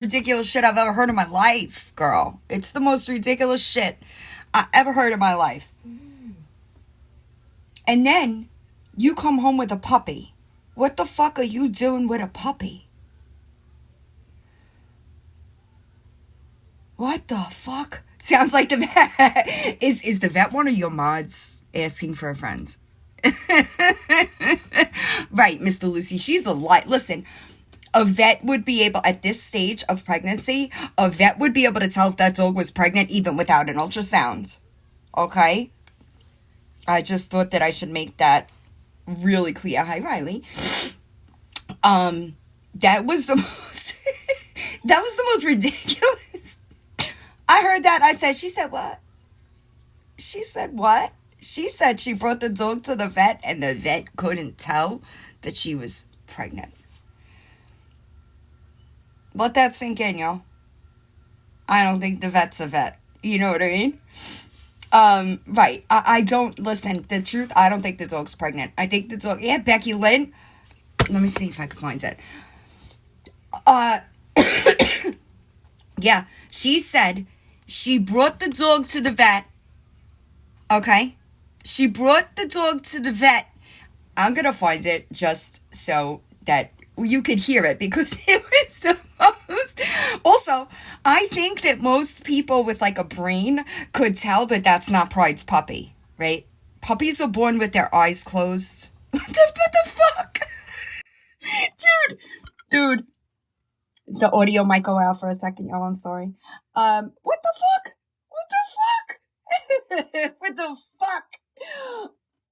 ridiculous shit I've ever heard in my life, girl. It's the most ridiculous shit I ever heard in my life. And then you come home with a puppy. What the fuck are you doing with a puppy? What the fuck? Sounds like the vet. Is the vet one of your mods asking for a friend? Right, Mr. Lucy. She's a light. Listen, a vet would be able, at this stage of pregnancy, a vet would be able to tell if that dog was pregnant even without an ultrasound. Okay? I just thought that I should make that really clear. Hi, Riley. That was the most, that was the most ridiculous. I heard that. I said, she said what? She said what? She said she brought the dog to the vet and the vet couldn't tell that she was pregnant. Let that sink in, y'all. I don't think the vet's a vet. You know what I mean? Right. I don't, listen, the truth, I don't think the dog's pregnant. I think the dog, yeah, Becky Lynn. Let me see if I can find it. Yeah, she said she brought the dog to the vet. Okay? She brought the dog to the vet. I'm gonna find it just so that you could hear it because it was the most. Also, I think that most people with like a brain could tell that that's not Pride's puppy, right? Puppies are born with their eyes closed. What the fuck? Dude. The audio might go out for a second, y'all. I'm sorry. What the fuck? What the fuck? What the fuck?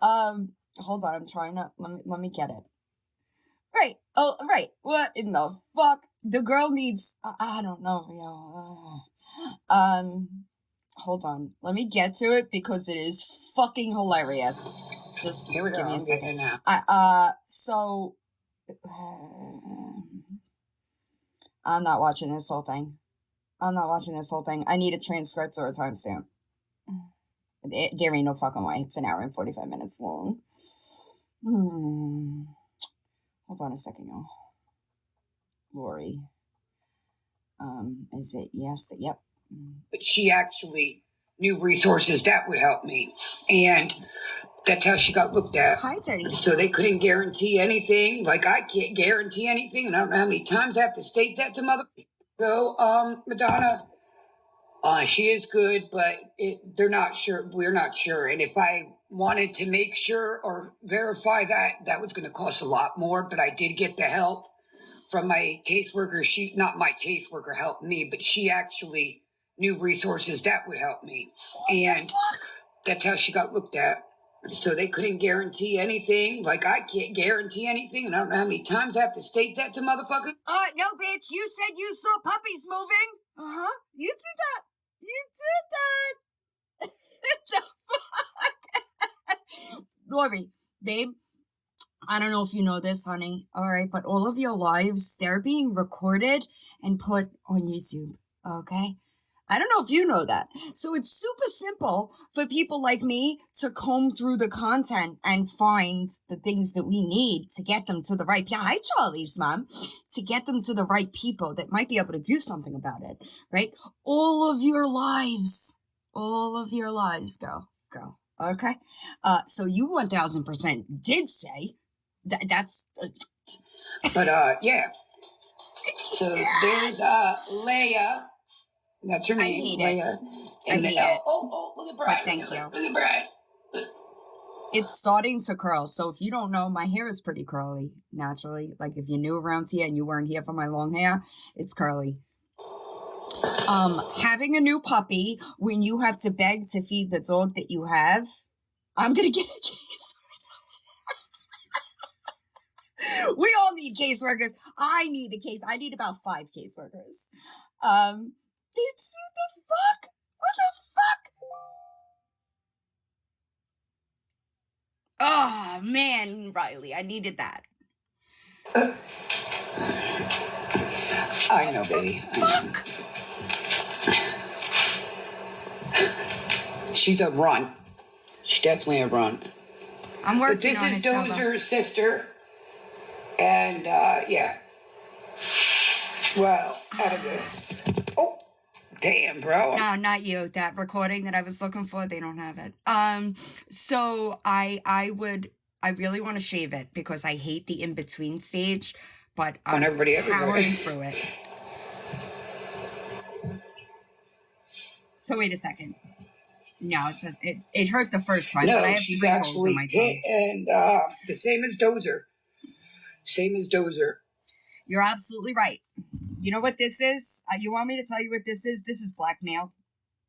Hold on. I'm trying to, let me get it. Right. Oh, right. What in the fuck? The girl needs, I don't know, hold on. Let me get to it because it is fucking hilarious. Just Here we go. give me a I'm second. now. So, I'm not watching this whole thing. I need a transcript or a timestamp. There ain't no fucking way. It's an hour and 45 minutes long. Hold on a second, y'all. Lori. Is it yes? Yep. But she actually knew resources that would help me. And that's how she got looked at. Hi, Teddy. So they couldn't guarantee anything. Like I can't guarantee anything. And I don't know how many times I have to state that to mother. So, Madonna, she is good, but they're not sure. We're not sure. And if I wanted to make sure or verify that, that was going to cost a lot more. But I did get the help from my caseworker. She, not my caseworker, helped me, but she actually knew resources that would help me. And that's how she got looked at. So they couldn't guarantee anything. Like I can't guarantee anything. And I don't know how many times I have to state that to motherfuckers. No, bitch. You said you saw puppies moving. Uh-huh. You did that. The fuck? Lori, babe, I don't know if you know this, honey. All right, but all of your lives, they're being recorded and put on YouTube. Okay? I don't know if you know that. So it's super simple for people like me to comb through the content and find the things that we need to get them to the right people. Hi, Charlie's mom. To get them to the right people that might be able to do something about it, right? All of your lives, girl. Okay? So you 1000% did say that's... But, yeah. So there's, Leia. That's her name, Leia. And I hate it. Look at Brian. But thank you. Look at Brian. It's starting to curl. So if you don't know, my hair is pretty curly naturally. Like if you're new around here and you weren't here for my long hair, it's curly. Having a new puppy when you have to beg to feed the dog that you have, I'm gonna get a case. We all need caseworkers. I need a case. I need about 5 caseworkers. It's the fuck. What the fuck? Oh man, Riley, I needed that. I know, baby. Fuck. She's a runt. She's definitely a runt. I'm working But this on is it, Dozer's sister. And, yeah. Well, out of the. Oh, damn, bro. No, not you. That recording that I was looking for, they don't have it. So I really want to shave it because I hate the in-between stage, but On I'm everybody powering everywhere. through it. So wait a second. No, it hurt the first time, but I No, have she's 3 holes in my actually tongue. hit, and the same as Dozer. Same as Dozer. You're absolutely right. You know what this is? You want me to tell you what this is? This is blackmail.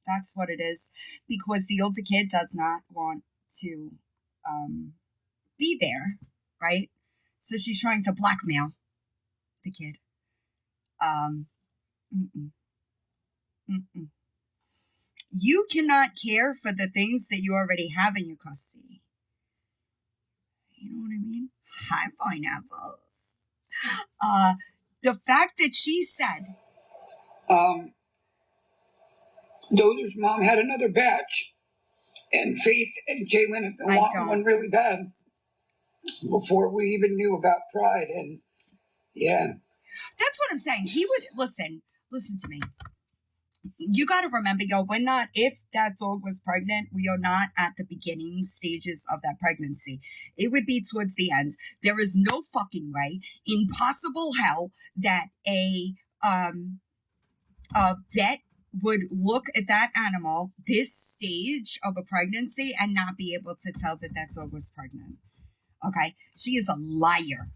That's what it is. Because the older kid does not want to be there, right? So she's trying to blackmail the kid. Mm-mm, mm-mm. You cannot care for the things that you already have in your custody. You know what I mean? Hi, pineapples. The fact that she said, Dozer's mom had another batch, and Faith and Jalen had been I wanting don't. one really bad before we even knew about Pride, and yeah. That's what I'm saying. He would listen to me. You got to remember, we're not, if that dog was pregnant, we are not at the beginning stages of that pregnancy. It would be towards the end. There is no fucking way, impossible hell, that a vet would look at that animal this stage of a pregnancy and not be able to tell that that dog was pregnant. Okay? She is a liar.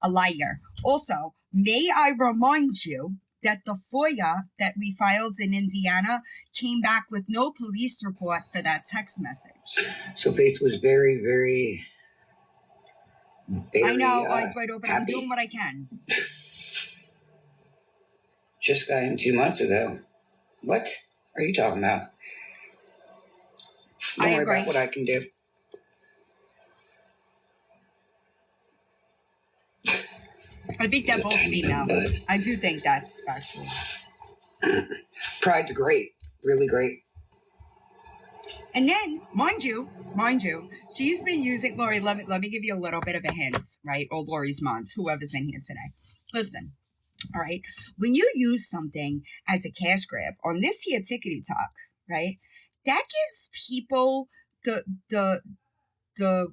A liar. Also, may I remind you that the FOIA that we filed in Indiana came back with no police report for that text message. So Faith was very, very, very I know, eyes wide open. happy. I'm doing what I can. Just got in 2 months ago. What are you talking about? Don't worry about what I can do. I think they're both female. I do think that's factual. Pride's great. Really great. And then, mind you, she's been using, Lori, let me give you a little bit of a hint, right? Or Lori's moms, whoever's in here today. Listen, all right? When you use something as a cash grab on this here Tickety Talk, right? That gives people the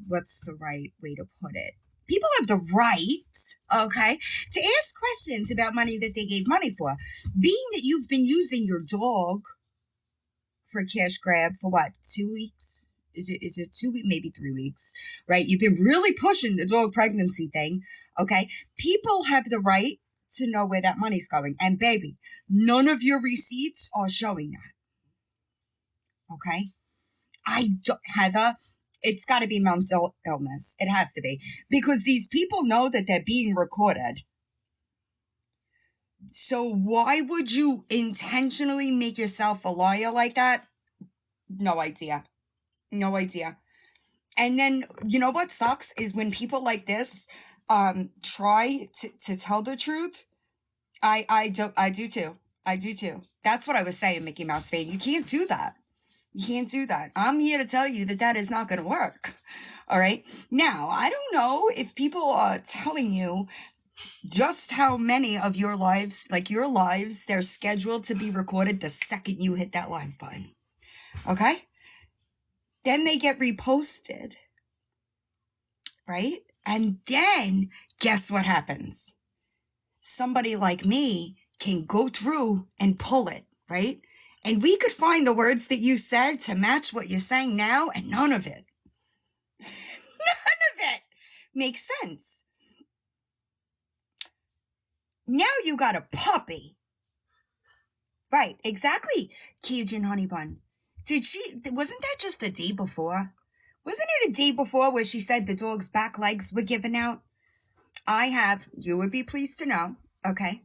what's the right way to put it? People have the right, okay, to ask questions about money that they gave money for. Being that you've been using your dog for a cash grab for what, 2 weeks? Is it 2 weeks, maybe 3 weeks, right? You've been really pushing the dog pregnancy thing, okay? People have the right to know where that money's going. And baby, none of your receipts are showing that, okay? Heather, it's got to be mental illness. It has to be. Because these people know that they're being recorded. So why would you intentionally make yourself a liar like that? No idea. No idea. And then, you know what sucks is when people like this try to tell the truth. I do too. That's what I was saying, Mickey Mouse Fade. You can't do that. You can't do that. I'm here to tell you that is not going to work. All right. Now, I don't know if people are telling you just how many of your lives, they're scheduled to be recorded the second you hit that live button. Okay? Then they get reposted. Right? And then guess what happens? Somebody like me can go through and pull it, right? And we could find the words that you said to match what you're saying now, and none of it makes sense. Now you got a puppy. Right, exactly, Cajun Honey Bun. Wasn't that just the day before? Wasn't it a day before where she said the dog's back legs were given out? You would be pleased to know, okay?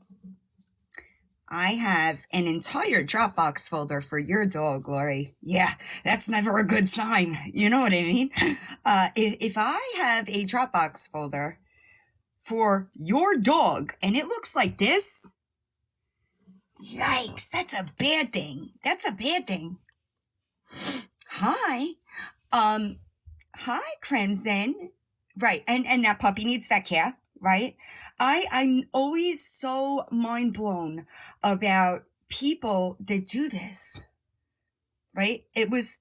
I have an entire Dropbox folder for your dog, Lori. Yeah, that's never a good sign. You know what I mean? If I have a Dropbox folder for your dog and it looks like this, yikes, that's a bad thing. Hi. Hi, Crimson. Right, and that puppy needs vet care. right? I'm always so mind blown about people that do this, right? It was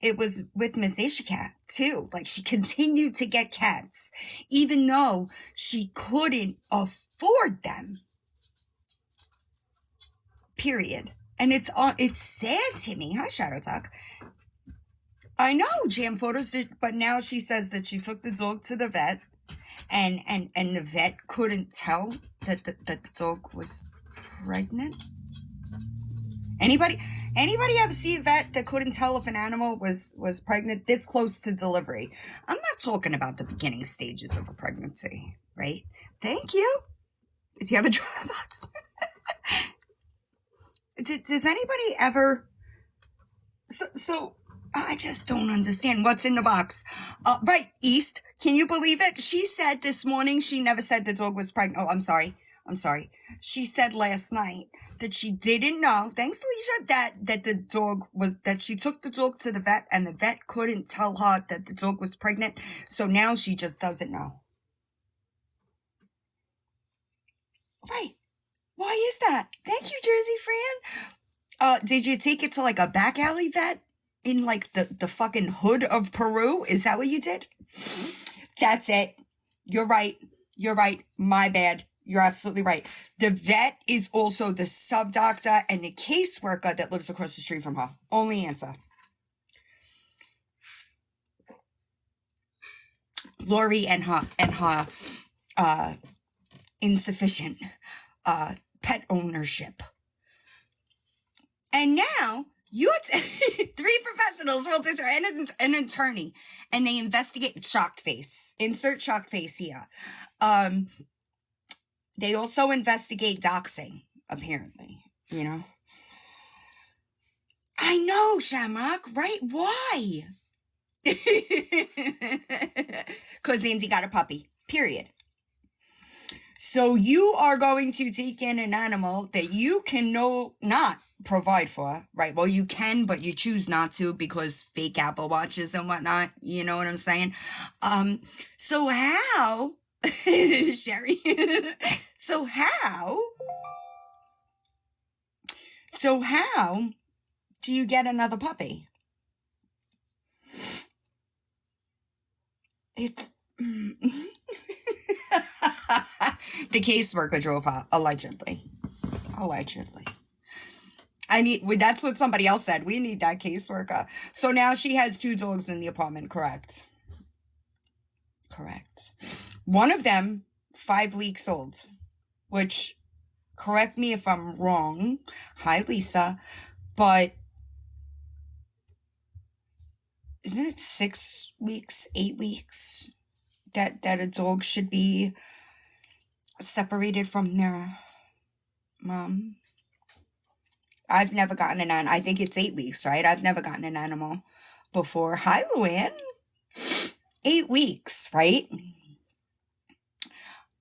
with Miss Asia Cat too. Like, she continued to get cats, even though she couldn't afford them. Period. And it's sad to me, huh, Shadow Talk? I know Jam Photos did, but now she says that she took the dog to the vet, and the vet couldn't tell that the dog was pregnant. Anybody ever see a vet that couldn't tell if an animal was pregnant this close to delivery? I'm not talking about the beginning stages of a pregnancy, right? Thank you. Do you have a Dropbox? Does anybody ever? So I just don't understand what's in the box. Right, East. Can you believe it? She said this morning she never said the dog was pregnant. Oh, I'm sorry. She said last night that she didn't know. Thanks, Alicia. That the dog was, that she took the dog to the vet and the vet couldn't tell her that the dog was pregnant. So now she just doesn't know. Right. Why is that? Thank you, Jersey Fran. Did you take it to like a back alley vet in like the fucking hood of Peru? Is that what you did? That's it. You're right. My bad. You're absolutely right. The vet is also the sub doctor and the caseworker that lives across the street from her. Only answer. Lori and her insufficient pet ownership. And now you three professionals, realtors, and an attorney, and they investigate. Shocked face. Insert shocked face here. They also investigate doxing, apparently. You know. I know, Shamrock. Right? Why? Because Andy got a puppy. Period. So you are going to take in an animal that you can not provide for, right? Well, you can, but you choose not to because fake Apple Watches and whatnot. You know what I'm saying? So how, Sherry? So how do you get another puppy? It's the caseworker drove her, allegedly. That's what somebody else said. We need that caseworker. So now she has 2 dogs in the apartment, correct? Correct. One of them, 5 weeks old, which, correct me if I'm wrong. Hi, Lisa. But isn't it 6 weeks, 8 weeks that a dog should be separated from their mom? I've never gotten an animal. I think it's 8 weeks, right? I've never gotten an animal before. Hi, Luann. 8 weeks, right?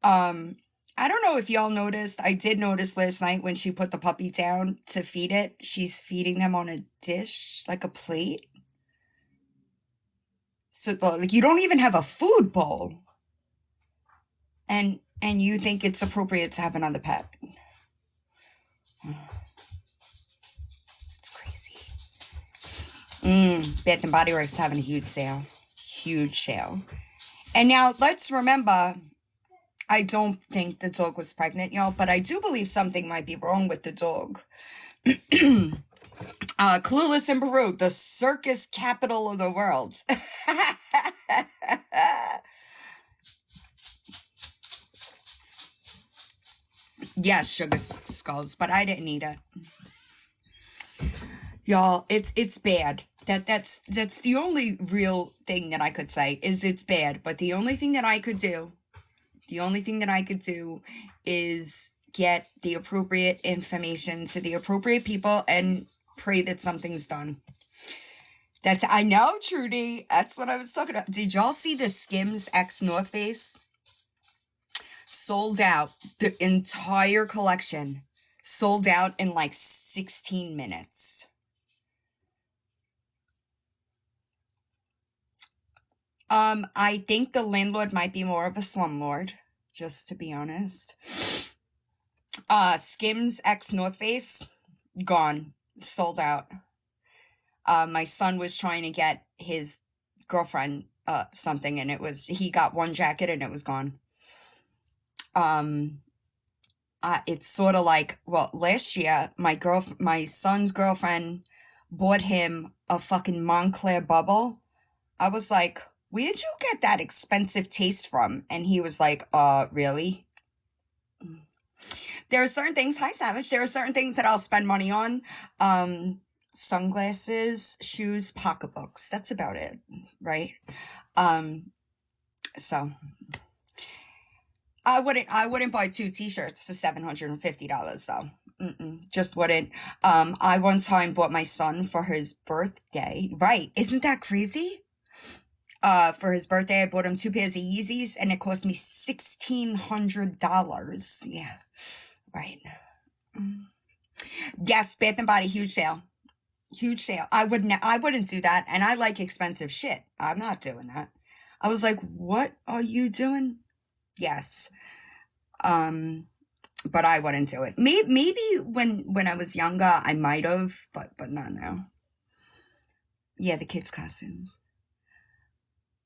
I don't know if y'all noticed. I did notice last night when she put the puppy down to feed it, she's feeding them on a dish, like a plate. So, like, you don't even have a food bowl. And you think it's appropriate to have another pet. It's crazy. Bath and Body Works having a huge sale. And now let's remember, I don't think the dog was pregnant, y'all, but I do believe something might be wrong with the dog. Clueless in Peru, the circus capital of the world. Yes, sugar skulls, but I didn't eat it. Y'all, it's bad. That's the only real thing that I could say is it's bad. But the only thing that I could do is get the appropriate information to the appropriate people and pray that something's done. I know, Trudy. That's what I was talking about. Did y'all see the Skims X North Face? Sold out. The entire collection sold out in like 16 minutes. I think the landlord might be more of a slumlord. just to be honest. Skims X North Face, gone, sold out. My son was trying to get his girlfriend something, and he got one jacket and it was gone. It's sort of like, well, last year my son's girlfriend bought him a fucking Montclair bubble. I was like, where'd you get that expensive taste from? And he was like, really? There are certain things, hi Savage, there are certain things that I'll spend money on. Sunglasses, shoes, pocketbooks. That's about it, right? So I wouldn't buy 2 t-shirts for $750 though. Just wouldn't. I one time bought my son for his birthday. Right. Isn't that crazy? For his birthday, I bought him 2 pairs of Yeezys and it cost me $1,600. Yeah. Right. Yes, Bath and Body, huge sale. Huge sale. I wouldn't do that. And I like expensive shit. I'm not doing that. I was like, what are you doing? Yes. But I wouldn't do it. Maybe when I was younger, I might have, but not now. Yeah, the kids' costumes.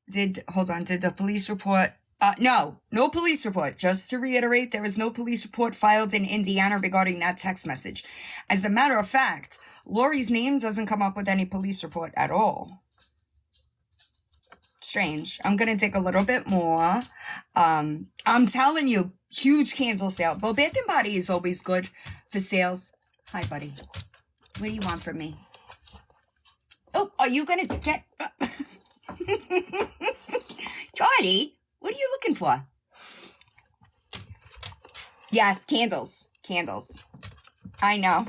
Did the police report? No police report. Just to reiterate, there is no police report filed in Indiana regarding that text message. As a matter of fact, Lori's name doesn't come up with any police report at all. Strange. I'm going to take a little bit more. I'm telling you, huge candle sale. Well, Bath and Body is always good for sales. Hi, buddy. What do you want from me? Oh, are you going to get... Johnny, what are you looking for? Yes, candles. Candles. I know.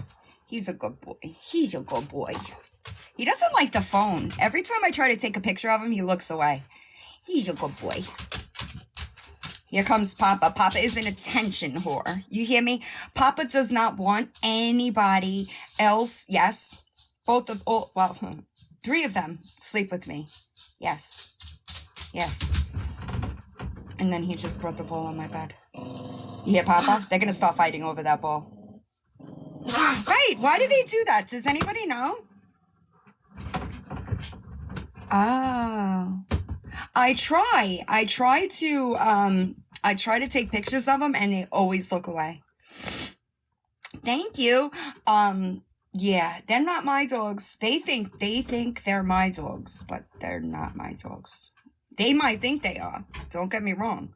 He's a good boy. He's a good boy. He doesn't like the phone. Every time I try to take a picture of him, he looks away. He's a good boy. Here comes Papa. Papa is an attention whore. You hear me? Papa does not want anybody else. Yes. 3 of them sleep with me. Yes. Yes. And then he just brought the ball on my bed. You hear, Papa? They're going to start fighting over that ball. Right. Why do they do that? Does anybody know? Oh. I try to take pictures of them and they always look away. Thank you. Yeah, they're not my dogs. They think they're my dogs, but they're not my dogs. They might think they are. Don't get me wrong,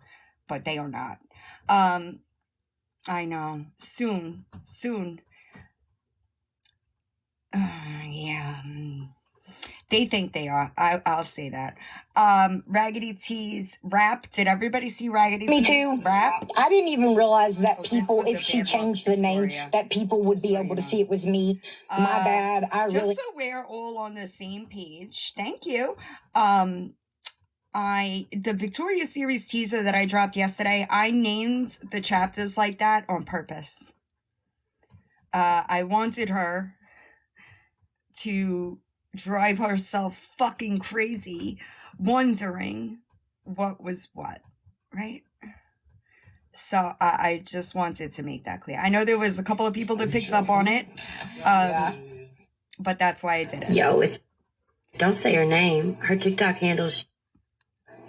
but they are not. I know. Soon. Yeah. They think they are. I'll say that. Raggedy Tees rap. Did everybody see Raggedy Me Tees too. rap? I didn't even realize that This people, was a if she bad look, changed the name, Victoria. that people would Just be so able you to know. see it was me. My bad. I Just really. so we're all on the same page. Thank you. The Victoria series teaser that I dropped yesterday, I named the chapters like that on purpose. I wanted her to drive herself fucking crazy, wondering what was what, right? So I just wanted to make that clear. I know there was a couple of people that picked up on it, but that's why I did it. Don't say her name. Her TikTok handles.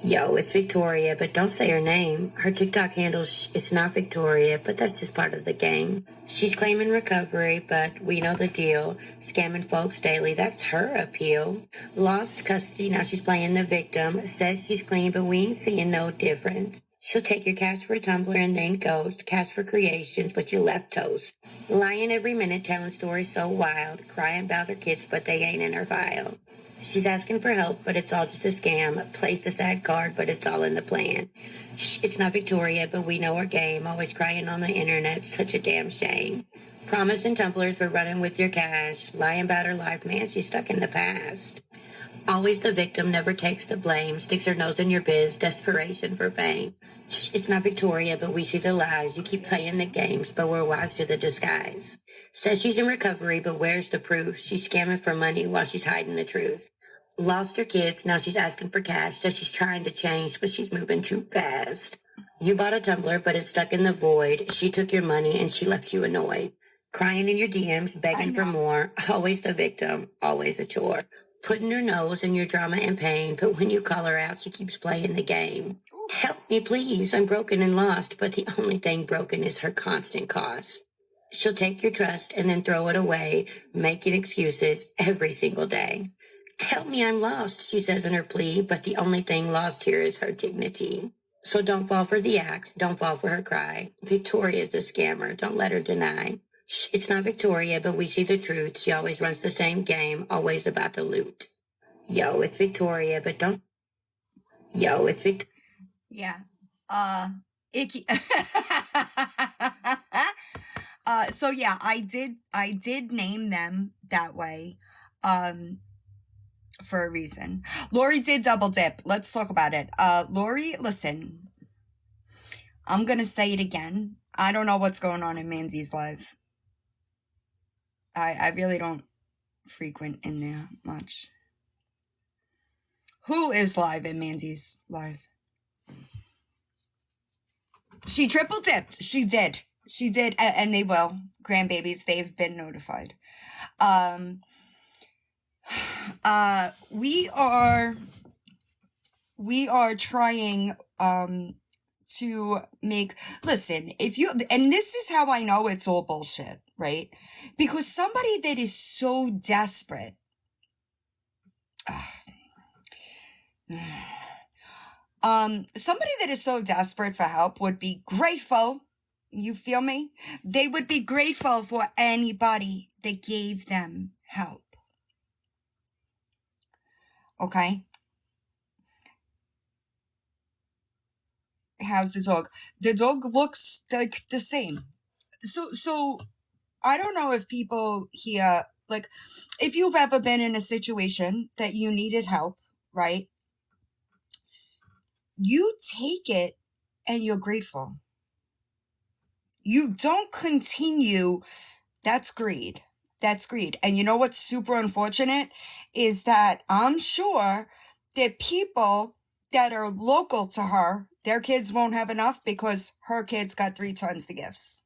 It's Victoria, but don't say her name. Her TikTok handles. It's not Victoria, but that's just part of the game. She's claiming recovery, but we know the deal. Scamming folks daily, that's her appeal. Lost custody, now she's playing the victim. Says she's clean, but we ain't seeing no difference. She'll take your cash for a tumbler and then ghost. Cash for creations, but you left toast. Lying every minute, telling stories so wild. Crying about her kids, but they ain't in her file. She's asking for help, but it's all just a scam. Plays the sad card, but it's all in the plan. It's not Victoria, but we know her game. Always crying on the internet, such a damn shame. Promising tumblers, but running with your cash. Lying about her life, man, she's stuck in the past. Always the victim, never takes the blame. Sticks her nose in your biz, desperation for fame. It's not Victoria, but we see the lies. You keep playing the games, but we're wise to the disguise. Says she's in recovery, but where's the proof? She's scamming for money while she's hiding the truth. Lost her kids, now she's asking for cash. Says she's trying to change, but she's moving too fast. You bought a tumbler, but it's stuck in the void. She took your money and she left you annoyed. Crying in your DMs, I begging for know. more. Always the victim, always a chore. Putting her nose in your drama and pain, but when you call her out, she keeps playing the game. Oof. Help me, please. I'm broken and lost, but the only thing broken is her constant cost. She'll take your trust and then throw it away, making excuses every single day. Help me, I'm lost, she says in her plea, but the only thing lost here is her dignity. So don't fall for the act, don't fall for her cry. Victoria's a scammer, don't let her deny. Shh, it's not Victoria, but we see the truth. She always runs the same game, always about the loot. Yo, it's Victoria, but don't... Yo, it's Victoria. Yeah. Icky. So yeah, I did name them that way, for a reason. Lori did double dip. Let's talk about it. Lori, listen, I'm gonna say it again. I don't know what's going on in Manzi's life. I really don't frequent in there much. Who is live in Manzi's live? She triple dipped. She did. And they will. Grandbabies, they've been notified. We are trying to make, listen, if you, and this is how I know it's all bullshit, right? Because somebody that is so desperate, somebody that is so desperate for help would be grateful. You feel me? They would be grateful for anybody that gave them help. Okay? How's the dog? The dog looks like the same. So I don't know if people here, like, if you've ever been in a situation that you needed help, right? You take it and you're grateful. You don't continue. That's greed. That's greed. And you know what's super unfortunate is that I'm sure that people that are local to her, their kids won't have enough because her kids got 3 times the gifts.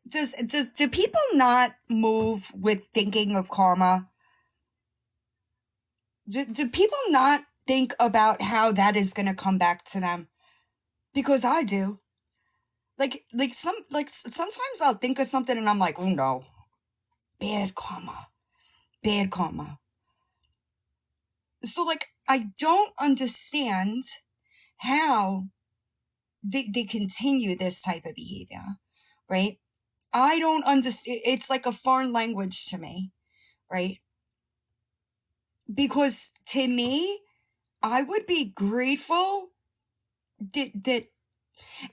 Do people not move with thinking of karma? Do people not think about how that is going to come back to them? Because I do. Sometimes I'll think of something and I'm like, oh no, bad karma. So like, I don't understand how they continue this type of behavior, right? I don't understand. It's like a foreign language to me, right? Because to me, I would be grateful that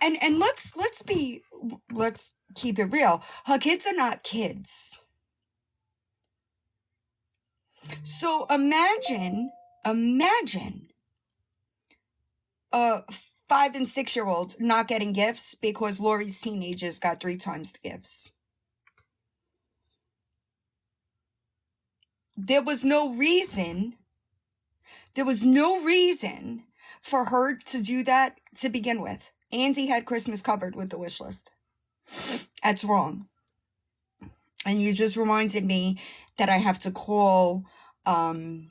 and let's keep it real. Her kids are not kids. So imagine 5 and 6 year olds not getting gifts because Lori's teenagers got 3 times the gifts. There was no reason for her to do that to begin with. Andy had Christmas covered with the wish list. That's wrong. And you just reminded me that I have to call the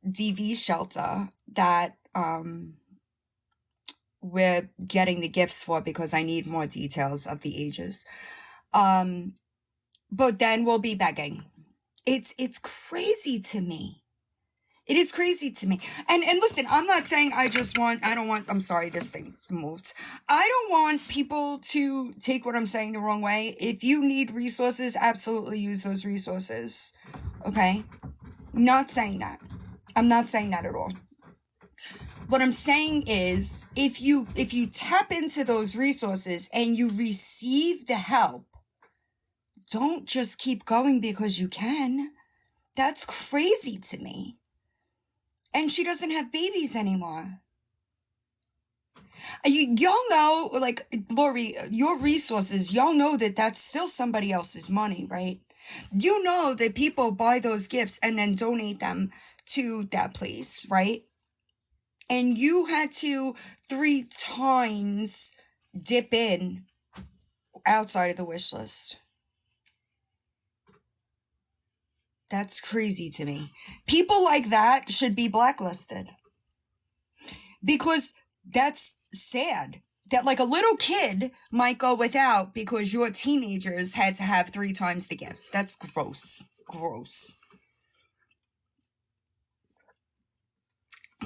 DV shelter that we're getting the gifts for because I need more details of the ages. But then we'll be begging. It's crazy to me. It is crazy to me. And listen, I'm not saying I'm sorry, this thing moved. I don't want people to take what I'm saying the wrong way. If you need resources, absolutely use those resources. Okay? Not saying that. I'm not saying that at all. What I'm saying is, if you tap into those resources and you receive the help, don't just keep going because you can. That's crazy to me. And she doesn't have babies anymore. Y'all know, like, Lori, your resources, y'all know that that's still somebody else's money, right? You know that people buy those gifts and then donate them to that place, right? And you had to 3 times dip in outside of the wish list. That's crazy to me. People like that should be blacklisted. Because that's sad. That like a little kid might go without because your teenagers had to have 3 times the gifts. That's gross. Gross.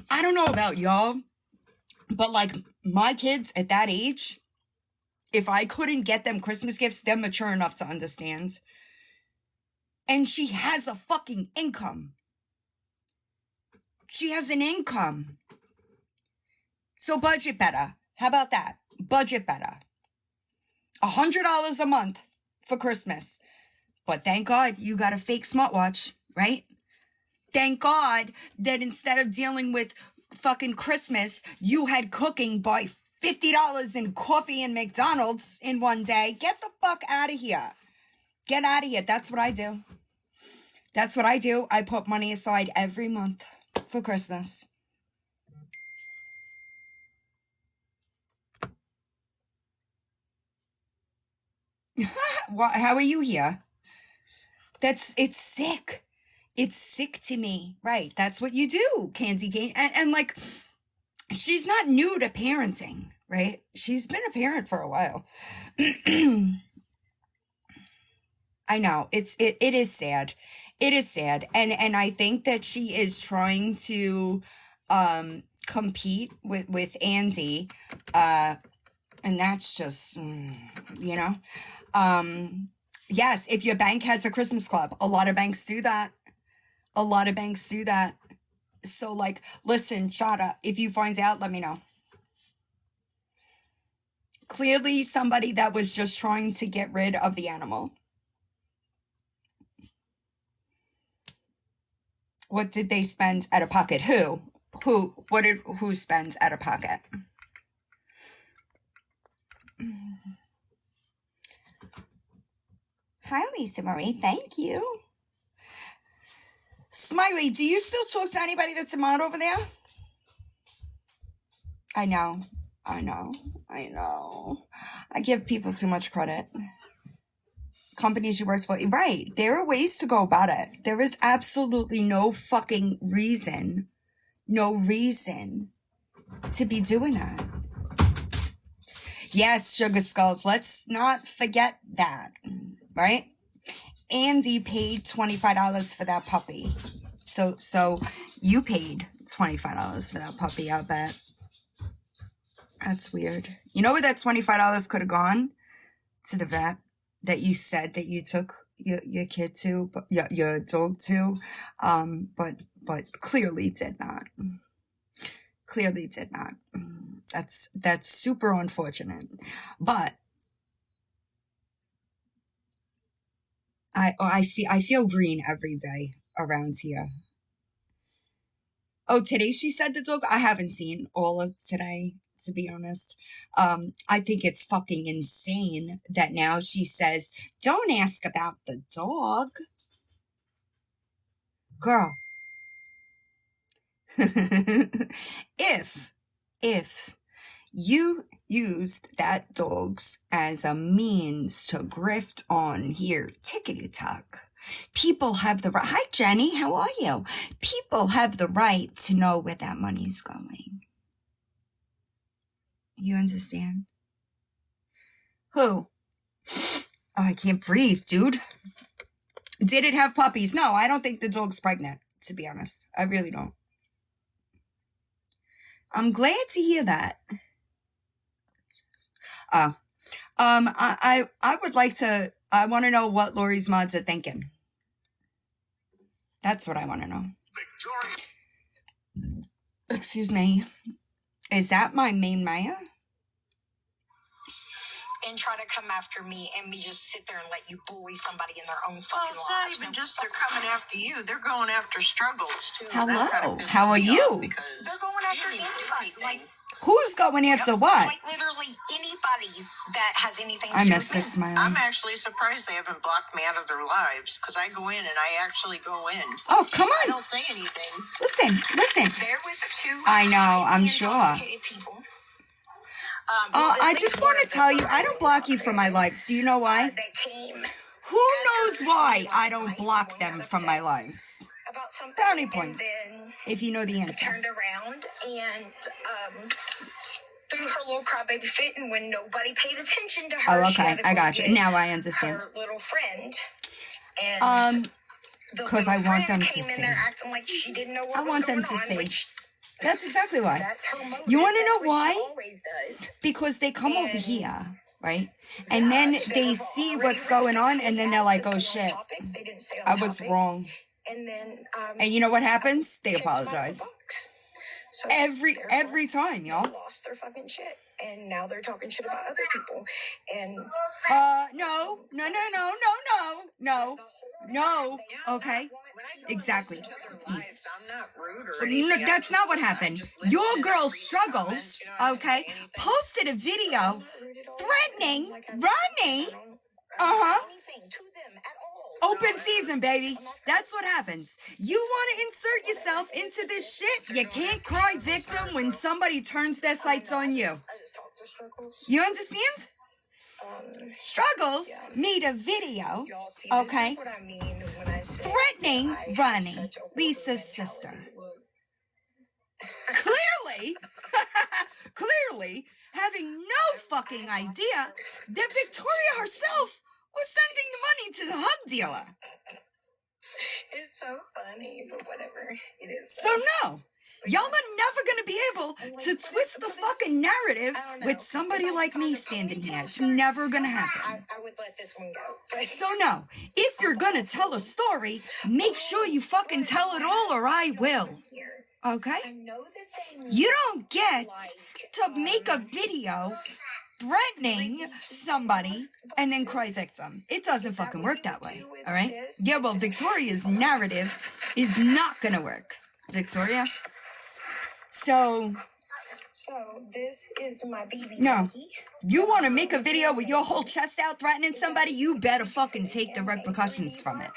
I don't know about y'all, but like my kids at that age, if I couldn't get them Christmas gifts, they're mature enough to understand. And she has a fucking income. She has an income. So budget better. How about that? Budget better. $100 a month for Christmas. But thank God you got a fake smartwatch, right? Thank God that instead of dealing with fucking Christmas, you had cooking by $50 in coffee and McDonald's in one day. Get the fuck out of here. Get out of here. That's what I do. That's what I do. I put money aside every month for Christmas. How are you here? It's sick. It's sick to me. Right. That's what you do, Candy Cane. And like, she's not new to parenting, right? She's been a parent for a while. I know. It is sad. It is sad. And I think that she is trying to compete with Andy. And that's just, you know. Yes, if your bank has a Christmas club, a lot of banks do that. A lot of banks do that. So, like, listen, Shada, if you find out, let me know. Clearly, somebody that was just trying to get rid of the animal. What did they spend out of pocket? Who spends out of pocket? Hi, Lisa Marie. Thank you. Smiley, do you still talk to anybody that's a mod over there? I know. I give people too much credit. Companies you work for. Right. There are ways to go about it. There is absolutely no fucking reason. No reason to be doing that. Yes, Sugar Skulls. Let's not forget that. Right? Andy paid $25 for that puppy. So you paid $25 for that puppy, I bet. That's weird. You know where that $25 could have gone? To the vet that you said that you took your kid to, your dog to, but clearly did not. Clearly did not. That's super unfortunate. But I feel green every day around here. Oh, today she said the dog? I haven't seen all of today, to be honest. I think it's fucking insane that now she says, don't ask about the dog. Girl. If you used that dogs as a means to grift on here, tickety-tock. People have the right. Hi, Jenny. How are you? People have the right to know where that money's going. You understand? Who? Oh, I can't breathe, dude. Did it have puppies? No, I don't think the dog's pregnant, to be honest. I really don't. I'm glad to hear that. I would like to, I want to know what Lori's mods are thinking. That's what I want to know. Excuse me. Is that my main Maya? and try to come after me and me just sit there and let you bully somebody in their own Well, fucking it's not lives. even No, just they're fuck coming after you. They're going after Struggles, too. Hello. That kind of pisses How are me you? off because they're going after you didn't do anybody. Like, anything. Who's going after what? like literally anybody that has anything to I do missed with it, me. Smiley. I'm actually surprised they haven't blocked me out of their lives because I go in and I actually go in. Oh, come I on. don't say anything. Listen. There was two I know, I'm highly sure. intoxicated people. I just want to tell you, I don't block you from my lives. Do you know why? That came Who knows why I don't block them from my lives? about something. Brownie and points, then if you know the answer. turned around and threw her little crybaby fit, and when nobody paid attention to her, Oh, she okay, had to I go got you. get Now I understand. her little friend. And the 'cause I little want friend them to came in see. there acting like she didn't know what I was want them going to on, see. which That's exactly why. that's her motive. You want to That's know what she why? always does. Because they come over And here, right? And then they they were see already what's going on, and then they're like, respectfully oh asked to stay shit, on topic. They didn't stay on I was topic. wrong. And then And you know what happens? They kicked them out of the apologize. box. So Every therefore, time, they y'all. lost their fucking shit, and now they're talking shit about other people. And No. Okay. When I go Exactly. and listen to their lives, I'm not rude or No, anything. that's not what happened. Your girl Struggles, okay, Posted. posted a video I'm not rude at all. threatening Like, I Ronnie. don't Uh-huh. do anything to them at all. Open season, baby. That's what happens. You want to insert yourself into this shit? You can't cry victim when somebody turns their sights on you. I just talked to Struggles. You understand? Struggles made a video, Y'all see, this okay, is what I mean when I say threatening I have Ronnie, such a hoarder Lisa's mentality. sister. Look, clearly having no fucking idea that Victoria herself was sending the money to the hug dealer. it's so funny, but whatever. It is. So no, y'all are never gonna be able to twist the fucking narrative with somebody like me standing here. It's never gonna happen. I would let this one go. But So no, if you're gonna tell a story, make sure you fucking tell it all or I will. here, Okay? I know that they You don't get to make a video threatening somebody and then cry victim. It doesn't fucking work that way. All right? Yeah, well, Victoria's narrative is not gonna work. Victoria. So, So this is my BB. no. monkey. You want to make a video with your whole chest out threatening somebody, you better fucking take the repercussions from it.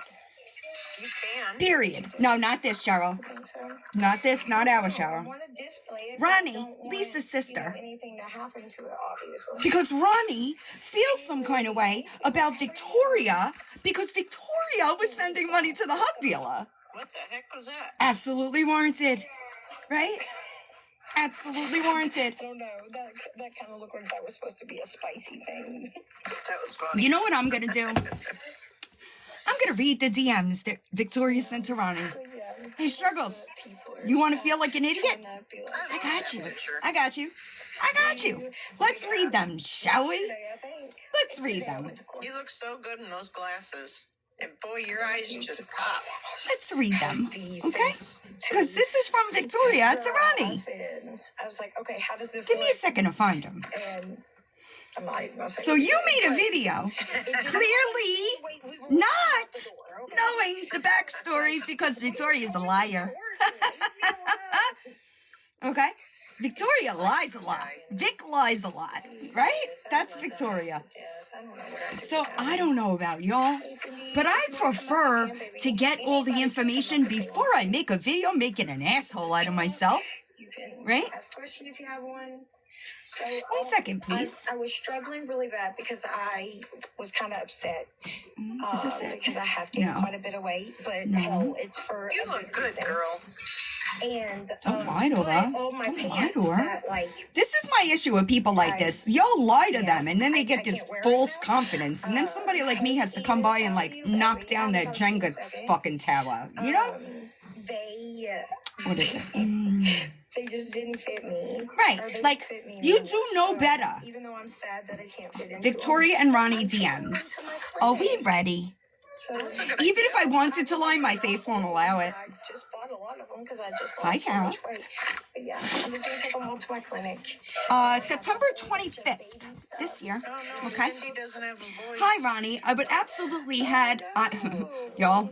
You can. Period. No, not this, Cheryl. So Not this, not our I Cheryl. want to display it. Ronnie, but I don't want, Lisa's sister. anything to happen to it, obviously. Because Ronnie feels some kind of way about Victoria because Victoria was sending money to the hug dealer. What the heck was that? Absolutely warranted. Right? Absolutely warranted. I don't know. That kind of looked like that was supposed to be a spicy thing. That was funny. You know what I'm gonna do? I'm gonna read the DMs that Victoria sent to Ronnie. But yeah, Hey, Struggles, people are you want to feel like an idiot? trying to be like, I got you. I got you. I got you. Let's read them, shall we? I think. Let's read them. You look so good in those glasses. And boy, your eyes just pop. Let's read them. Okay? Because this is from Victoria to Ronnie. I was like, okay, how does this Give me a look? second to find them. And I'm not even gonna say So you anything, made a but video clearly wait, we were not at the door, okay? knowing the backstory because Victoria's a liar. Okay? Victoria lies a lot. Vic lies a lot. Right? That's Victoria. So I don't know about y'all, but I prefer to get all the information before I make a video making an asshole out of myself. You can Right? ask a question if you have one. So, 1 second, please. I was struggling really bad because I was kind of upset. Is this it? Because I have gained No. quite a bit of weight, but No. hell, it's for You a look good, reason. girl. And Don't lie to her. all my Don't lie pants to her. that, like, This is my issue with people like this. Y'all lie to Yeah. them and then they I get this can't wear it false now. confidence. And then somebody like me has to come by and like knock down their Jenga fucking tower. You know? they What is it? they just didn't fit me. Right, Or they like, didn't fit me you anymore. do know So, better. Even though I'm sad that I can't fit into Victoria them, and Ronnie I'm trying DMs. to my Are we credit. ready? So That's a good Even idea. if I wanted to lie, my face won't allow it. I just bought a lot of them because I just Hi, lost so Carol. much weight. But yeah, I'm just gonna take them all to my clinic. September 25th this year. Oh no, Okay. Cindy doesn't have a voice. Hi, Ronnie. I would absolutely had, y'all,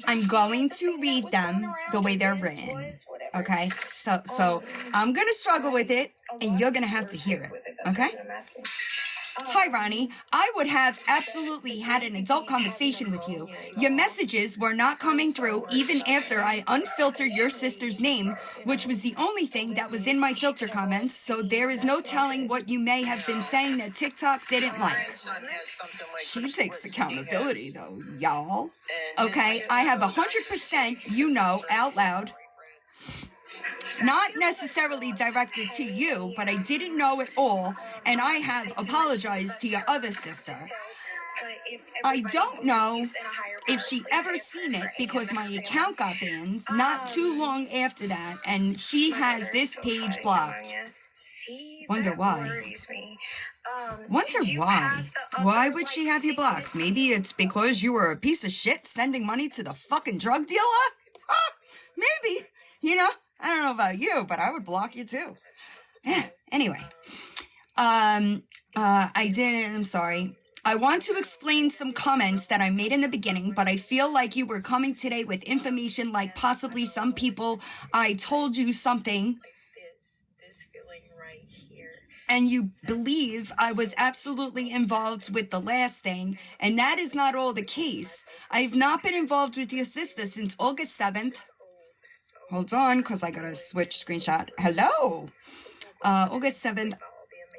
I'm going to read them the way they're written. Okay? So I'm going to struggle with it, and you're going to have to hear it. Okay? Hi, Ronnie. I would have absolutely had an adult conversation with you. Your messages were not coming through even after I unfiltered your sister's name, which was the only thing that was in my filter comments, so there is no telling what you may have been saying that TikTok didn't My like. grandson has something like She Bruce takes Willis. accountability, He has- though, y'all. and Okay, his I have eyes- 100%, you know, out loud. Not necessarily directed to you, but I didn't know it all, and I have apologized to your other sister. I don't know if she ever seen it because my account got banned not too long after that, and she has this page blocked. Wonder why. Wonder why. Why would she have you blocked? Maybe it's because you were a piece of shit sending money to the fucking drug dealer? Maybe. You know, I don't know about you, but I would block you too. Anyway. I didn't, I'm sorry. I want to explain some comments that I made in the beginning, but I feel like you were coming today with information like possibly some people I told you something and you believe I was absolutely involved with the last thing, and that is not all the case. I've not been involved with your sister since August 7th. Hold on, because I gotta switch screenshot. Hello! August 7th.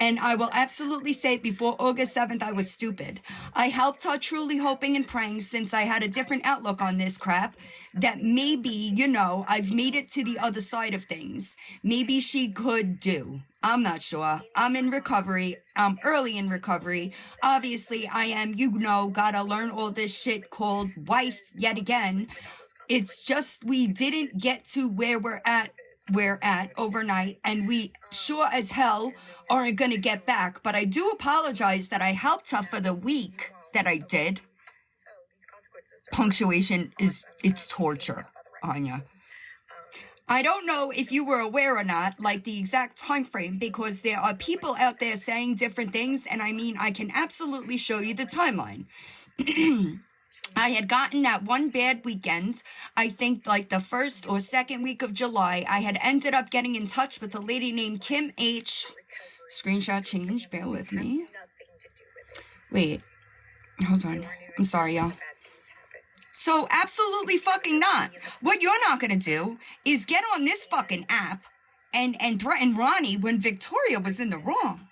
And I will absolutely say before August 7th, I was stupid. I helped her truly hoping and praying since I had a different outlook on this crap that maybe, you know, I've made it to the other side of things. Maybe she could do. I'm not sure. I'm in recovery. I'm early in recovery. Obviously, I am, you know, gotta learn all this shit called wife yet again. It's just we didn't get to where we're at overnight, and we sure as hell aren't gonna get back. But I do apologize that I helped her for the week that I did. Punctuation it's torture, Anya. I don't know if you were aware or not, like the exact time frame, because there are people out there saying different things, and I mean, I can absolutely show you the timeline. I had gotten that one bad weekend, I think like the first or second week of July, I had ended up getting in touch with a lady named Kim H. Screenshot change, bear with me. Wait, hold on. I'm sorry, y'all. So absolutely fucking not. What you're not gonna do is get on this fucking app and threaten Ronnie when Victoria was in the wrong.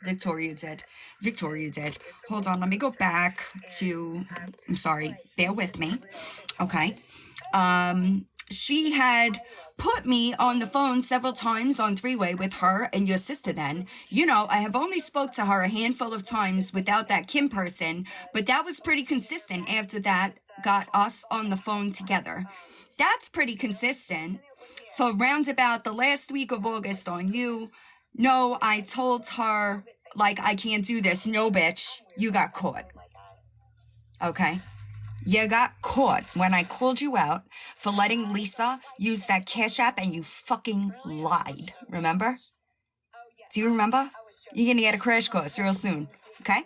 Victoria did. Hold on, let me go back to, I'm sorry, bear with me. Okay. She had put me on the phone several times on three-way with her and your sister then. You know, I have only spoke to her a handful of times without that Kim person, but that was pretty consistent after that got us on the phone together. That's pretty consistent. For roundabout the last week of August on you, no, I told her, like, I can't do this. No, bitch, you got caught. Okay? You got caught when I called you out for letting Lisa use that Cash App and you fucking lied. Remember? Do you remember? You're gonna get a crash course real soon. Okay?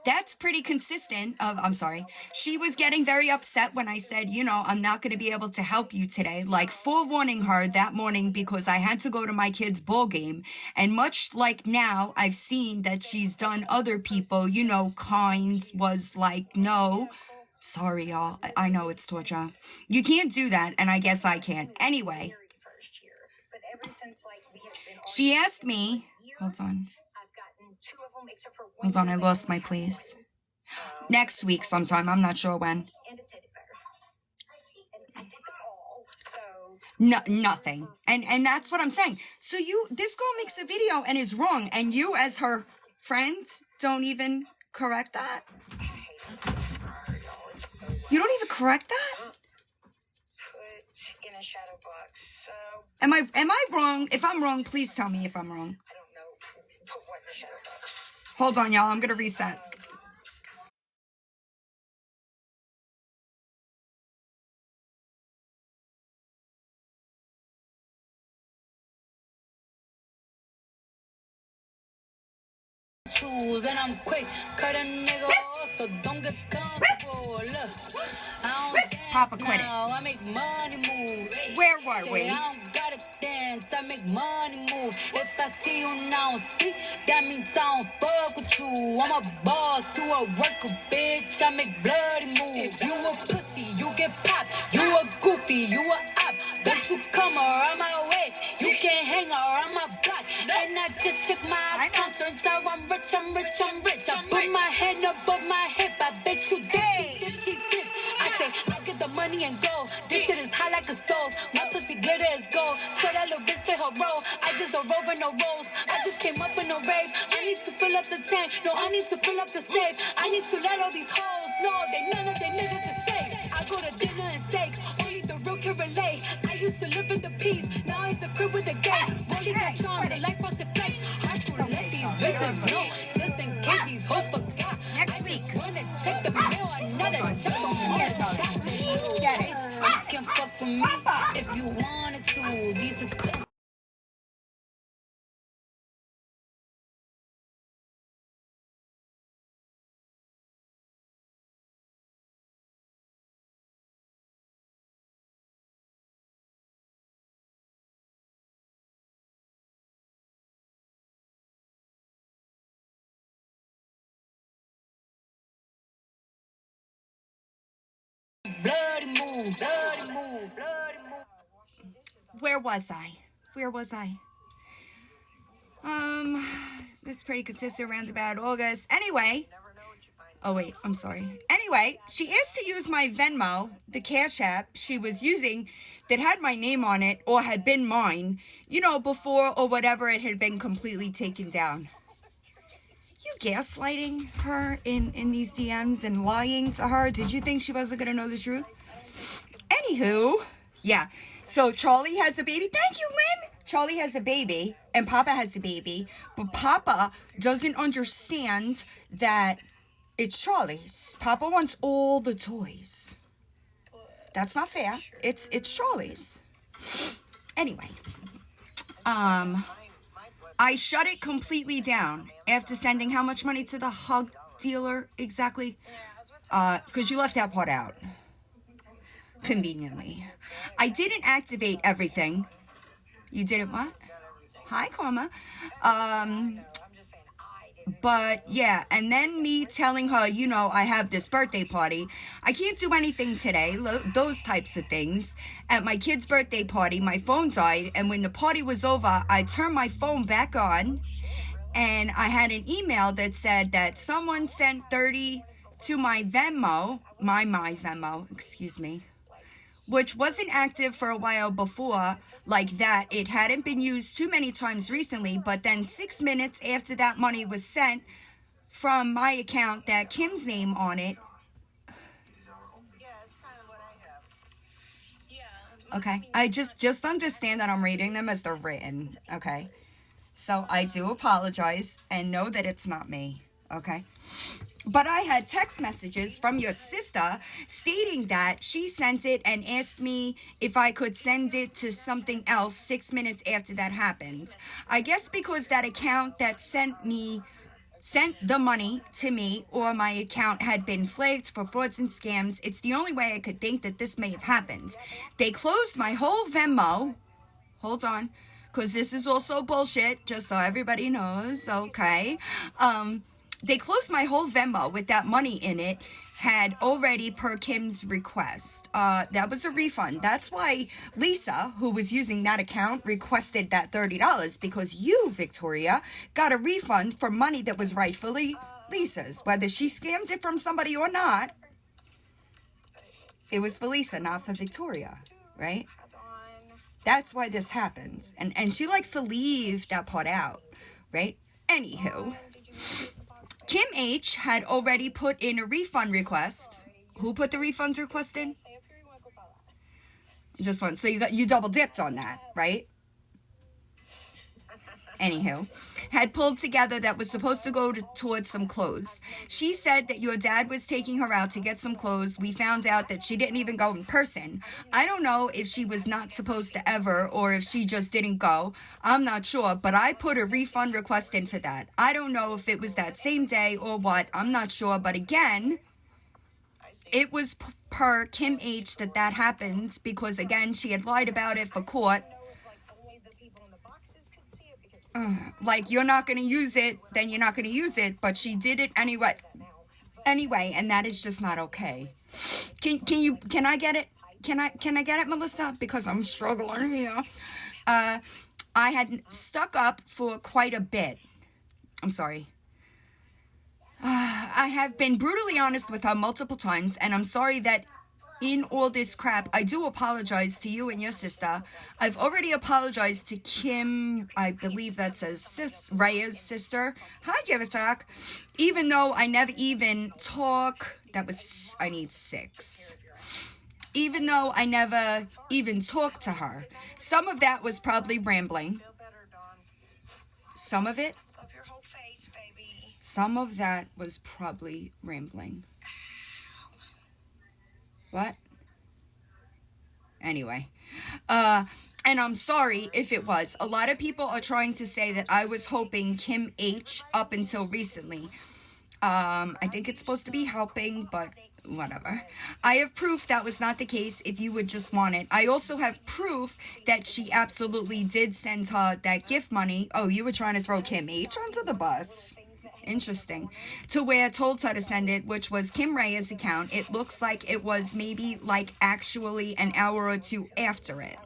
That's pretty consistent of, I'm sorry. She was getting very upset when I said, you know, I'm not going to be able to help you today, like forewarning her that morning because I had to go to my kid's ball game. And much like now, I've seen that she's done other people, you know, Kynes was like, no, sorry, y'all. I know it's torture. You can't do that. And I guess I can't. Anyway, she asked me, hold on. Hold on, I lost my place. Next week sometime, I'm not sure when. No, nothing. And that's what I'm saying. So this girl makes a video and is wrong, and you as her friend don't even correct that? You don't even correct that? Am I wrong? If I'm wrong, please tell me if I'm wrong. Hold on, y'all. I'm going to reset. tools, and I'm quick. Cut a nigga off, so don't get comfortable. Look, I don't dance Papa, quit it. now, I make money move. Where were we? I don't gotta dance, I make money move. If I see you now speak, that means I don't fuck with you. I'm a boss, you a worker, bitch. I make bloody moves. If you a pussy, you get popped. You a goofy, you a op. Don't you come around my way. You can't hang around my block. And I just check my account. Turns out I'm rich, I'm rich, I'm rich. I put my head above my hip. I bet you dip, she dip. I say, I get the money and go. This shit is hot like a stove. My pussy glitter is gold. So that little bitch play her role. I just a rover, no rolls. I just came up in a rave. I need to fill up the tank. No, I need to fill up the safe. I need to let all these hoes know they none of they niggas is safe. I go to dinner and steak. Only the real can relate. I used to live in the peace. Now it's a crib with a gate. Rolling the charm, the life was the place. Hard to let these bitches know. Just in case these hoes forgot. Next week. Wanna check the mail, another check from Here, Charlie. Get it. you can fuck with me if you wanted to. These expensive. Bloody move, bloody move, bloody move. Where was I? Where was I? It's pretty consistent around about August. Anyway. Oh, wait, I'm sorry. Anyway, she asked to use my Venmo, the Cash App she was using that had my name on it or had been mine, you know, before or whatever it had been completely taken down. You gaslighting her in these DMs and lying to her? Did you think she wasn't going to know the truth? Anywho, yeah. So Charlie has a baby. Thank you, Lynn. Charlie has a baby and Papa has a baby. But Papa doesn't understand that it's Charlie's. Papa wants all the toys. That's not fair. It's Charlie's. Anyway. I shut it completely down after sending how much money to the hug dealer exactly? Because you left that part out. Conveniently. I didn't activate everything. You didn't what? Hi, Karma. But yeah, and then me telling her, you know, I have this birthday party. I can't do anything today, those types of things. At my kid's birthday party, my phone died. And when the party was over, I turned my phone back on. And I had an email that said that someone sent 30 to my Venmo, my Venmo, excuse me, which wasn't active for a while before, like that. It hadn't been used too many times recently, but then 6 minutes after that money was sent from my account that Kim's name on it. Okay, I just understand that I'm reading them as they're written, okay? So I do apologize and know that it's not me, okay? But I had text messages from your sister stating that she sent it and asked me if I could send it to something else 6 minutes after that happened. I guess because that account that sent the money to me or my account had been flagged for frauds and scams, it's the only way I could think that this may have happened. They closed my whole Venmo. Hold on, because this is also bullshit, just so everybody knows, okay? They closed my whole Venmo with that money in it, had already per Kim's request. That was a refund. That's why Lisa, who was using that account, requested that $30 because you, Victoria, got a refund for money that was rightfully Lisa's. Whether she scammed it from somebody or not, it was for Lisa, not for Victoria, right? That's why this happens. And she likes to leave that part out, right? Anywho, Kim H had already put in a refund request. Who put the refund request in? Just one. So you double dipped on that, right? anywho, had pulled together that was supposed to go towards some clothes. She said that your dad was taking her out to get some clothes. We found out that she didn't even go in person. I don't know if she was not supposed to ever or if she just didn't go. I'm not sure, but I put a refund request in for that. I don't know if it was that same day or what. I'm not sure, but again, it was per Kim H that happened because, again, she had lied about it for court. Like, you're not going to use it, then you're not going to use it, but she did it anyway, and that is just not okay. Can I get it? Can I get it, Melissa? Because I'm struggling here. I had stuck up for quite a bit. I'm sorry. I have been brutally honest with her multiple times, and I'm sorry that in all this crap, I do apologize to you and your sister. I've already apologized to Kim, I believe that says Raya's sister. Hi, give it talk. Even though I never even talk, I need 6. Even though I never even talked to her. Some of that was probably rambling. Some of it. Some of that was probably rambling. What? Anyway. And I'm sorry if it was. A lot of people are trying to say that I was hoping Kim H up until recently. I think it's supposed to be helping, but whatever. I have proof that was not the case if you would just want it. I also have proof that she absolutely did send her that gift money. Oh, you were trying to throw Kim H onto the bus. Interesting. To where I told her to send it, which was Kim Raya's account. It looks like it was maybe like actually an hour or two after it.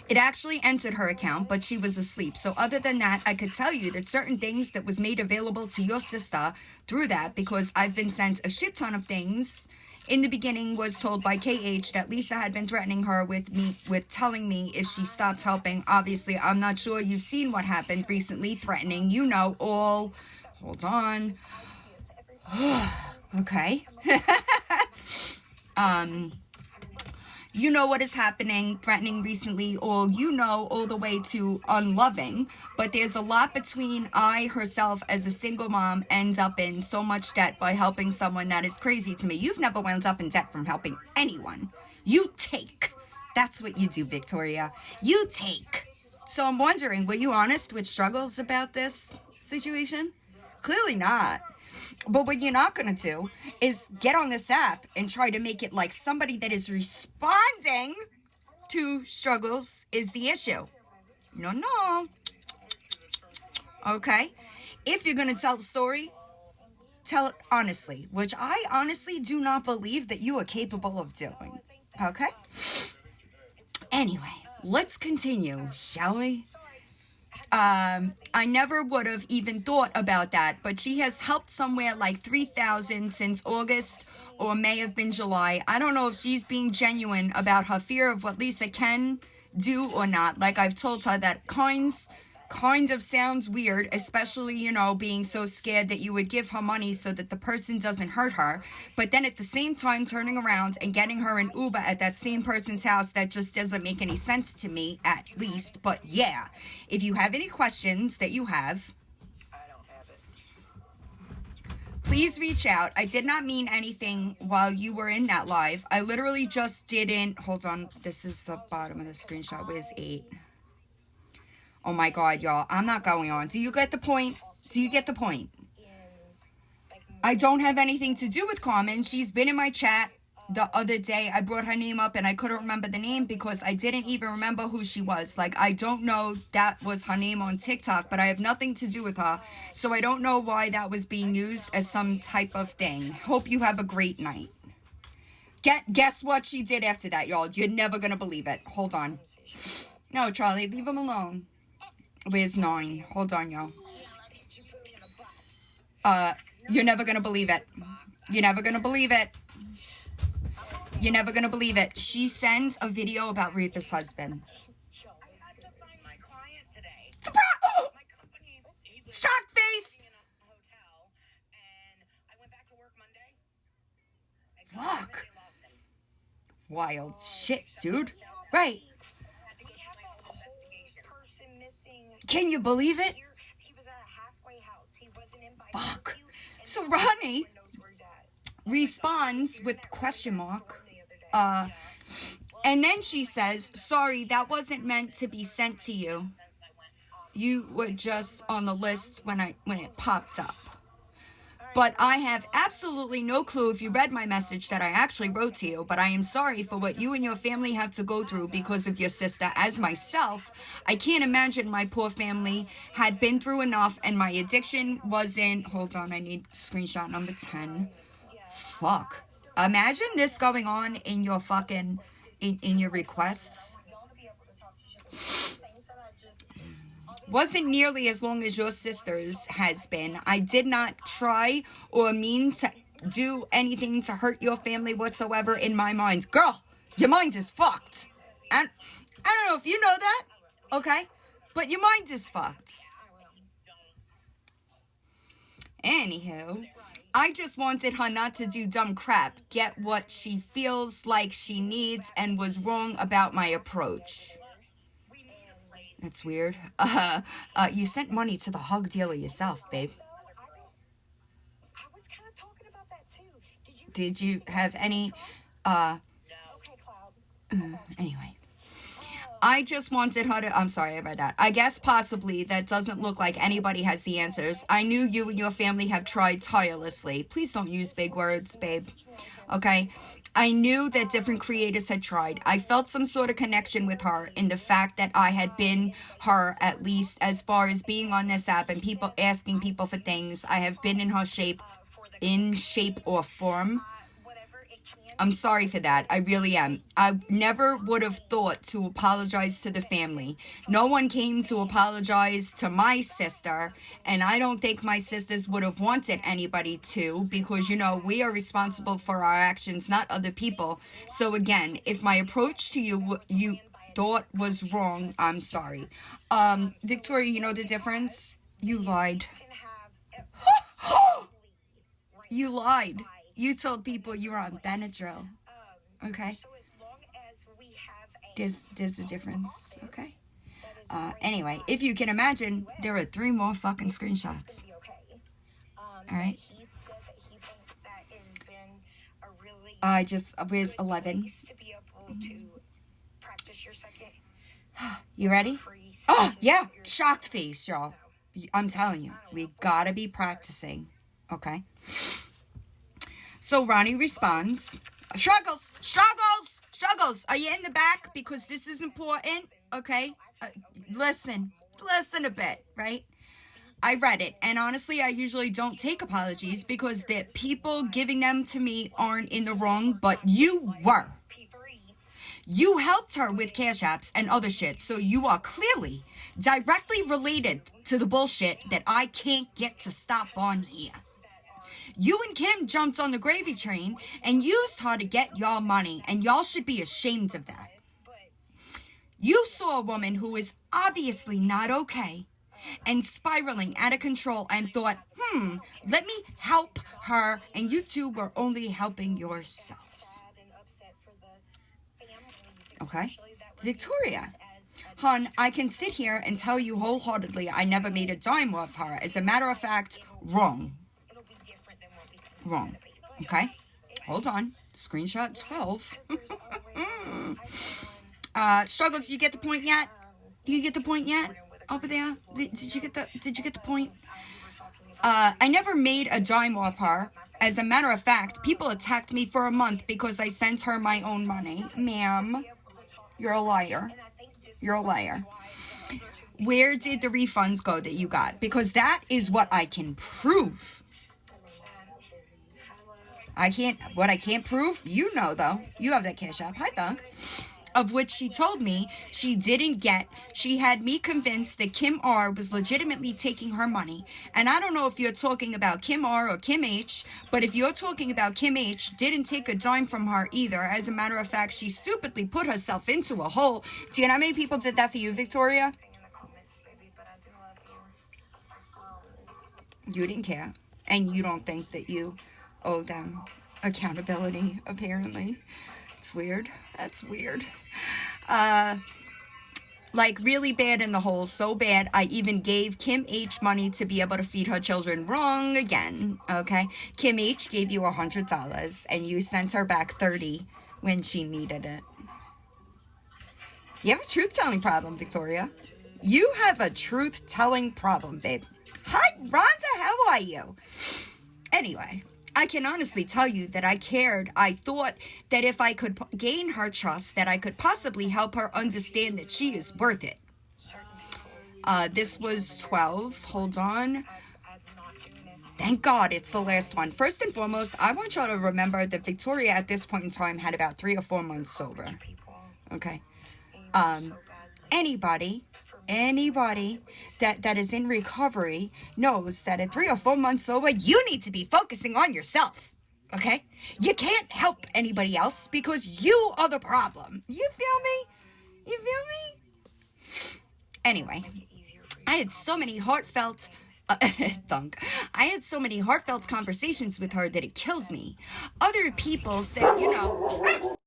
It actually entered her account, but she was asleep. So other than that, I could tell you that certain things that was made available to your sister through that, because I've been sent a shit ton of things. In the beginning was told by KH that Lisa had been threatening her with telling me if she stopped helping. Obviously, I'm not sure you've seen what happened recently, threatening, all. Hold on. Okay. You know what is happening, threatening recently, or all the way to unloving. But there's a lot between I, herself, as a single mom, ends up in so much debt by helping someone that is crazy to me. You've never wound up in debt from helping anyone. You take. That's what you do, Victoria. You take. So I'm wondering, were you honest with struggles about this situation? Clearly not. But what you're not going to do is get on this app and try to make it like somebody that is responding to struggles is the issue. No. Okay? If you're going to tell the story, tell it honestly, which I honestly do not believe that you are capable of doing. Okay? Anyway, let's continue, shall we? I never would have even thought about that, but she has helped somewhere like 3,000 since August or may have been July. I don't know if she's being genuine about her fear of what Lisa can do or not. Like I've told her that kind of sounds weird, especially, being so scared that you would give her money so that the person doesn't hurt her. But then at the same time, turning around and getting her an Uber at that same person's house, that just doesn't make any sense to me, at least. But yeah, if you have any questions that you have, please reach out. I did not mean anything while you were in that live. I literally just didn't. Hold on. This is the bottom of the screenshot. Where's 8? Oh my God, y'all. I'm not going on. Do you get the point? I don't have anything to do with Carmen. She's been in my chat the other day. I brought her name up and I couldn't remember the name because I didn't even remember who she was. Like, I don't know that was her name on TikTok, but I have nothing to do with her. So I don't know why that was being used as some type of thing. Hope you have a great night. Guess what she did after that, y'all? You're never going to believe it. Hold on. No, Charlie, leave him alone. Where's 9? Hold on, y'all. You're never gonna believe it. You're never gonna believe it. She sends a video about Reapa's husband. Surprise! Shock face! Fuck. Wild shit, dude. Right. Can you believe it? He was at a halfway house. He wasn't invited. Fuck. So Ronnie responds with question mark. And then she says, sorry, that wasn't meant to be sent to you. You were just on the list when it popped up. But I have absolutely no clue if you read my message that I actually wrote to you, but I am sorry for what you and your family have to go through because of your sister. As myself, I can't imagine my poor family had been through enough, and my addiction wasn't... Hold on, I need screenshot number 10. Fuck. Imagine this going on in your fucking... in your requests. Wasn't nearly as long as your sister's has been. I did not try or mean to do anything to hurt your family whatsoever in my mind. Girl, your mind is fucked. And I don't know if you know that, okay? But your mind is fucked. Anywho, I just wanted her not to do dumb crap, get what she feels like she needs, and was wrong about my approach. That's weird. You sent money to the hog dealer yourself, babe. I was kind of talking about that too. Did you have any, Okay, Cloud. anyway. I just wanted her to, I'm sorry about that. I guess possibly that doesn't look like anybody has the answers. I knew you and your family have tried tirelessly. Please don't use big words, babe. Okay? I knew that different creators had tried. I felt some sort of connection with her in the fact that I had been her, at least as far as being on this app and people asking people for things. I have been in her shape or form. I'm sorry for that. I really am. I never would have thought to apologize to the family. No one came to apologize to my sister, and I don't think my sisters would have wanted anybody to, because, you know, we are responsible for our actions, not other people. So again, if my approach to you thought was wrong, I'm sorry. Victoria, you know the difference? You lied. You lied. You told people you were on Benadryl. Okay? There's a difference. Okay? Anyway, if you can imagine, there are 3 more fucking screenshots. Alright? I just was 11. You ready? Oh, yeah. Shocked face, y'all. I'm telling you. We gotta be practicing. Okay? So Ronnie responds, struggles, are you in the back? Because this is important, okay? Listen a bit, right? I read it, and honestly, I usually don't take apologies because the people giving them to me aren't in the wrong, but you were. You helped her with cash apps and other shit, so you are clearly directly related to the bullshit that I can't get to stop on here. You and Kim jumped on the gravy train and used her to get y'all money, and y'all should be ashamed of that. You saw a woman who is obviously not okay and spiraling out of control and thought, let me help her, and you two were only helping yourselves. Okay? Victoria. Hon, I can sit here and tell you wholeheartedly I never made a dime off her. As a matter of fact, wrong. Wrong. Okay? Hold on. Screenshot 12. Struggles, you get the point yet? Do you get the point yet? Over there? Did you get the point? I never made a dime off her. As a matter of fact, people attacked me for a month because I sent her my own money. Ma'am, you're a liar. You're a liar. Where did the refunds go that you got? Because that is what I can prove. What I can't prove, you know though. You have that cash app. Hi, Thunk. Of which she told me she didn't get. She had me convinced that Kim R was legitimately taking her money. And I don't know if you're talking about Kim R or Kim H, but if you're talking about Kim H, didn't take a dime from her either. As a matter of fact, she stupidly put herself into a hole. Do you know how many people did that for you, Victoria? You didn't care. And you don't think that you owe them accountability, apparently. It's weird. That's weird. Like, really bad in the hole, so bad, I even gave Kim H money to be able to feed her children. Wrong again, okay? Kim H gave you $100, and you sent her back 30 when she needed it. You have a truth-telling problem, Victoria. You have a truth-telling problem, babe. Hi, Rhonda, how are you? Anyway, I can honestly tell you that I cared. I thought that if I could gain her trust, that I could possibly help her understand that she is worth it. This was 12. Hold on. Thank God it's the last one. First and foremost, I want y'all to remember that Victoria at this point in time had about 3 or 4 months sober. Okay. Anybody that is in recovery knows that at 3 or 4 months sober, you need to be focusing on yourself. Okay? You can't help anybody else because you are the problem. You feel me? You feel me? Anyway, I had so many heartfelt I had so many heartfelt conversations with her that it kills me. Other people said, you know,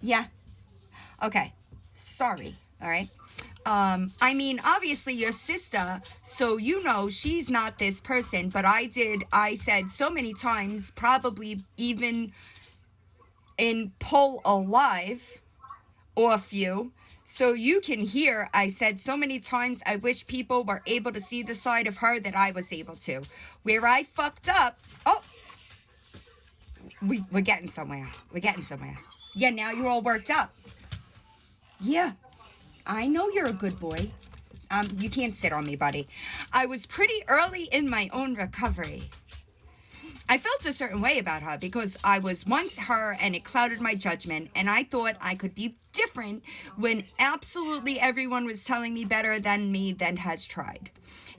yeah. Okay. Sorry. All right. I mean, obviously your sister, so you know she's not this person, but I said so many times, probably even in Pull Alive or a few, so you can hear, I said so many times, I wish people were able to see the side of her that I was able to. Where I fucked up, oh, we're getting somewhere. We're getting somewhere. Yeah, now you're all worked up. Yeah. I know you're a good boy. You can't sit on me, buddy. I was pretty early in my own recovery. I felt a certain way about her because I was once her and it clouded my judgment, and I thought I could be different when absolutely everyone was telling me better than me that has tried.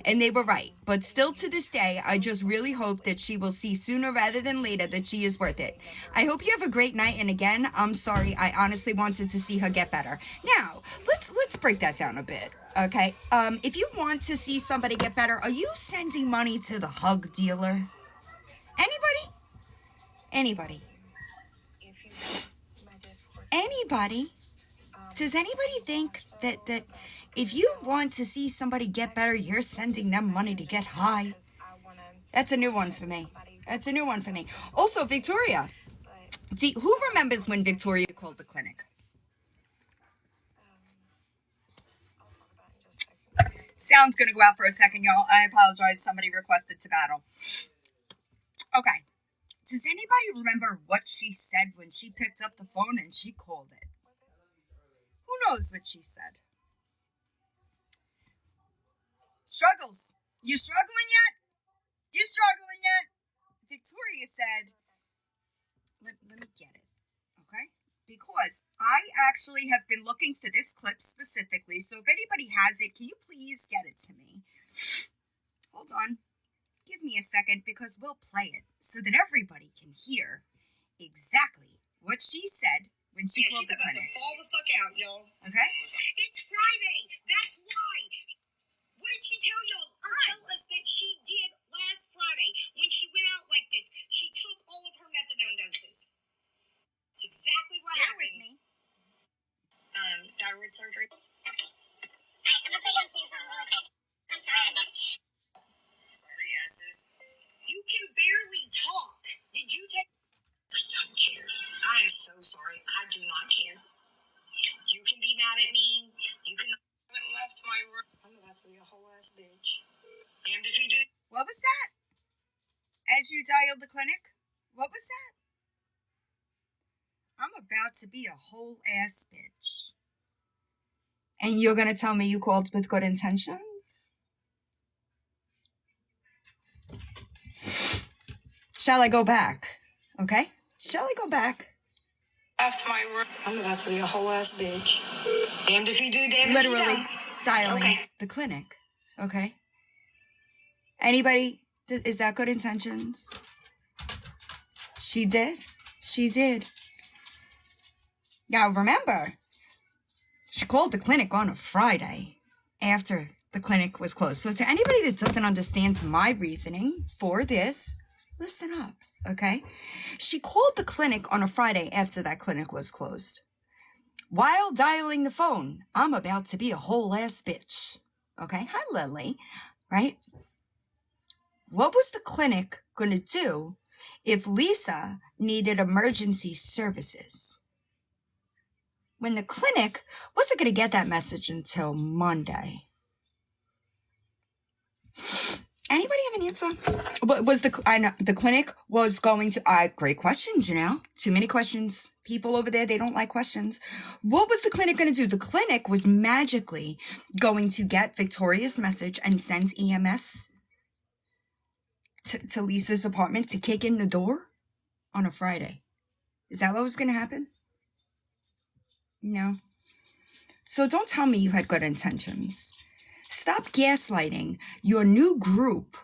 And they were right. But still to this day, I just really hope that she will see sooner rather than later that she is worth it. I hope you have a great night. And again, I'm sorry. I honestly wanted to see her get better. Now, let's break that down a bit. Okay. If you want to see somebody get better, are you sending money to the hug dealer? Anybody? Anybody? Does anybody think that if you want to see somebody get better, you're sending them money to get high? That's a new one for me. Also, Victoria, who remembers when Victoria called the clinic? Sound's gonna go out for a second, y'all. I apologize. Somebody requested to battle. Okay. Does anybody remember what she said when she picked up the phone and she called it? Who knows what she said? Struggles. You struggling yet? Victoria said, let me get it, okay? Because I actually have been looking for this clip specifically, so if anybody has it, can you please get it to me? Hold on. Give me a second because we'll play it so that everybody can hear exactly what she said when she called the clinic. Fall the fuck out, y'all. Okay? It's Friday. That's why. What did she tell y'all? Tell us that she did last Friday when she went out like this. She took all of her methadone doses. It's exactly what happened. With me. Thyroid surgery. I'm gonna put you on speakerphone really quick. I'm sorry. Sorry, Esses. You can barely talk. Did you take? I don't care. I am so sorry. I do not care. You can be mad at me. You can. I left my room. I'm about to be a whole ass bitch. And if you do. What was that? As you dialed the clinic? What was that? I'm about to be a whole ass bitch. And you're going to tell me you called with good intentions? Shall I go back? Okay? Shall I go back? Left my room. I'm about to be a whole ass bitch. Damned if you do, damned if you Literally don't. dialing Okay. the clinic. Okay? Anybody? Is that good intentions? She did. She did. Now remember, she called the clinic on a Friday after the clinic was closed. So to anybody that doesn't understand my reasoning for this, listen up, okay? She called the clinic on a Friday after that clinic was closed. While dialing the phone, I'm about to be a whole ass bitch. Okay? Hi, Lily. Right? What was the clinic going to do if Lisa needed emergency services? When the clinic wasn't going to get that message until Monday. Anybody have an answer? What was I know the clinic was going to, great questions, you know, too many questions. People over there, they don't like questions. What was the clinic going to do? The clinic was magically going to get Victoria's message and send EMS to Lisa's apartment to kick in the door on a Friday. Is that what was going to happen? No. So don't tell me you had good intentions. Stop gaslighting your new group,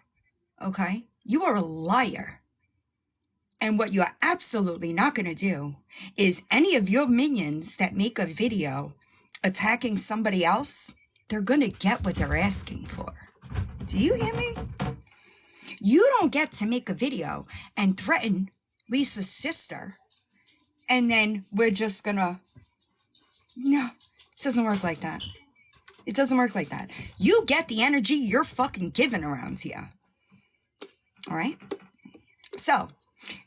okay? You are a liar. And what you're absolutely not going to do is any of your minions that make a video attacking somebody else, they're going to get what they're asking for. Do you hear me? You don't get to make a video and threaten Lisa's sister, and then we're just going to... No, it doesn't work like that. It doesn't work like that. You get the energy you're fucking giving around here. All right? So,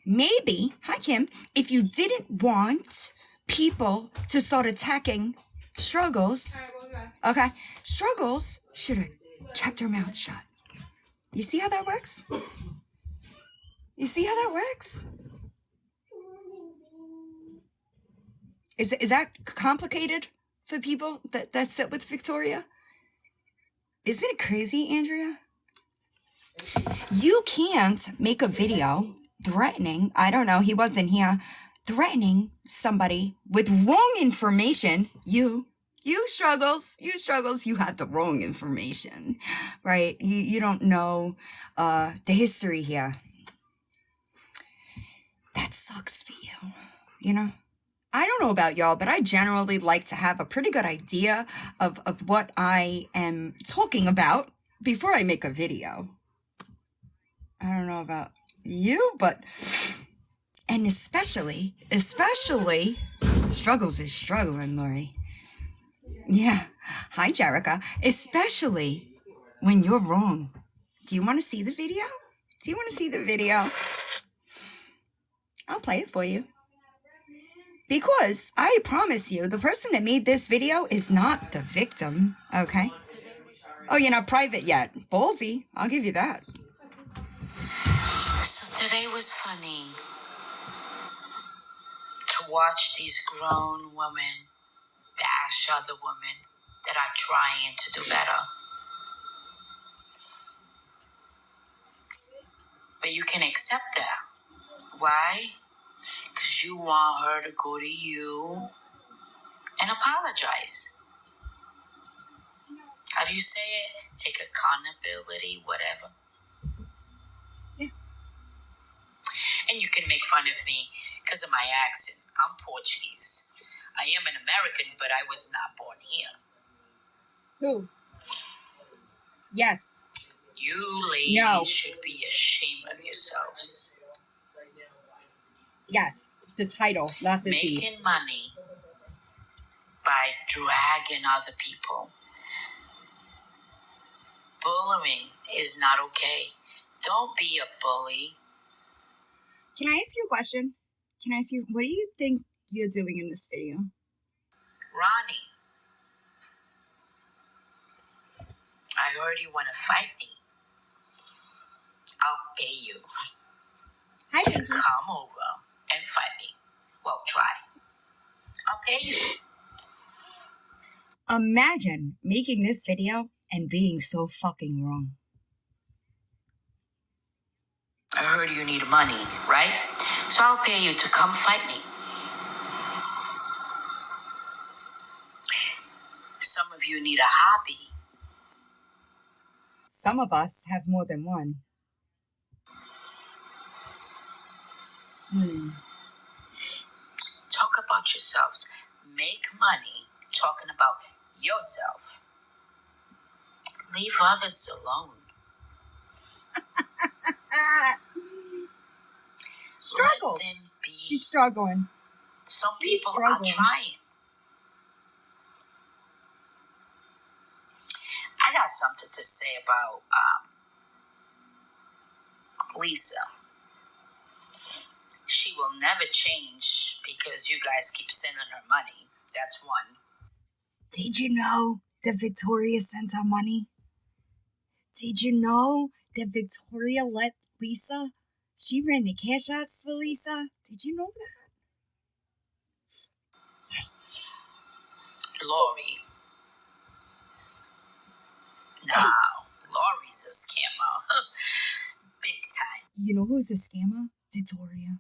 maybe, hi Kim, if you didn't want people to start attacking Struggles, okay, Struggles should have kept her mouth shut. You see how that works? You see how that works? Is that complicated for people that sit with Victoria? Isn't it crazy, Andrea? You can't make a video threatening, I don't know, he wasn't here, threatening somebody with wrong information. You Struggles, you have the wrong information, right? You don't know the history here. That sucks for you, you know? I don't know about y'all, but I generally like to have a pretty good idea of what I am talking about before I make a video. I don't know about you, but... And especially, Struggles is struggling, Lori. Yeah. Hi, Jerica. Especially when you're wrong. Do you want to see the video? Do you want to see the video? I'll play it for you. Because I promise you, the person that made this video is not the victim, okay? Oh, you're not private yet. Ballsy. I'll give you that. So today was funny to watch these grown women bash other women that are trying to do better. But you can accept that. Why? Because you want her to go to you and apologize. How do you say it? Take accountability, whatever. Yeah. And you can make fun of me because of my accent. I'm Portuguese. I am an American, but I was not born here. Who? Yes. You ladies No. should be ashamed of yourselves. Yes. The title, not the deed. Making money by dragging other people. Bullying is not okay. Don't be a bully. Can I ask you a question? Can I ask you, what do you think you're doing in this video? Ronnie, I heard you want to fight me. I'll pay you Hi, to Pinky. come over and fight me. Well, try. I'll pay you. Imagine making this video and being so fucking wrong. I heard you need money, right? So I'll pay you to come fight me. Some of you need a hobby. Some of us have more than one. Talk about yourselves. Make money talking about yourself. Leave others alone. Struggles. Let them be. She's struggling. Some She's people struggling. are trying. I got something to say about Lisa. She will never change because you guys keep sending her money. That's one. Did you know that Victoria sent her money? Did you know that Victoria let Lisa? She ran the cash apps for Lisa. Did you know that? Lori. No, Lori's a scammer. Big time. You know who's a scammer? Victoria.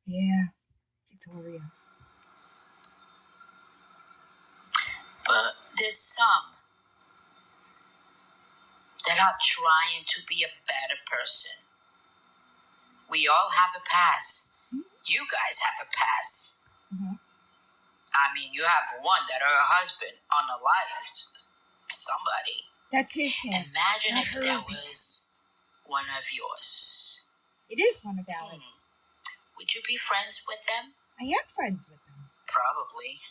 Yeah, Victoria. But there's some that are trying to be a better person. We all have a past. You guys have a past. I mean, you have one that her husband unalived somebody. That's his past. Imagine not if her that past. was one of yours. It is one of ours. Would you be friends with them? I am friends with them. Probably.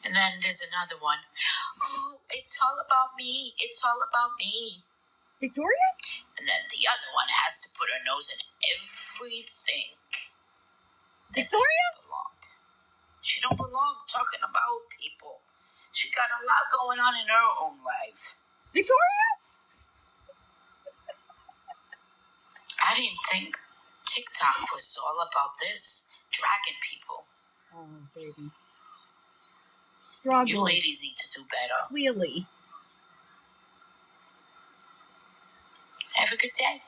And then there's another one. Oh, it's all about me. It's all about me. Victoria? And then the other one has to put her nose in everything that Victoria? doesn't belong. She don't belong talking about people. She got a lot going on in her own life. Victoria? I didn't think TikTok was all about this, dragging people. Oh, baby. Struggles. You ladies need to do better. Clearly. Have a good day.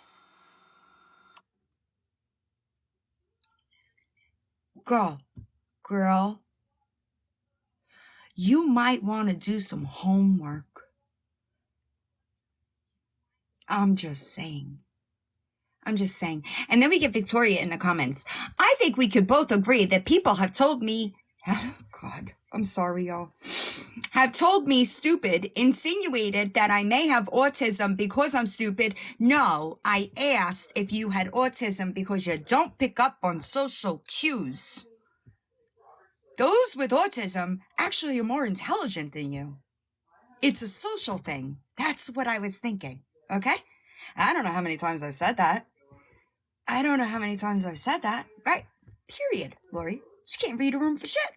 Girl, you might want to do some homework. I'm just saying. And then we get Victoria in the comments. I think we could both agree that people have told me, God, I'm sorry, y'all, have told me stupid, insinuated that I may have autism because I'm stupid. No, I asked if you had autism because you don't pick up on social cues. Those with autism actually are more intelligent than you. It's a social thing. That's what I was thinking, okay? I don't know how many times I've said that. Right? Period, Lori. She can't read a room for shit.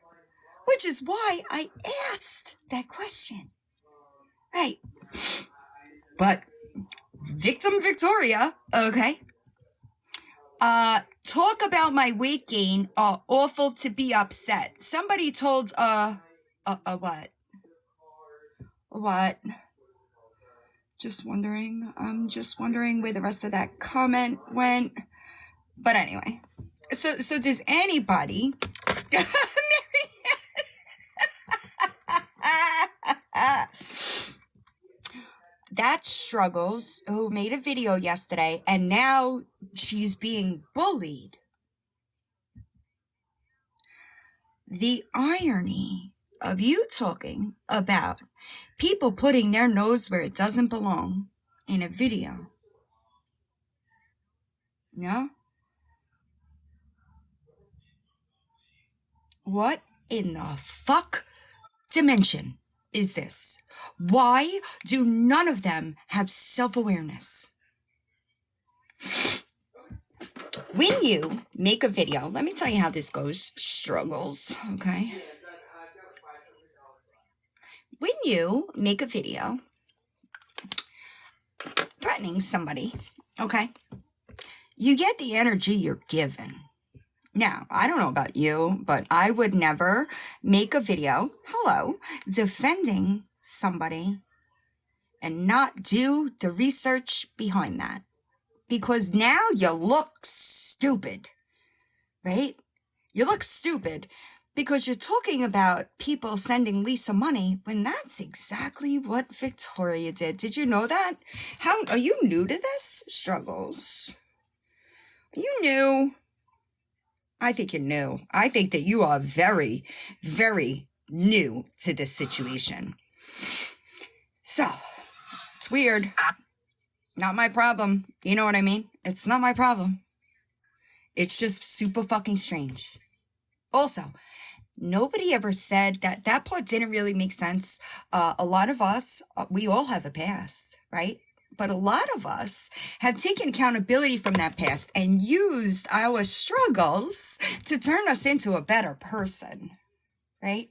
Which is why I asked that question. Right. But victim Victoria, okay. Talk about my weight gain. Awful to be upset. Somebody told, what? What? I'm just wondering where the rest of that comment went. But anyway, so does anybody, that Struggles, who made a video yesterday, and now she's being bullied. the irony of you talking about people putting their nose where it doesn't belong in a video. Yeah? What in the fuck dimension is this? Why do none of them have self-awareness? When you make a video, let me tell you how this goes, struggles, okay? When you make a video threatening somebody, okay, you get the energy you're given. Now, I don't know about you, but I would never make a video, defending somebody and not do the research behind that. Because now you look stupid, right? You look stupid because you're talking about people sending Lisa money when that's exactly what Victoria did. Did you know that? How are you new to this? Struggles. Are you new? I think you're new. I think that you are very, very new to this situation. So, it's weird. Not my problem. You know what I mean? It's not my problem. It's just super fucking strange. Also, nobody ever said that part didn't really make sense. A lot of us, we all have a past, right? But a lot of us have taken accountability from that past and used our struggles to turn us into a better person, right?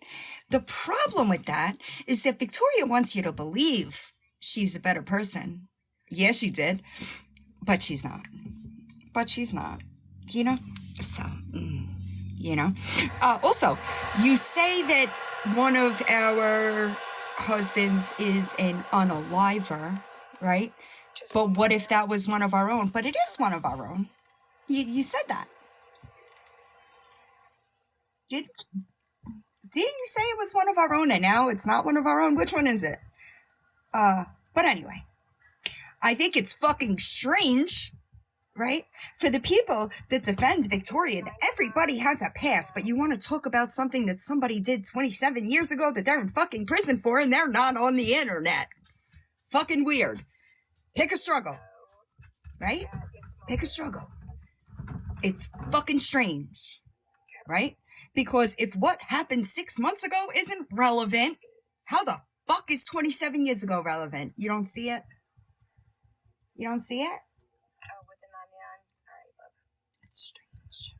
The problem with that is that Victoria wants you to believe she's a better person. Yes, she did, but she's not. You know? So, you know? Also, you say that one of our husbands is an unaliver, right? But what if that was one of our own? But it is one of our own. You said that. Didn't you say it was one of our own and now it's not one of our own? Which one is it? But anyway. I think it's fucking strange, right? For the people that defend Victoria, that everybody has a past, but you want to talk about something that somebody did 27 years ago that they're in fucking prison for and they're not on the internet. Fucking weird. Pick a struggle, right? Pick a struggle. It's fucking strange, right? Because if what happened 6 months ago isn't relevant, how the fuck is 27 years ago relevant? You don't see it? You don't see it? It's strange.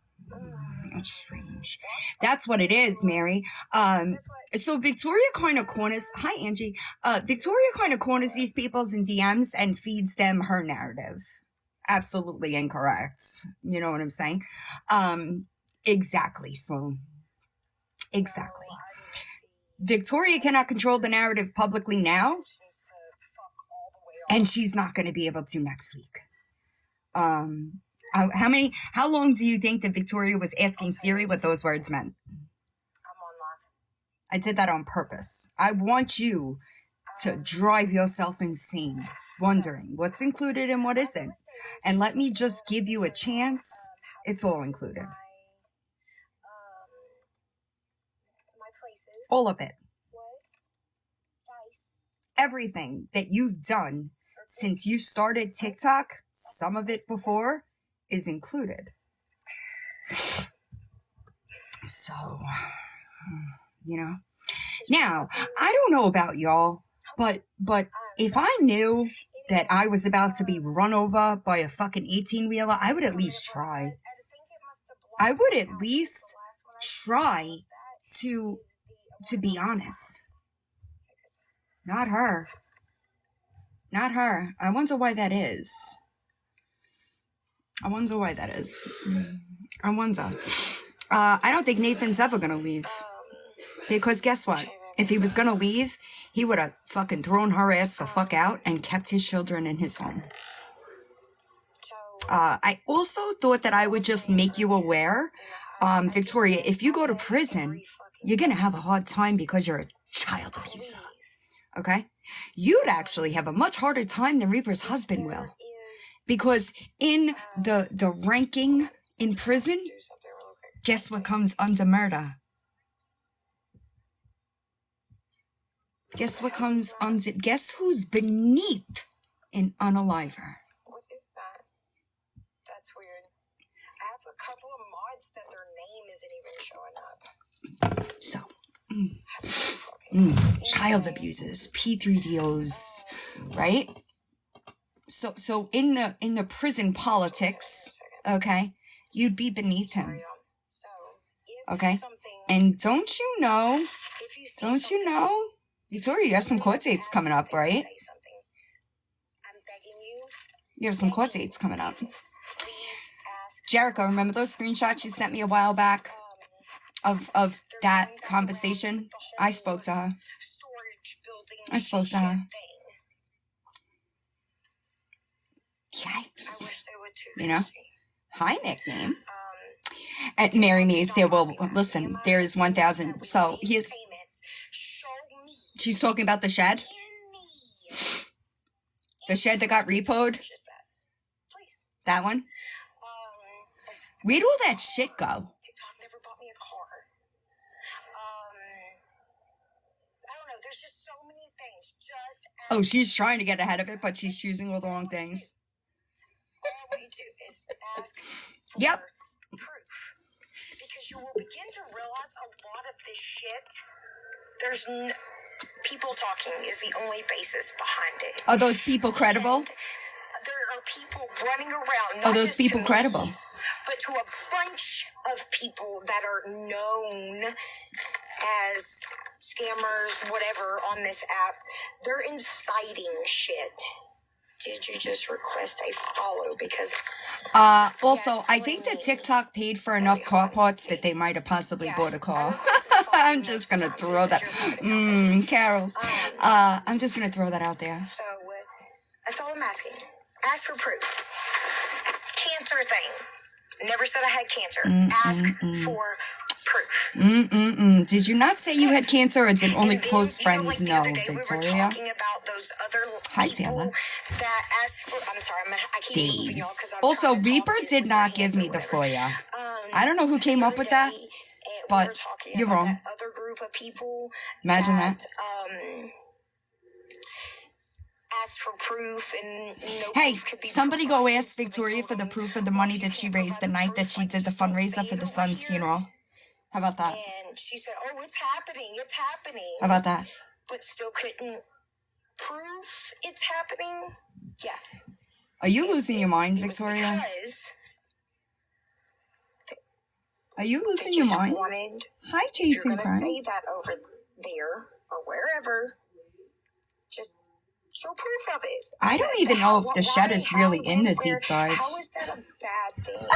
It's strange. That's what it is, Mary. So Victoria kind of corners, hi Angie, Victoria kind of corners these people's in DMs and feeds them her narrative. Absolutely incorrect. You know what I'm saying? Exactly, Sloan. Exactly. Victoria cannot control the narrative publicly now. And she's not going to be able to next week. How long do you think that Victoria was asking Siri what those words meant? I did that on purpose. I want you to drive yourself insane, wondering what's included and what isn't. And let me just give you a chance. It's all included. All of it. Everything that you've done since you started TikTok, some of it before, is included. So, you know. Now, I don't know about y'all, but if I knew that I was about to be run over by a fucking 18-wheeler, I would at least try. I would at least try to be honest. Not her. Not her. I wonder why that is. I wonder. I don't think Nathan's ever gonna leave. Because guess what? If he was gonna leave, he would have fucking thrown her ass the fuck out and kept his children in his home. I also thought that I would just make you aware, Victoria, if you go to prison, you're gonna have a hard time because you're a child abuser. Okay? You'd actually have a much harder time than Reaper's husband will. Because in the ranking in prison, guess what comes under murder? Guess what comes under? Guess who's beneath an unaliver? What is that? That's weird. I have a couple of mods that their name isn't even showing up. So, child abusers, P3DOs, right? So in the prison politics, okay, you'd be beneath him, okay? And don't you know, Victoria, you have some court dates coming up, right? You have some court dates coming up. Jericho, remember those screenshots you sent me a while back of that conversation? I spoke to her. Yikes. You know? Hi, nickname. At Mary Mays, there will, listen, there is 1,000. So here's, she's talking about the shed. The shed that got repoed. That one. Where'd all that shit go? TikTok never bought me a car. I don't know. There's just so many things. Oh, she's trying to get ahead of it, but she's choosing all the wrong things. All we do is ask for Yep. proof. Because you will begin to realize a lot of this shit, people talking is the only basis behind it. Are those people credible? And there are people running around. Are those people credible? But to a bunch of people that are known as scammers, whatever, on this app, they're inciting shit. Did you just request a follow? Because also, I think that TikTok paid for enough car parts that they might have possibly bought a car. I'm just gonna throw that. Carol's. I'm just gonna throw that out there. So that's all I'm asking. Ask for proof. Cancer thing. Never said I had cancer. Ask for proof. Did you not say you had cancer, or did only close friends know, Victoria? We were talking about those other Hi, people Taylor. that asked for. I'm sorry, I keep moving y'all Days. 'cause I'm Also, trying to Reaper talk to did you not with give my me the hands or whatever. FOIA. I don't know who came up with that, we but were talking you're about wrong. that other group of people. Imagine that. Asked for proof and no Hey, proof could be somebody go provided, ask so they Victoria told for the them, proof of the well, money if that you she can't raised the provide night that proof, she like, did the just don't fundraiser say for it the over son's here. funeral. How about that? And she said, "Oh, it's happening. It's happening." How about that? But still couldn't prove it's happening. Yeah. Are you losing your mind, It was Victoria? because Are you they losing your just mind? wanted. Hi, If you're Jason gonna Crime. say that over there or wherever, just show proof of it. I don't even know if the shed is really in the deep dive. How is that a bad thing?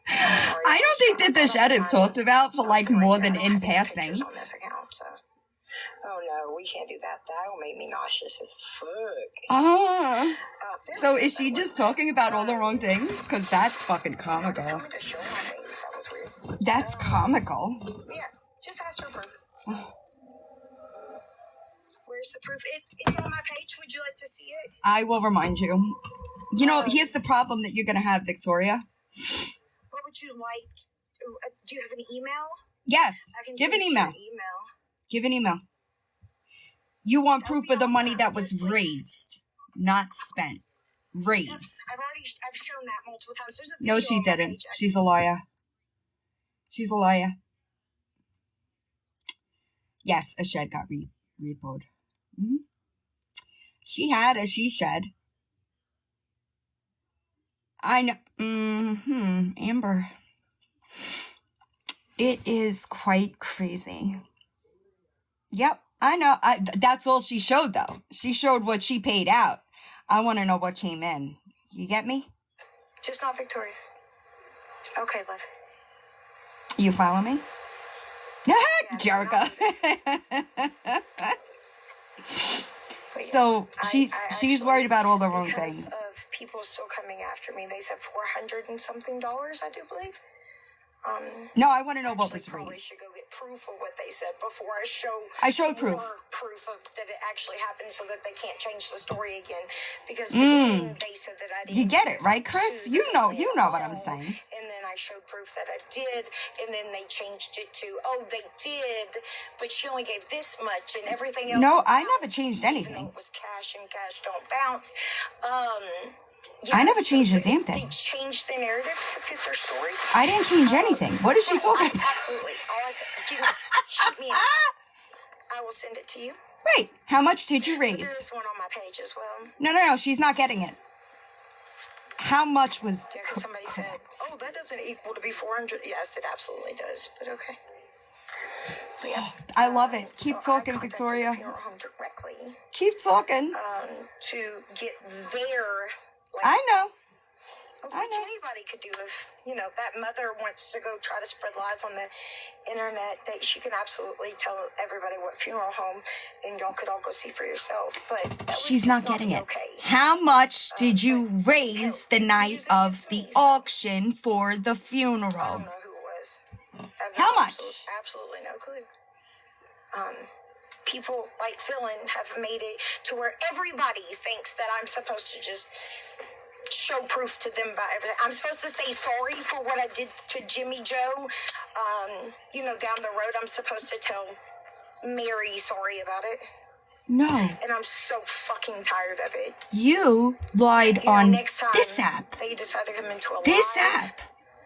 Sorry, I don't think that the shed is talked about for like something more that. than I don't in have any passing. pictures on this account, so. Oh no, we can't do that. That'll make me nauseous as fuck. So is she just talking about all the wrong things? Because that's fucking They comical. told me to show my face. That was weird. That's comical. Yeah, just ask for proof. Where's the proof? It's on my page. Would you like to see it? I will remind you. You know, here's the problem that you're going to have, Victoria. What would you like? Do you have an email? Yes. I can Give an send you email. your email. Give an email. You want proof of the money that was raised, not spent. Raised. I've shown that multiple times. There's a No, video she on my didn't. page. She's a liar. She's a liar. Yes, a shed got repoed. She had a she shed. I know. Amber. It is quite crazy. Yep, I know. That's all she showed, though. She showed what she paid out. I want to know what came in. You get me? Just not Victoria. Okay, love. You follow me? Jerica. So she's worried about all the wrong because things. of people still coming after me. They said $400 and something, I do believe. No, I want to know what was Probably raised. should go get proof of what they said before I show. I showed proof. more proof of that it actually happened, so that they can't change the story again. Because they said that I didn't. You get it, right, Chris? sue You know them what I'm at all, saying. And then I I showed proof that I did, and then they changed it to, oh, they did, but she only gave this much, and everything else. No, I never changed anything. Everything was cash, and cash don't bounce. I never changed a damn They thing. changed the narrative to fit their story. I didn't change anything. What is she talking about? Absolutely. All I said, shoot me. I will send it to you. Wait, how much did you There raise? is one on my page as well. No, she's not getting it. How much was Yeah, because somebody said, oh, that doesn't equal to be 400. Yes, it absolutely does, but okay. But yeah. I love it. Keep So I talking, contacted Victoria. the funeral home directly Keep talking. to get their, like, I know. which I know. anybody could do if, that mother wants to go try to spread lies on the internet, that she can absolutely tell everybody what funeral home, and y'all could all go see for yourself. But that would She's just not getting be it. okay. How much did you raise the night of the auction for the I funeral? don't know who it was. I have How much? Absolutely no clue. People like Philin have made it to where everybody thinks that I'm supposed to just show proof to them by everything. I'm supposed to say sorry for what I did to Jimmy Joe. Down the road, I'm supposed to tell Mary sorry about it. No. And I'm so fucking tired of it. You lied on Next time this app. they decide to come into a This live, app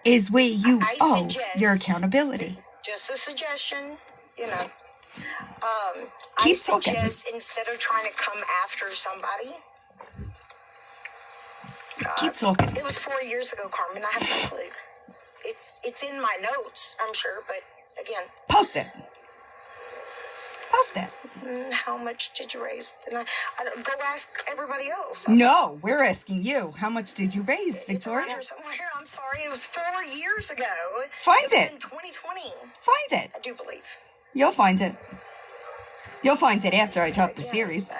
is where you I owe suggest- your accountability. just a suggestion, Keep I talking. suggest instead of trying to come after somebody, Keep talking. it was 4 years ago, Carmen. I have no clue. It's in my notes, I'm sure, but again, Post it. Post it. how much did you raise? I don't, go ask everybody else. No, we're asking you. How much did you raise, It's around Victoria? here somewhere. I'm sorry, it was 4 years ago. Find was it. in 2020. Find it. I do believe. You'll find it. You'll find it after I drop the series.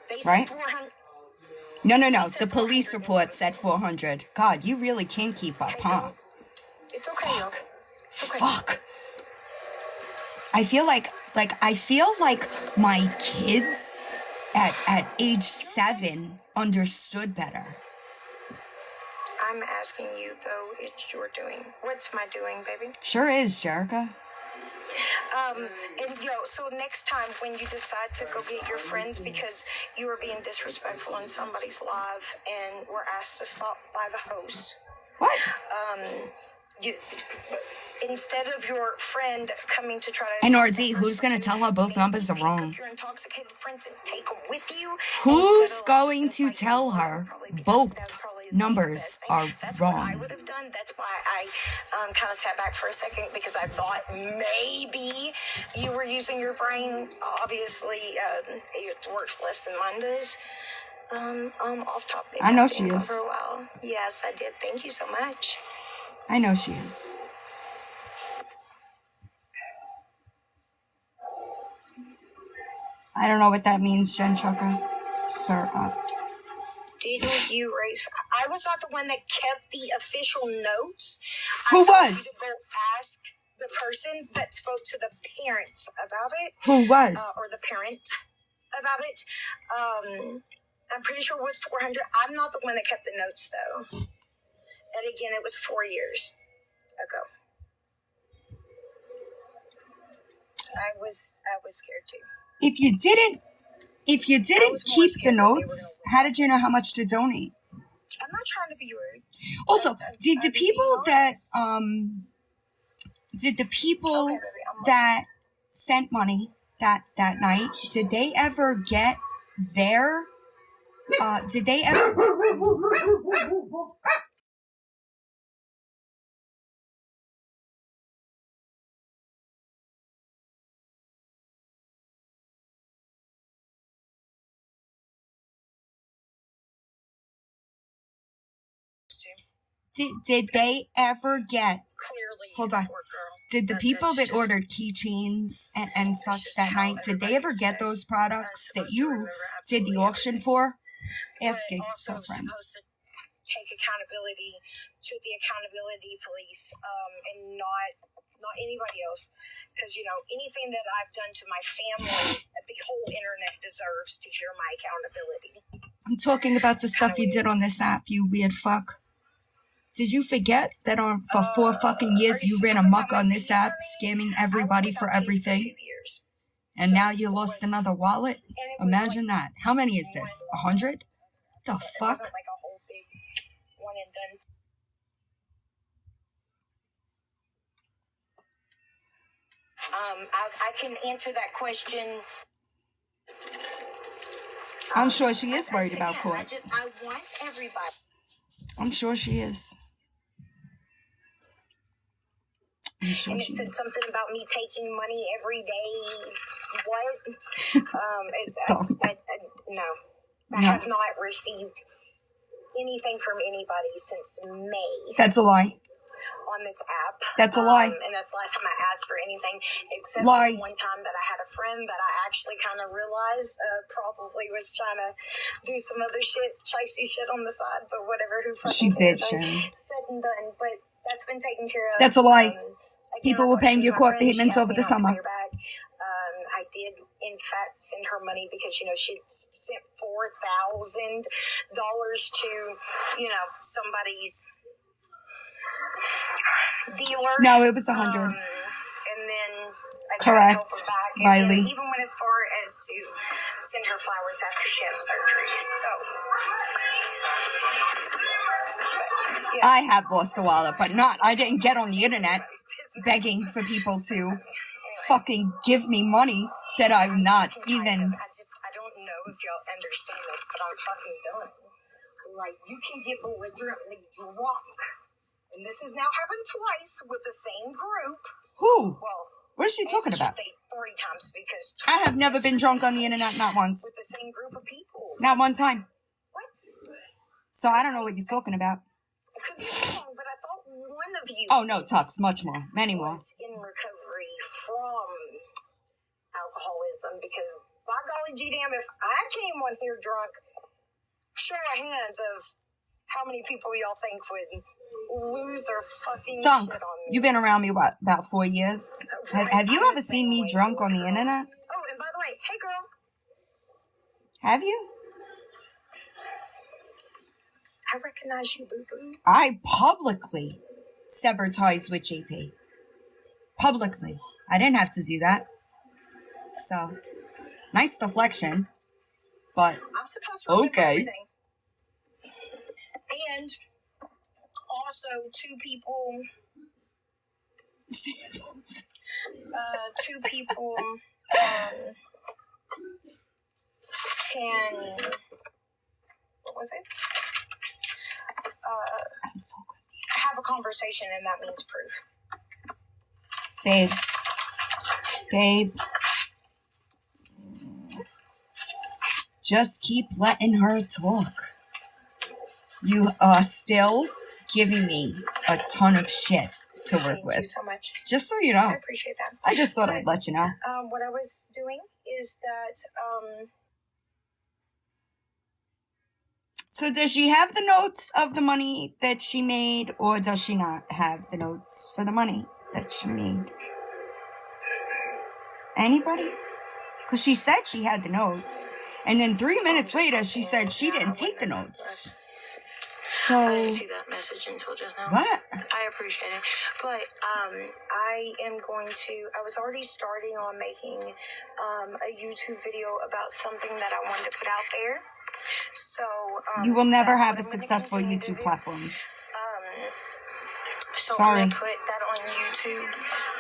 They said Right? 400. No. The police report said 400. God, you really can't keep up, huh? It's okay, y'all. It's okay. Fuck. I feel like my kids at age 7 understood better. I'm asking you, though, it's your doing. What's my doing, baby? Sure is, Jerica. So next time when you decide to go get your friends because you were being disrespectful in somebody's live and were asked to stop by the host, What? instead of your friend coming to try to And attack RD, that who's person, gonna tell her both maybe numbers are pick wrong? up your intoxicated friends and take them with you. Who's instead of, going since to I gave tell you one, her probably because both that's probably the numbers best thing. are That's what I wrong? would have done. That's why I kind of sat back for a second because I thought maybe you were using your brain. Obviously, it works less than mine does. Off topic. I know I've she been gone is. for a while. Yes, I did. Thank you so much. I know she is. I don't know what that means, Jen Chucka. Sir up. Didn't you raise? I was not the one that kept the official notes. Who I told you was? to go ask the person that spoke to the parents about it, Who was? or the parent about it. I'm pretty sure it was 400. I'm not the one that kept the notes though. And again, it was 4 years ago. I was scared too. If you didn't keep the notes, how did you know how much to donate? I'm not trying to be rude. Also, did the I'm being people that honest. did the people Okay, baby, I'm that sent money that night, did they ever get their did they ever did they ever get Clearly, hold on. poor girl. Did the That's people that just- ordered keychains and such just that how night, did they ever everybody get expects. those I'm products that supposed to you remember did the absolutely auction everything. for? But Asking also for friends. supposed to take accountability to the accountability police, and not anybody else. Because anything that I've done to my family, the whole internet deserves to hear my accountability. I'm talking about the stuff you did on this app, you weird fuck. Did you forget that for 4 fucking years you ran amok on this app, scamming everybody for everything? And now you lost another wallet? Imagine that. How many is this? 100? The fuck? Like a whole big one and done. I can answer that question. I'm sure she is worried about Again, court. I want everybody. I'm sure she is. I'm sure And it she said is. something about me taking money every day. What? No. I No. have not received anything from anybody since May That's a lie. on this app. That's a lie. And that's the last time I asked for anything, except Lie. for one time that I had a friend that I actually kind of realized probably was trying to do some other shit, chicey shit on the side, but whatever. Who fucking She did, cares? Sharon. Said and done, but that's been taken care of. That's a lie. Again, People I were thought paying she your was my court friend. She payments asked over me the not to summer. pay her back. I did, in fact, send her money because, she'd sent $4,000 to, somebody's dealer. No, it was 100. And then I tried to Correct, help her back. And Riley. then even went as far as to send her flowers after she had surgery. So, but, I have lost a wallet, but I didn't get on the internet begging for people to fucking give me money that I'm not even. I don't know if y'all understand this, but I'm fucking done. Like, you can get belligerently drunk. And this has now happened twice with the same group. Who? Well, What is she talking about? 3 times because I have never been drunk on the internet, not once. with the same group of people. Not one time. What? So I don't know what you're talking about. I could be wrong, but I thought one of you Oh no, Tux, much more. Many more. was in recovery from alcoholism because, by golly gee damn, if I came on here drunk, show of hands of how many people y'all think would lose their fucking Dunk, shit on me. you've been around me, what, about 4 years? Have you ever seen me drunk on the internet? Oh, and by the way, hey girl, Have you? I recognize you, boo-boo. I publicly severed ties with JP. Publicly. I didn't have to do that. So, nice deflection. But, I'm supposed to remember okay. everything. And also, two people can, what was it? I'm so confused. Have a conversation, and that means proof. Babe. Just keep letting her talk. You are still giving me a ton of shit to work Thank you with. so much. Just so you know. I appreciate that. I just thought I'd let you know. What I was doing is that, So does she have the notes of the money that she made, or does she not have the notes for the money that she made? Anybody? Because she said she had the notes. And then 3 minutes later, she said she didn't take the notes. I So, didn't see that message until just now. what? I appreciate it. But I am going to, I was already starting on making a YouTube video about something that I wanted to put out there. So, You will never that's have what a I'm gonna successful continue to YouTube do. platform. So Sorry. I'm going to put that on YouTube.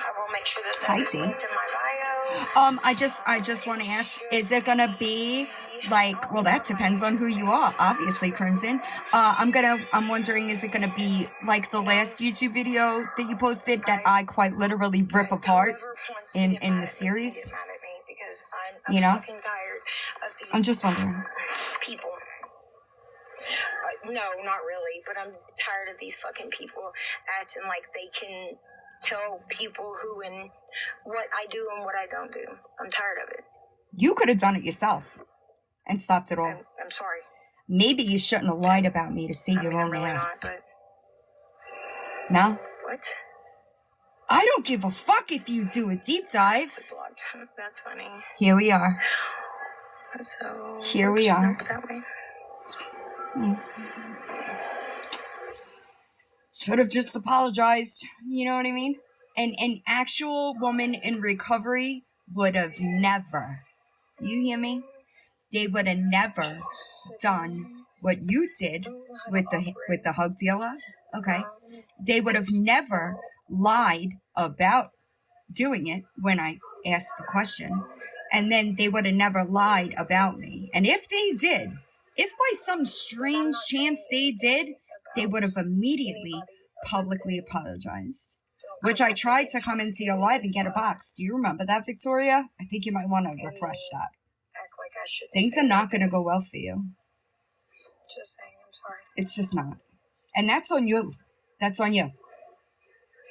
I will make sure that Hi, that's Dee. linked in my bio. I just want to ask, is it gonna be like, well, that depends on who you are, obviously, Crimson. I'm wondering, is it gonna be like the last YouTube video that you posted that I quite literally rip apart Whoever wants to in get mad the at me can series? get mad at me because I'm You know? fucking tired of these I'm just wondering. people. No, not really, but I'm tired of these fucking people acting like they can tell people who and what I do and what I don't do. I'm tired of it. You could have done it yourself and stopped it all. I'm sorry. Maybe you shouldn't have lied about me to save your own I'm really ass. not, but No? what? I don't give a fuck if you do a deep dive. Blocked. That's funny. Here we are. So Here we oops, are. nope, that way. should have just apologized. You know what I mean? And an actual woman in recovery would have never, you hear me? They would have never done what you did with the hug dealer. Okay? They would have never lied about doing it when I asked the question. And then they would have never lied about me. And if they did, if by some strange chance they did, they would have immediately publicly apologized. Which I tried to come into your live and get a box. Do you remember that, Victoria? I think you might want to refresh that. Things are not going to go well for you. Just saying, I'm sorry. It's just not. And that's on you. That's on you.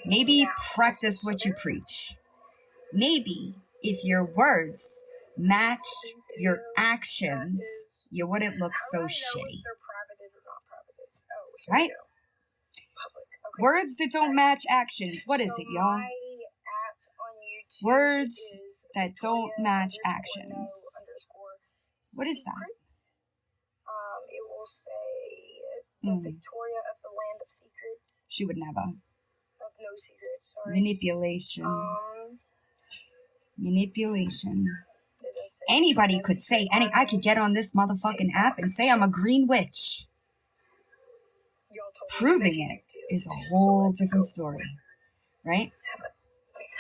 Maybe practice what you preach. Maybe if your words matched your actions, you wouldn't look so shitty. Right? Words that don't match actions. What is it, y'all? Words that don't match actions. What is that? It will say Victoria of the Land of Secrets. She would never. Of no secrets, sorry. Manipulation. Manipulation. Anybody could say I could get on this motherfucking app and say I'm a green witch. Proving it is a whole different story, right?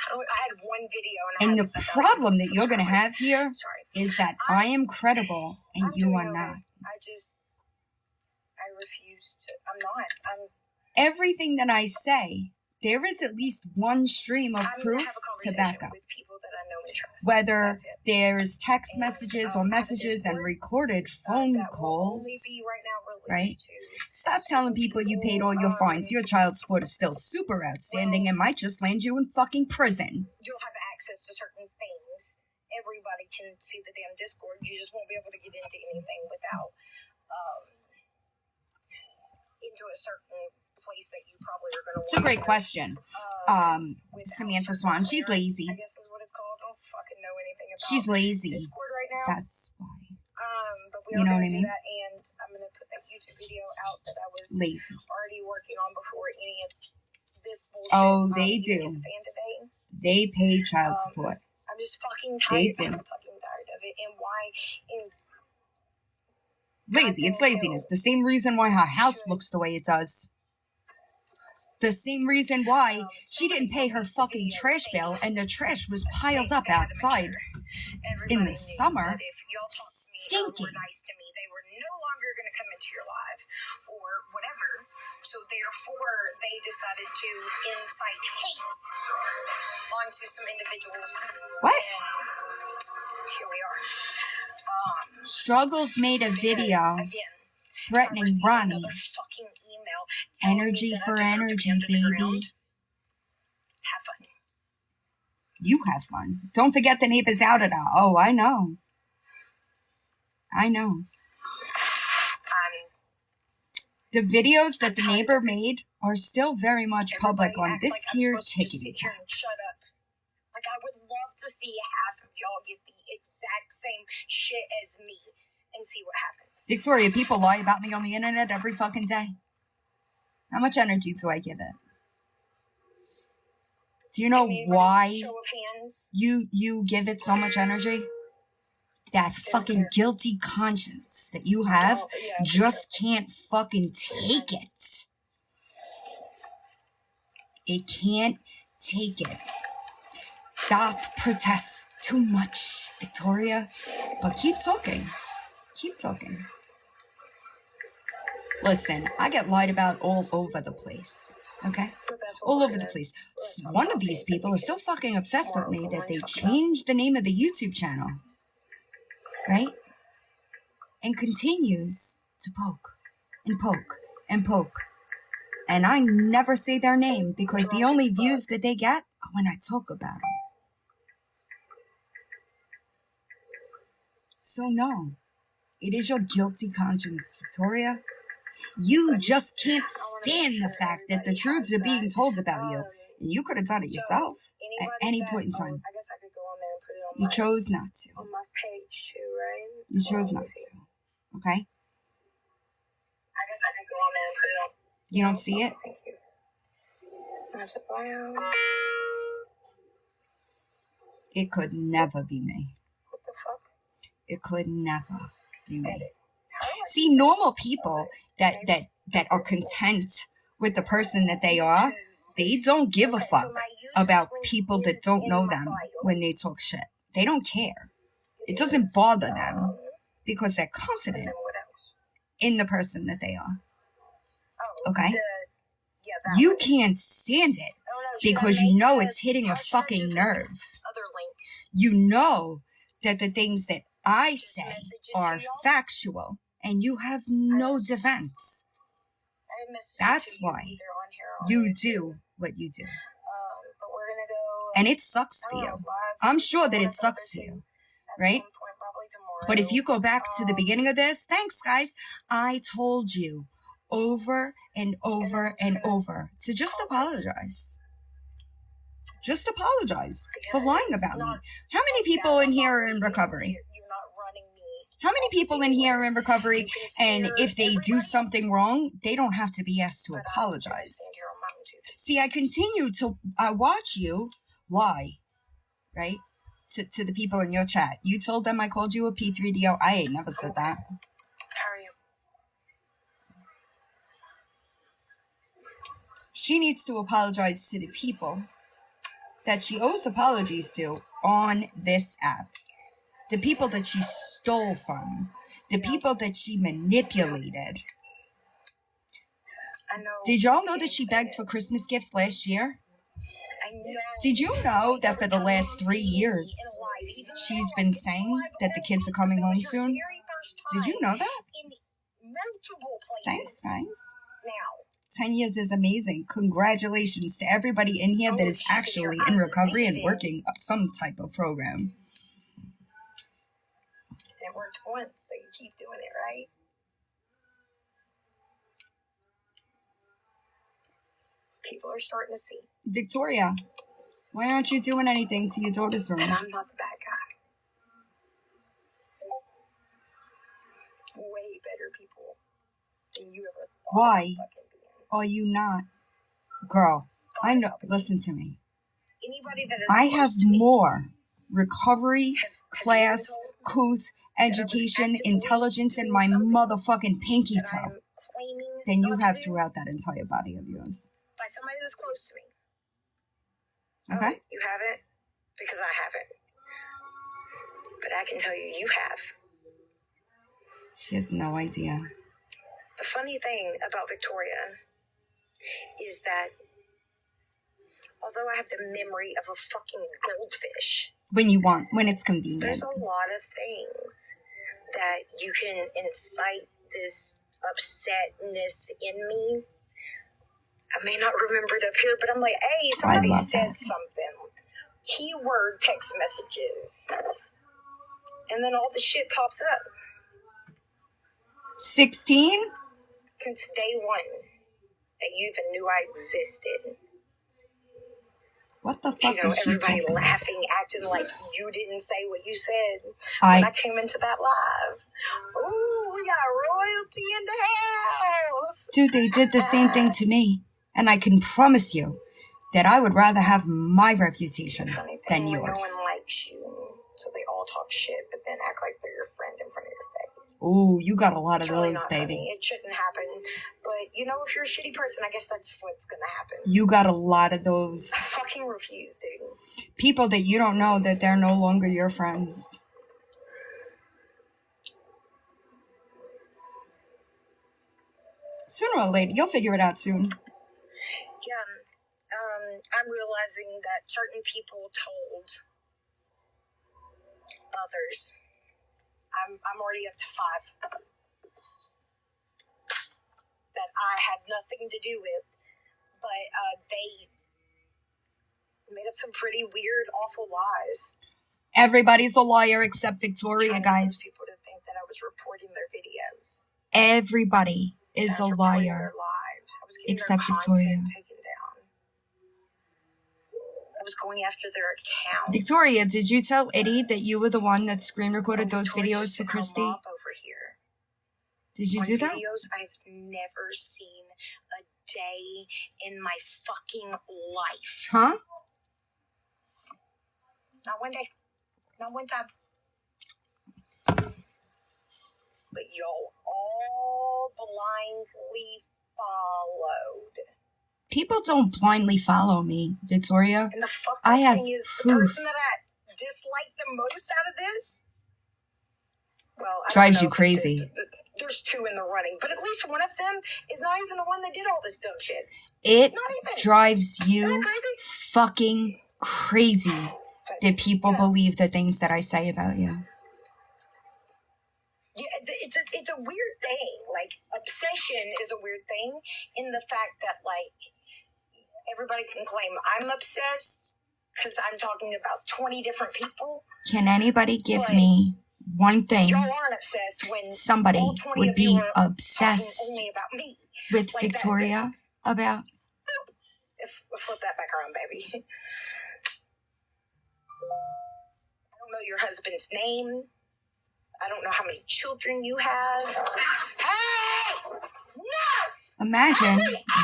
I had one video and the problem that you're going to have here is that I am credible and you are not. I refuse to. I'm not. Everything that I say, there is at least one stream of proof to back up. Whether there's text messages or messages and recorded phone calls, right? Stop telling people you paid all your fines. Your child support is still super outstanding and might just land you in fucking prison. You'll have access to certain things. Everybody can see the damn Discord. You just won't be able to get into anything without into a certain place that you probably are going to. It's a great question. Samantha Swan, she's lazy. I guess is what it's called. I don't fucking know anything about she's lazy. Discord right now. That's why. But we you know what I mean? That, and I'm going to put that YouTube video out that I was lazy already working on before any of this bullshit. Oh, they do. They pay child support. I'm just fucking tired. They do. I'm fucking tired of it. And why? Lazy. It's laziness. The same reason why her house looks the way it does. The same reason why she didn't pay her fucking trash bill and the trash was piled up outside in the summer, stinking. They were no longer going to come into your life or whatever. So therefore, they decided to incite hate onto some individuals. What? And here we are. Struggles made a video threatening Ronnie. Energy for energy, baby. Have fun. You have fun. Don't forget the neighbors out at all. Oh, I know. I know. The videos that the neighbor made are still very much public on this here Tickety Talk. Shut up. Like, I would love to see half of y'all get the exact same shit as me and see what happens. Victoria, people lie about me on the internet every fucking day. How much energy do I give it? Do you know why you give it so much energy? That fucking guilty conscience that you have just can't fucking take it. It can't take it. Doth protest too much, Victoria. But keep talking. Keep talking. Listen, I get lied about all over the place. Okay? All over the place. One of these people is so fucking obsessed with me that they changed the name of the YouTube channel. Right? And continues to poke and poke and poke. And I never say their name because the only views that they get are when I talk about them. So no, it is your guilty conscience, Victoria. You just can't stand the fact that the truths are being told about you. And you could have done it yourself at any point in time. You chose not to. On my page too, right? You chose not to. Okay? I guess I could go on there and put it on. You don't see it? Wow. It could never be me. What the fuck? It could never be me. Edit. How do I See, do normal this? people Okay. that are content with the person that they are, they don't give a Okay, so fuck my YouTube about link people that is don't in know my them bio. when they talk shit. They don't care. It doesn't bother them because they're And confident then what else? in the person that they are. Oh, Okay? yeah, that You one. can't stand it Oh no, should I because you make know the it's hitting a how should I do fucking the nerve. other link? You know that the things that I Just say message it to are y'all? factual and you have no defense. I messaged That's it to you why either on here or on you YouTube. do what you do. But we're gonna go. And it sucks I for don't know, you. live I'm sure that tomorrow it sucks for Thursday you, at right? some point, probably tomorrow. But if you go back to the beginning of this, thanks guys, I told you over and over and over to just apologize. Just apologize for lying about me. How many people in here are in recovery? You're not running me. How many people in here are in recovery? You can And steer if they do everybody something else, wrong, they don't have to be asked to but I'm gonna apologize. stand here on my own too. See, I continue to watch you lie, right? To the people in your chat. You told them I called you a P3DO. I ain't never said that. How are you? She needs to apologize to the people that she owes apologies to on this app. The people that she stole from. The people that she manipulated. I know. Did y'all know that she begged for Christmas gifts last year? I know. Did you know that for the last 3 years, she's been saying that the kids are coming home soon? Did you know that? In multiple places. Thanks, guys. Now. 10 years is amazing. Congratulations to everybody in here that is actually in recovery and working some type of program. It worked once, so you keep doing it, right? People are starting to see. Victoria, why aren't you doing anything to your daughter's And room? I'm not the bad guy. Way better people than you ever thought. Why are you not? Girl, I know, listen to me. Anybody that is I have close to me more recovery, class, told couth, education, actively intelligence in doing my something motherfucking pinky that toe I'm claiming than you not to have do throughout that entire body of yours. by somebody that's close to me. Okay? Oh, you haven't? Because I haven't. But I can tell you, you have. She has no idea. The funny thing about Victoria is that although I have the memory of a fucking goldfish, When you want, when it's there's convenient. a lot of things that you can incite this upsetness in me. I may not remember it up here, but I'm like, hey, somebody love said that. something. Keyword text messages. And then all the shit pops up. 16? Since day one that you even knew I existed. What the You fuck know, is she everybody talking about? laughing, acting like you didn't say what you said I- when I came into that live. Ooh, we got royalty in the house. Dude, they did the same thing to me. And I can promise you that I would rather have my reputation Funny than thing, when yours. no one likes you, so they all talk shit, but then act like they're your friend in front of your face. Ooh, you got a lot of It's really those, not baby. funny. It shouldn't happen. But, you know, if you're a shitty person, I guess that's what's gonna happen. You got a lot of those I fucking refuse, dude. people that you don't know that they're no longer your friends. Sooner or later, you'll figure it out soon. Yeah, I'm realizing that certain people told others. I'm already up to 5 that I had nothing to do with, but they made up some pretty weird, awful lies. Everybody's a liar except Victoria, Trying to guys. force people to think that I was reporting their videos. Everybody is I a was reporting liar their lives. I was getting except their Victoria. content taken down. I was going after their accounts. Victoria, did you tell Eddie that you were the one that screen recorded those Victoria's videos just for been Christy? home up over here. Did you On do that? videos, I've never seen a day in my fucking life. Huh? Not one day. Not one time. But y'all all blindly followed. People don't blindly follow me, Victoria. And the fucked I up have thing is, the proof. person that I dislike the most out of this, well, I Drives don't you know, crazy. there's two in the running, but at least one of them is not even the one that did all this dumb shit. It Not even. drives Isn't you that crazy? fucking crazy that people Yeah. believe the things that I say about you. Yeah, it's a weird thing. Like, obsession is a weird thing in the fact that, like, everybody can claim I'm obsessed because I'm talking about 20 different people. Can anybody give But me one thing y'all aren't obsessed when somebody all 20 would of you be are talking obsessed only about me. with Like Victoria about? Flip that back around, baby. I don't know your husband's name. I don't know how many children you have. Hey! No! Imagine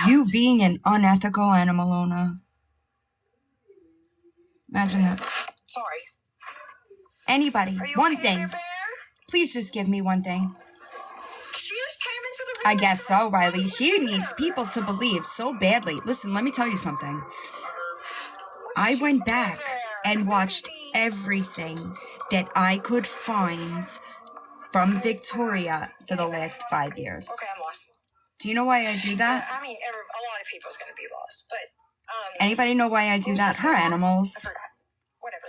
you being an unethical animal owner. Imagine that. Sorry. Anybody, Are you one okay, thing. Bear Bear? Please just give me one thing. She just came into the room. I guess so, Riley. She needs people to believe so badly. Listen, let me tell you something. I went back and watched everything that I could find from Victoria for the last 5 years. Okay, I'm lost. Do you know why I do that? I mean, a lot of people's gonna be lost, but Anybody know why I do that? Her I animals. forgot. Whatever.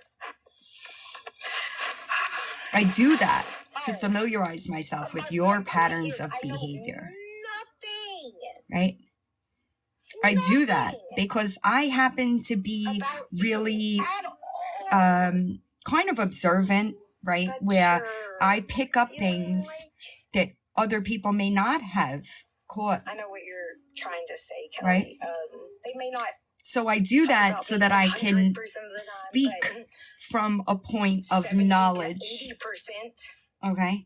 I do that to familiarize myself with your patterns of I know behavior, nothing. right? I do that because I happen to be About really you at all. kind of observant, right? But Where sure, I pick up you know, things that other people may not have caught, I know what you're trying to say, Kelly. right? They may not So I do that about so me that I 100% can of the time, speak but from a point of 70 to knowledge, 80%. okay? I mean,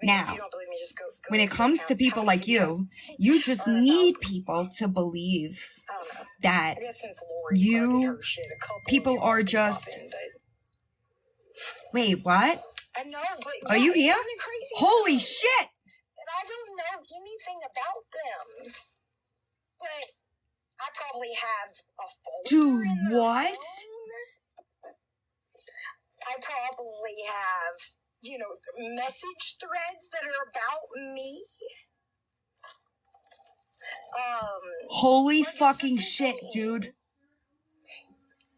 if Now, you don't believe me, just go when it into comes to accounts. people How many like you, videos you just are need about? people to believe I don't know. that I guess since Lori started you her shit, a couple people of you are have been just, popping, but wait, what? I know, but Are you here? isn't it crazy? Holy though, shit! that I don't know anything about them, but I probably have a folder Dude, in their what? phone. I probably have, message threads that are about me. Holy Like, it's fucking just shit, insane. dude.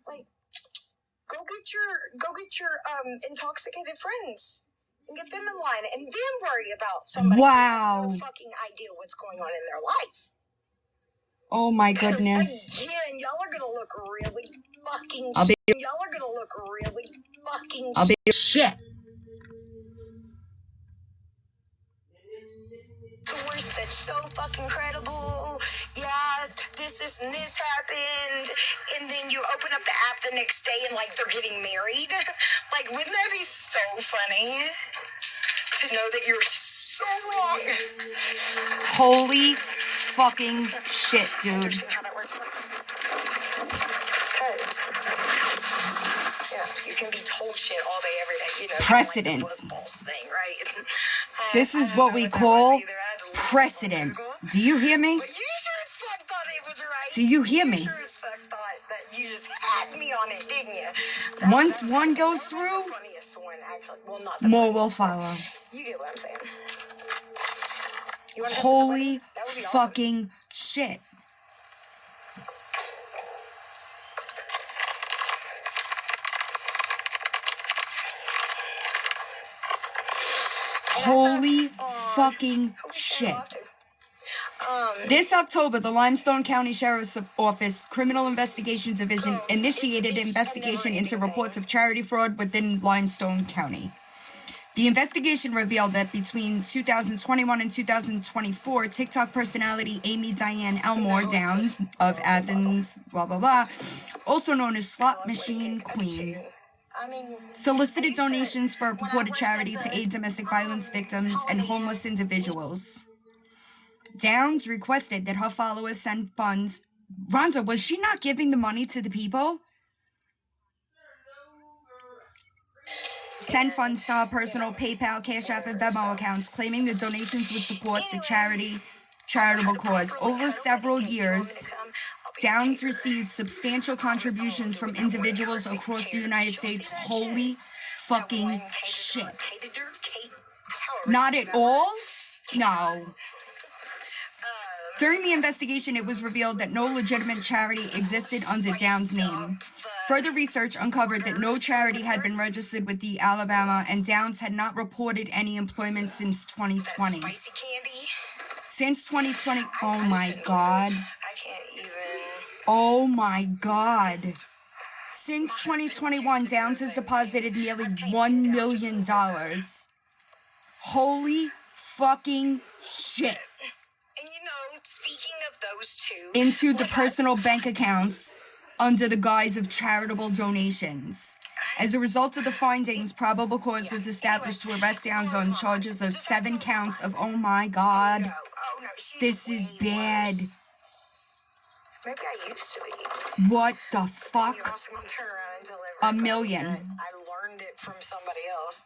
Like, go get your intoxicated friends and get them in line, and then worry about somebody who has Wow. no fucking idea what's going on in their life. Oh my Because goodness. again, y'all are gonna look really fucking. I'll be- Y'all are gonna look really fucking. I'll be shit. Tours that's so fucking credible. Yeah, this and this happened, and then you open up the app the next day and like they're getting married. Like, wouldn't that be so funny to know that you're so wrong? Holy fucking shit, dude. Understand how that works? You can be told shit all day, every day. Precedent. Like the balls thing, right? This is I don't what know we that call was either. I had to look it up on precedent. Google. Do you hear me? But you sure as fuck thought it was right. Do you hear me? You sure as fuck thought that you just had me on it, didn't you? Once one goes through, The funniest one, actually. Well, not the more will funniest, but follow. You get what I'm saying. You wanna go to the Holy wedding? That would be awesome. fucking shit. Holy fucking shit. This October, the Limestone County Sheriff's Office Criminal Investigations Division initiated an investigation into reports of charity fraud within Limestone County. The investigation revealed that between 2021 and 2024, TikTok personality Amy Diane Elmore Downs of Athens, blah, blah, blah, also known as Slot Machine Queen, solicited donations for a purported charity to aid domestic violence victims and homeless individuals. Downs requested that her followers send funds. Ronza, was she not giving the money to the people? Send funds to her personal PayPal, Cash App, and Venmo accounts, claiming the donations would support the charitable cause. Over several years, Downs received substantial contributions from individuals across the United States. Holy fucking shit. Not at all? No. During the investigation, it was revealed that no legitimate charity existed under Downs' name. Further research uncovered that no charity had been registered with the Alabama, and Downs had not reported any employment since 2020. Since 2020, oh my God. Oh my God. Since 2021, Downs has deposited nearly $1 million. Holy fucking shit. And you know, speaking of those two, into the personal bank accounts under the guise of charitable donations. As a result of the findings, probable cause was established to arrest Downs on charges of 7 counts of, oh my God, this is bad. Maybe I used to be. What the You're fuck? also gonna turn around and tell $1 everybody million. that I learned it from somebody else.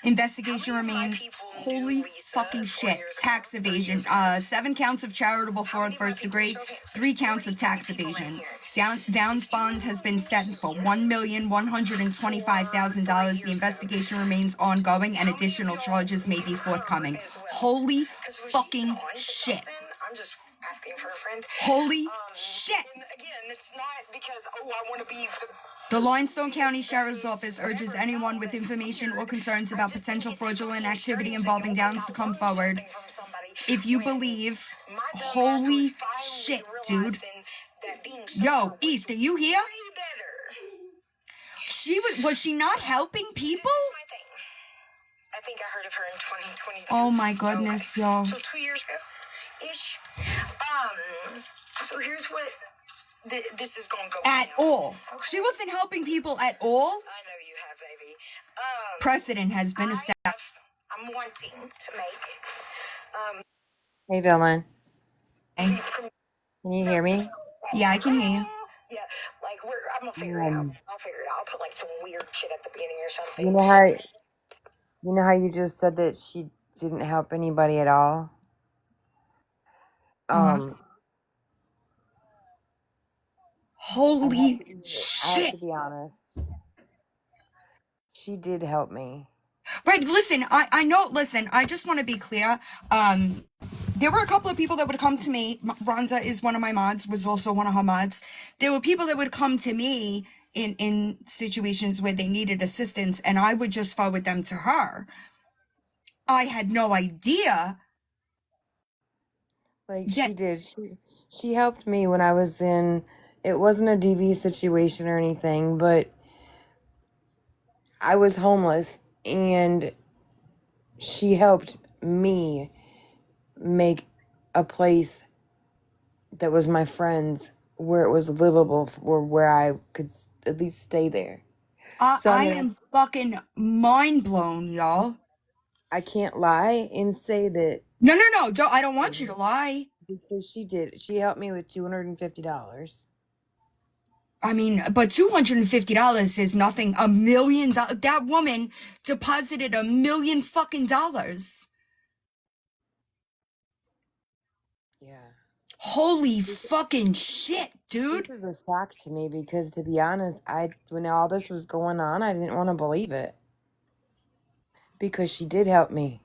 Investigation remains. Holy fucking shit. Tax evasion. 7 counts of charitable fraud first degree, 3 counts of tax evasion. Downs' bond has been set for $1,125,000. The investigation remains ongoing and additional charges may be forthcoming. Holy fucking shit. I'm just asking for a friend. Holy shit. And again, it's not because, I want to be The Limestone County Sheriff's Office urges anyone with information or concerns about potential fraudulent activity involving Downs to come forward. If you believe, holy shit, dude. Yo, East, are you here? Was she not helping people? I think I heard of her in 2022. Oh my goodness, yo. So 2 years ago, ish. So here's what this is going to go At down. all. Okay. She wasn't helping people at all. I know you have, baby. Precedent has been established. I'm wanting to make. Hey, Villain. Okay. Can you hear me? Yeah, I can hear you. Yeah, like I'm gonna figure it out. I'll figure it out. I'll put like some weird shit at the beginning or something. You know how you just said that she didn't help anybody at all? Holy I have shit. to be honest. She did help me. Right, listen, I know, listen, I just want to be clear. There were a couple of people that would come to me. Ronza is one of my mods, was also one of her mods. There were people that would come to me in situations where they needed assistance, and I would just forward them to her. I had no idea. She did. She helped me when I was in, it wasn't a DV situation or anything, but I was homeless, and she helped me make a place that was my friend's where it was livable, where I could at least stay there. I am fucking mind blown, y'all. I can't lie and say that. No, I don't want you to lie. Because she did. She helped me with $250. I mean, but $250 is nothing. $1 million. That woman deposited $1 million fucking dollars. Yeah. Holy fucking shit, dude. This is a shock to me because, to be honest, when all this was going on, I didn't want to believe it. Because she did help me.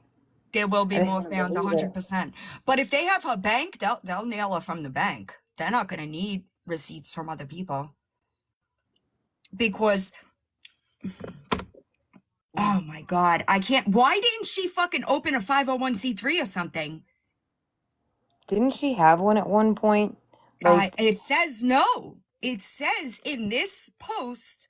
There will be more found, 100%. But if they have her bank, they'll nail her from the bank. They're not going to need receipts from other people. Because, oh my God, I can't. Why didn't she fucking open a 501c3 or something? Didn't she have one at one point? It says no. It says in this post.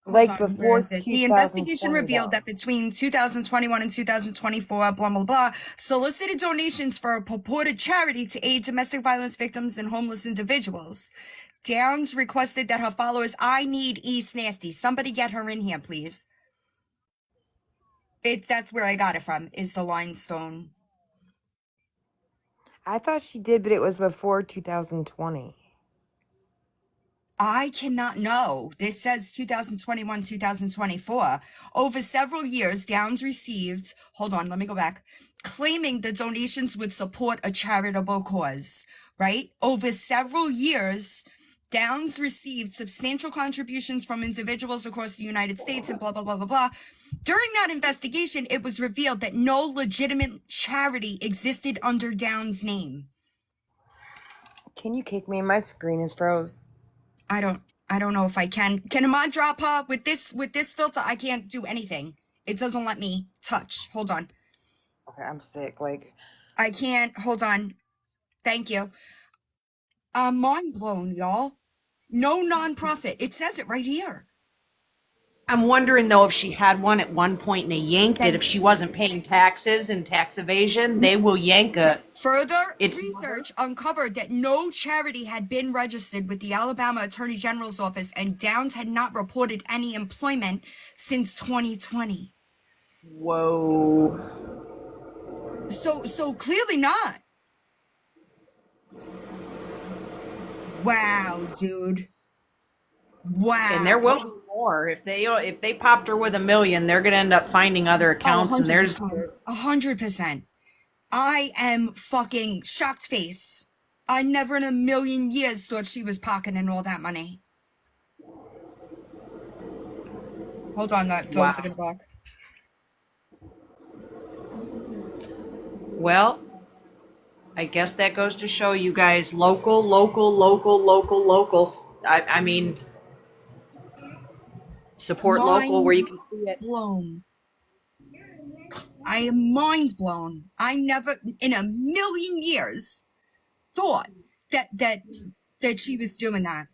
Before the investigation revealed that between 2021 and 2024, blah, blah, blah, solicited donations for a purported charity to aid domestic violence victims and homeless individuals. Downs requested that her followers, I need East Nasty. Somebody get her in here, please. That's where I got it from, is the Limestone. I thought she did, but it was before 2020. I cannot know. This says 2021, 2024. Over several years, Downs received, hold on, let me go back, claiming the donations would support a charitable cause, right? Over several years, Downs received substantial contributions from individuals across the United States and blah, blah, blah, blah, blah. During that investigation, it was revealed that no legitimate charity existed under Downs' name. Can you kick me? My screen is froze. I don't know if I can. Can a mod drop her with this filter? I can't do anything. It doesn't let me touch. Hold on. Okay, I'm sick. Like, I can't. Hold on. Thank you. I'm mind blown, y'all. No nonprofit. It says it right here. I'm wondering though if she had one at one point and they yanked it. If she wasn't paying taxes and tax evasion, they will yank it. Further research uncovered that no charity had been registered with the Alabama Attorney General's office, and Downs had not reported any employment since 2020. Whoa. So clearly not. Wow, dude. Wow. And there will be more. If they popped her with $1 million, they're gonna end up finding other accounts, and there's 100%. I am fucking shocked face. I never in a million years thought she was pocketing all that money. Hold on, that door's gonna block. Well, I guess that goes to show you guys local. I mean, support local where you can see it. Blown. I am mind blown. I never in a million years thought that she was doing that.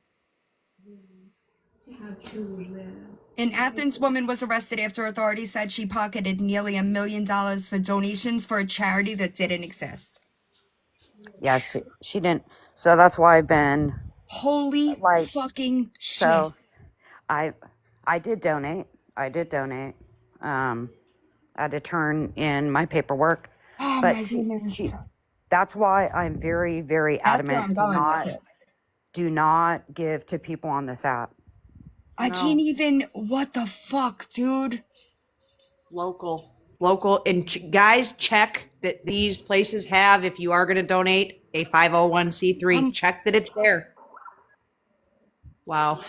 An Athens woman was arrested after authorities said she pocketed nearly $1 million for donations for a charity that didn't exist. Yeah, she didn't. So that's why I've been holy fucking shit. So I did donate. I had to turn in my paperwork. Oh, but my goodness. That's why I'm very, very adamant. Do not give to people on this app. I can't even. What the fuck, dude? Local, and guys, check that these places have. If you are going to donate a 501c3, check that it's there. Wow.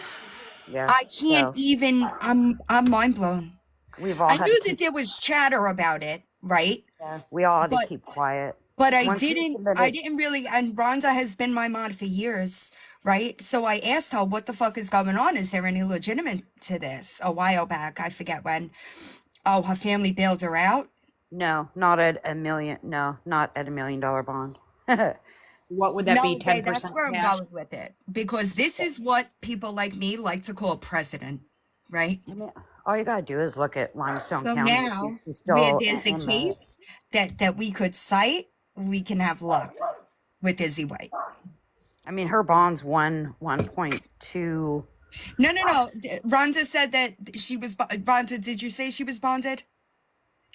Yeah. I can't even. I'm mind blown. We've all. I knew that there was chatter about it, right? Yeah. We all had to keep quiet. But I didn't really. And Rhonda has been my mod for years. Right? So I asked her, what the fuck is going on? Is there any legitimate to this? A while back, I forget when. Oh, her family bailed her out? No, not at $1 million. No, not at $1 million bond. What would that be? 10%? That's where I'm going with it. Because this is what people like me like to call precedent, right? I mean, all you gotta do is look at Limestone County. Now, where there's a case that we could cite, we can have luck with Izzy White. I mean, her bond's 1.2. No. Rhonda said that she was. Rhonda, did you say she was bonded?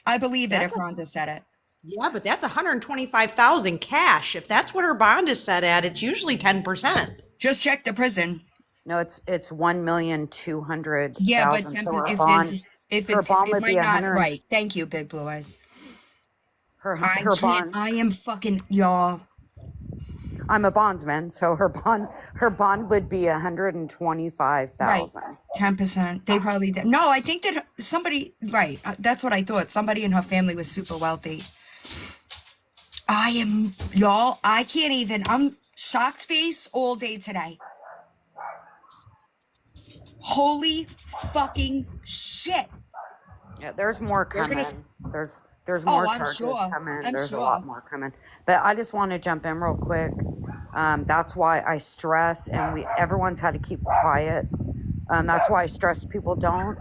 I believe it if Rhonda said it. Yeah, but that's $125,000 cash. If that's what her bond is set at, it's usually 10%. Just check the prison. No, it's $1,200,000. Yeah, but so her bond would be not right. Thank you, Big Blue Eyes. Her bond. I am fucking y'all. I'm a bondsman, so her bond would be $125,000. Right, 10%. They probably did. No, I think that somebody. Right, that's what I thought. Somebody in her family was super wealthy. I am y'all. I can't even. I'm shocked face all day today. Holy fucking shit! Yeah, there's more coming. There's more charges coming. There's a lot more coming. But I just want to jump in real quick. That's why I stress, and everyone's had to keep quiet. That's why I stress people don't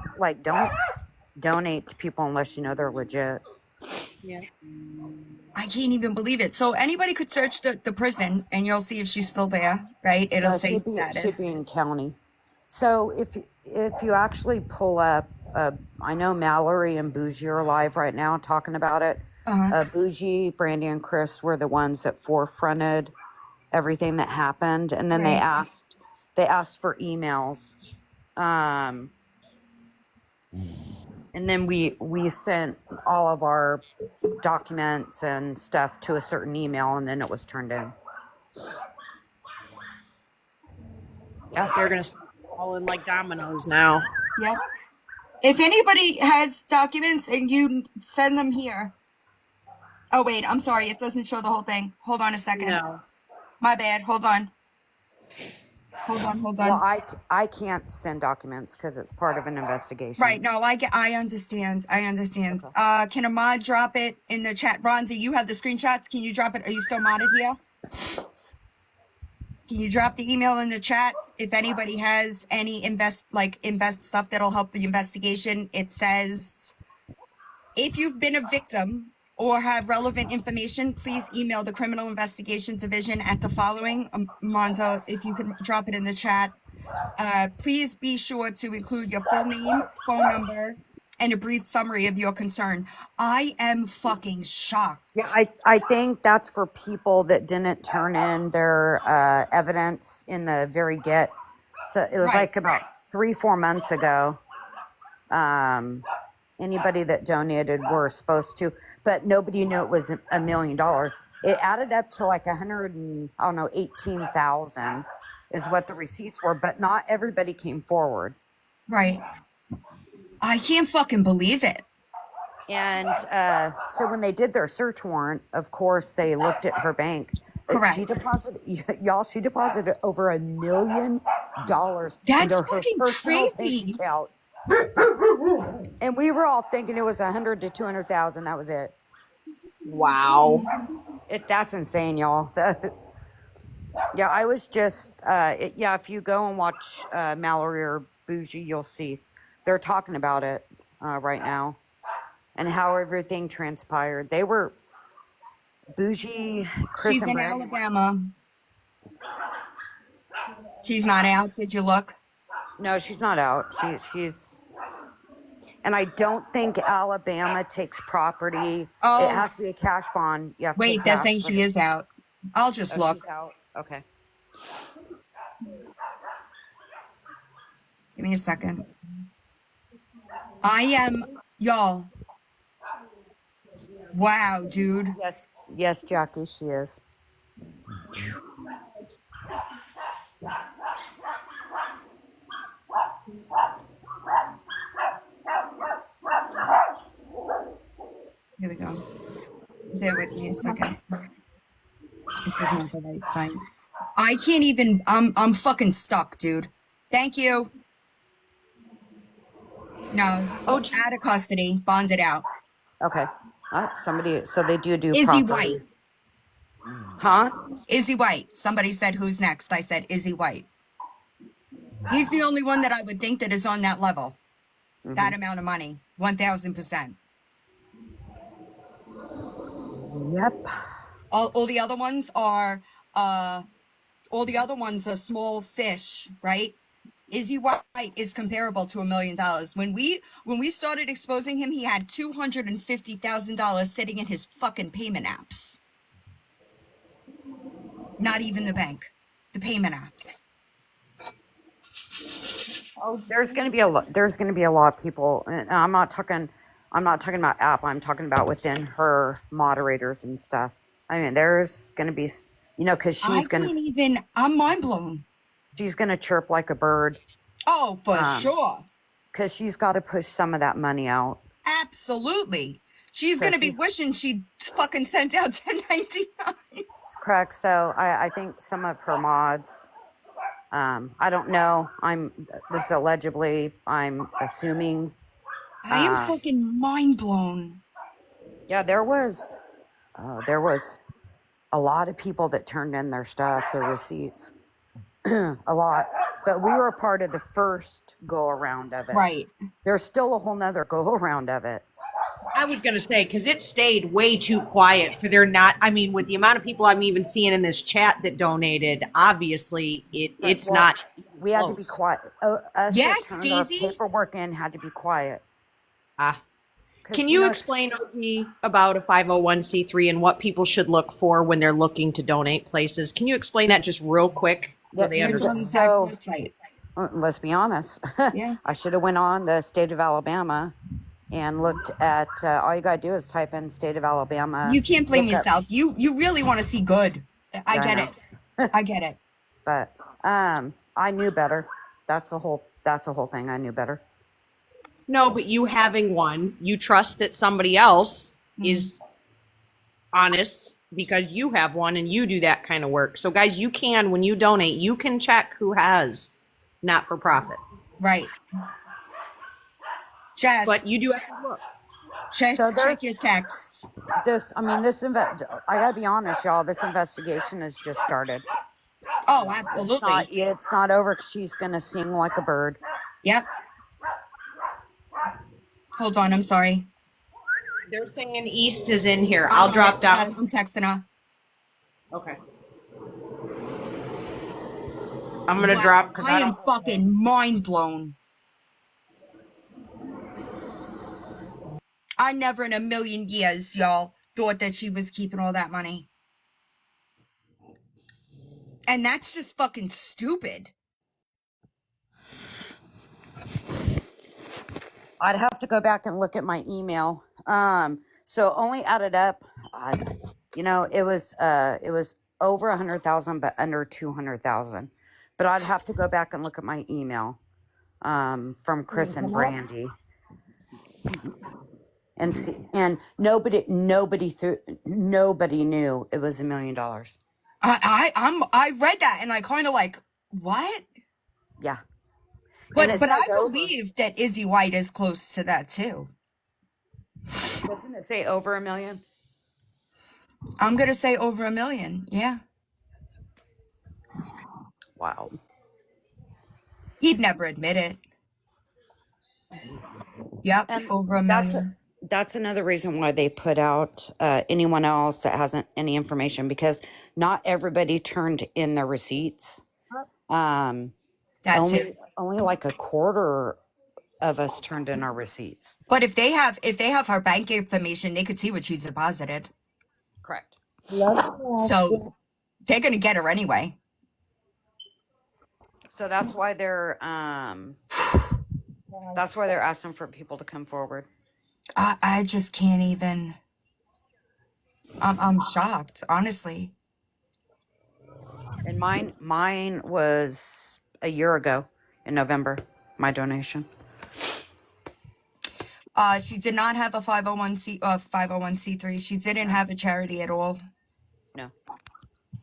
donate to people unless you know they're legit. Yeah. I can't even believe it. So anybody could search the prison, and you'll see if she's still there, right? It'll say status. Should be in county. So if you actually pull up, I know Mallory and Bougie are live right now talking about it. Bougie, Brandy, and Chris were the ones that forefronted everything that happened, and then Right. they asked for emails, and then we sent all of our documents and stuff to a certain email, and then it was turned in. Yeah, they're gonna start falling like dominoes now. Yep. If anybody has documents and you send them here. Oh, wait, I'm sorry. It doesn't show the whole thing. Hold on a second. No. My bad. Hold on. Hold on. Well, I can't send documents because it's part of an investigation. Right. No, I understand. Okay. Can Ahmad drop it in the chat? Ronzi, you have the screenshots. Can you drop it? Are you still modded here? Can you drop the email in the chat? If anybody has any invest stuff that'll help the investigation, it says, if you've been a victim or have relevant information, please email the Criminal Investigation Division at the following. Monza, if you could drop it in the chat. Please be sure to include your full name, phone number, and a brief summary of your concern. I am fucking shocked. Yeah, I think that's for people that didn't turn in their evidence in the very get. So it was like about 3-4 months ago. Anybody that donated were supposed to, but nobody knew it was $1 million. It added up to like 18,000 is what the receipts were, but not everybody came forward. Right. I can't fucking believe it. And so when they did their search warrant, of course, they looked at her bank. Correct. She deposited over $1 million That's into her fucking personal crazy. bank account. And we were all thinking it was 100 to 200,000. That was it. Wow. That's insane, y'all. Yeah, I was just, if you go and watch Mallory or Bougie, you'll see they're talking about it right now and how everything transpired. They were Bougie, Chris, She's and in Brandon. Alabama. She's not out. Did you look? No, she's not out. She's, and I don't think Alabama takes property. Oh. It has to be a cash bond. You have to pay Wait, they're cash saying for she it. is out. I'll just Oh, look. she's out. Okay. Give me a second. Y'all. Wow, dude. Yes, Jackie, she is. Here we go. Bear with me a second. This is not the right site. I can't even. I'm fucking stuck, dude. Thank you. No. Oh, out of custody, bonded out. Okay. Somebody. So they do Izzy property. White. Huh? Izzy White. Somebody said, "Who's next?" I said, "Izzy White." He's the only one that I would think that is on that level. Mm-hmm. That amount of money, 1,000%. Yep. All the other ones are small fish, right? Izzy White is comparable to $1 million. When we started exposing him, he had $250,000 sitting in his fucking payment apps. Not even the bank, the payment apps. Oh, there's going to be a lot. There's going to be a lot of people. And I'm not talking about app. I'm talking about within her moderators and stuff. I mean, there's going to be, because I'm mind blown. She's going to chirp like a bird. Oh, for sure. Because she's got to push some of that money out. Absolutely. She's going to be wishing she fucking sent out 1099. Correct. So I think some of her mods, I don't know. This is allegedly, I'm assuming. I am fucking mind blown. Yeah, there was a lot of people that turned in their stuff, their receipts. A lot. But we were a part of the first go around of it. Right. There's still a whole nother go around of it. I was going to say, because it stayed way too quiet for with the amount of people I'm even seeing in this chat that donated, obviously it's not. We had to be quiet. Us Yes, that turned our Daisy. paperwork in had to be quiet. Can you explain to me about a 501c3 and what people should look for when they're looking to donate places? Can you explain that just real quick? So they understand. So, let's be honest. Yeah. I should have went on the state of Alabama and looked at, all you gotta do is type in state of Alabama. You can't blame look up- yourself. You really want to see good. I Yeah, I get know. it. I get it. But I knew better. That's the whole thing. I knew better. No, but you having one, you trust that somebody else is honest because you have one and you do that kind of work. So guys, you can, when you donate, you can check who has not for profit. Right. Jess, But you do have to look. check So there's- your texts. I gotta be honest, y'all. This investigation has just started. Oh, absolutely. It's not over. 'Cause she's gonna sing like a bird. Yep. Hold on, I'm sorry. They're saying East is in here. I'll drop down. I'm texting her. Okay. I'm gonna drop. 'Cause I I am don't- fucking mind blown. I never in a million years, y'all, thought that she was keeping all that money. And that's just fucking stupid. I'd have to go back and look at my email. So only added up, it was over 100,000, but under 200,000. But I'd have to go back and look at my email from Chris and Brandy and see. And nobody knew it was $1 million. I read that and I kind of like, what? Yeah. But And it I says over. believe that Izzy White is close to that too. Doesn't it say over $1 million? I'm gonna say over $1 million. Yeah. Wow. He'd never admit it. Yep, And over $1 million. That's another reason why they put out anyone else that hasn't any information, because not everybody turned in their receipts. That's it. Only like a quarter of us turned in our receipts. But if they have her bank information, they could see what she deposited. Correct. So they're gonna get her anyway. So that's why they're asking for people to come forward. I just can't even. I'm shocked, honestly. And mine was a year ago in November, my donation. She did not have a 501c3. She didn't have a charity at all. No.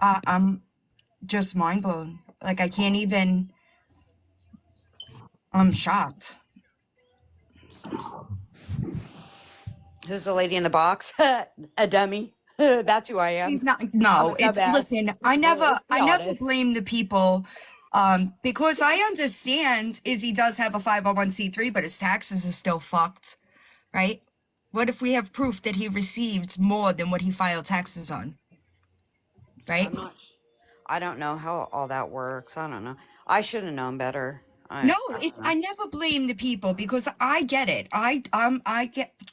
I'm just mind blown. Like I can't even. I'm shocked. Who's the lady in the box? A dummy. That's who I am. She's not. I'm No, a it's dumbass. listen. I never Let's be honest. blame the people, because I understand Izzy does have a 501c3, but his taxes are still fucked, right? What if we have proof that he received more than what he filed taxes on, right? I don't know how all that works. I don't know. I should have known better. No, I never blame the people because I get it. I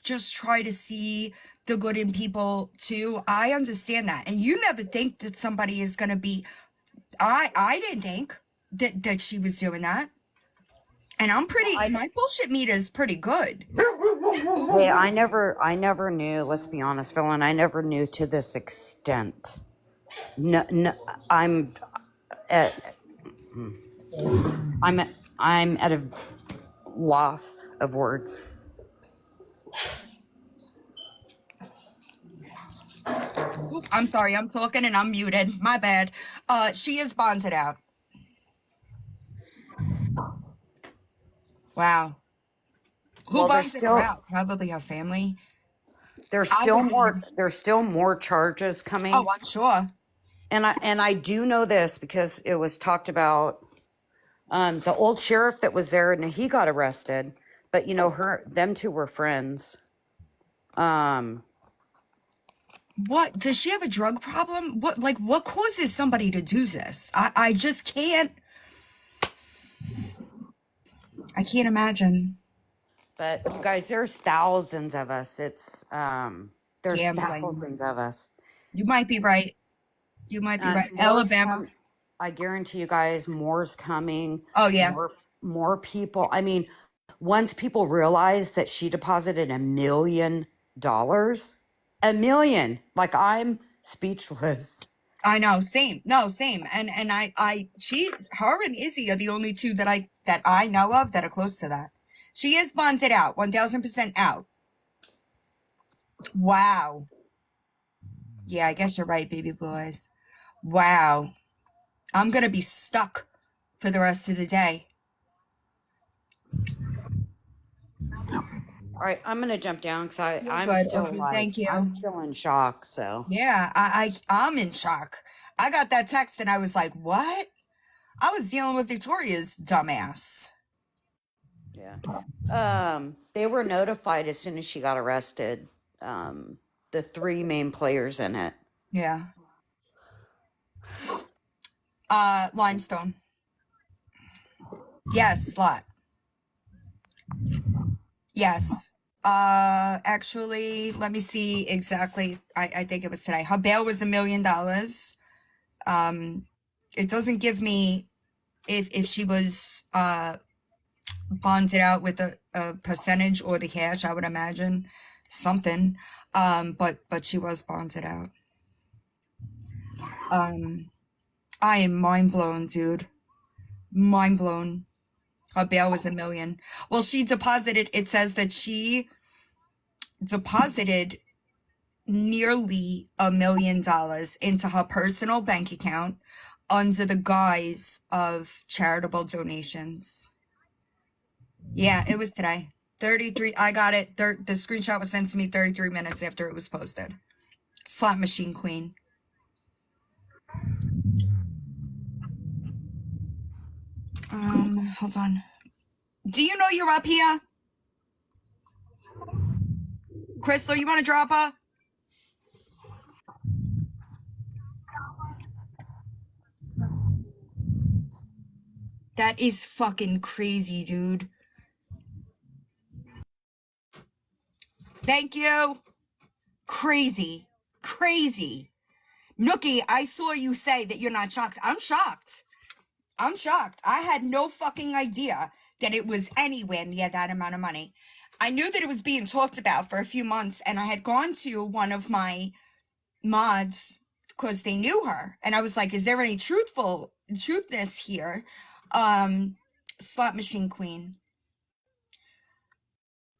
just try to see the good in people too. I understand that. And you never think that somebody is going to be, I didn't think that she was doing that. And my bullshit meter is pretty good. Hey, I never knew, let's be honest, Phil, and I never knew to this extent. No, I'm at a loss of words. I'm sorry, I'm talking and I'm muted. My bad. She is bonded out. Wow. Who Well, there's bonded her out? Probably her family. There's still more charges coming. Oh, I'm sure. And I do know this because it was talked about. The old sheriff that was there, and he got arrested, but them two were friends. What does she have a drug problem? What causes somebody to do this? I just can't. I can't imagine. But you guys, there's thousands of us. It's there's Gambling. thousands of us. You might be right. You might be right. More's Alabama. I guarantee you guys, more's coming. Oh yeah. More people. I mean, once people realize that she deposited $1 million, $1 million, like I'm speechless. I know, same. No, same. And her and Izzy are the only two that I know of that are close to that. She is bonded out, 1000% out. Wow. Yeah, I guess you're right, baby blue eyes. Wow. I'm gonna be stuck for the rest of the day. All right, I'm gonna jump down because I'm good. still Okay, like, thank you. I'm still in shock. So Yeah, I'm in shock. I got that text and I was like, what? I was dealing with Victoria's dumbass. yeah. They were notified as soon as she got arrested. The 3 main players in it. Yeah. Limestone. Yes, slot. Yes. Actually, let me see exactly. I think it was today. Her bail was $1 million. It doesn't give me if she was bonded out with a percentage or the cash. I would imagine something. But she was bonded out. I am mind blown, dude. Mind blown. Her bail was $1 million. Well, she deposited, it says that she deposited nearly $1 million into her personal bank account under the guise of charitable donations. Yeah, it was today. 33, I got it. The screenshot was sent to me 33 minutes after it was posted. Slot machine queen. Hold on. Do you know you're up here? Crystal, you want to drop her? That is fucking crazy, dude. Thank you. Crazy. Crazy. Nookie, I saw you say that you're not shocked. I'm shocked. I'm shocked. I had no fucking idea that it was anywhere near that amount of money. I knew that it was being talked about for a few months, and I had gone to one of my mods because they knew her, and I was like, is there any truthness here? Slot machine queen.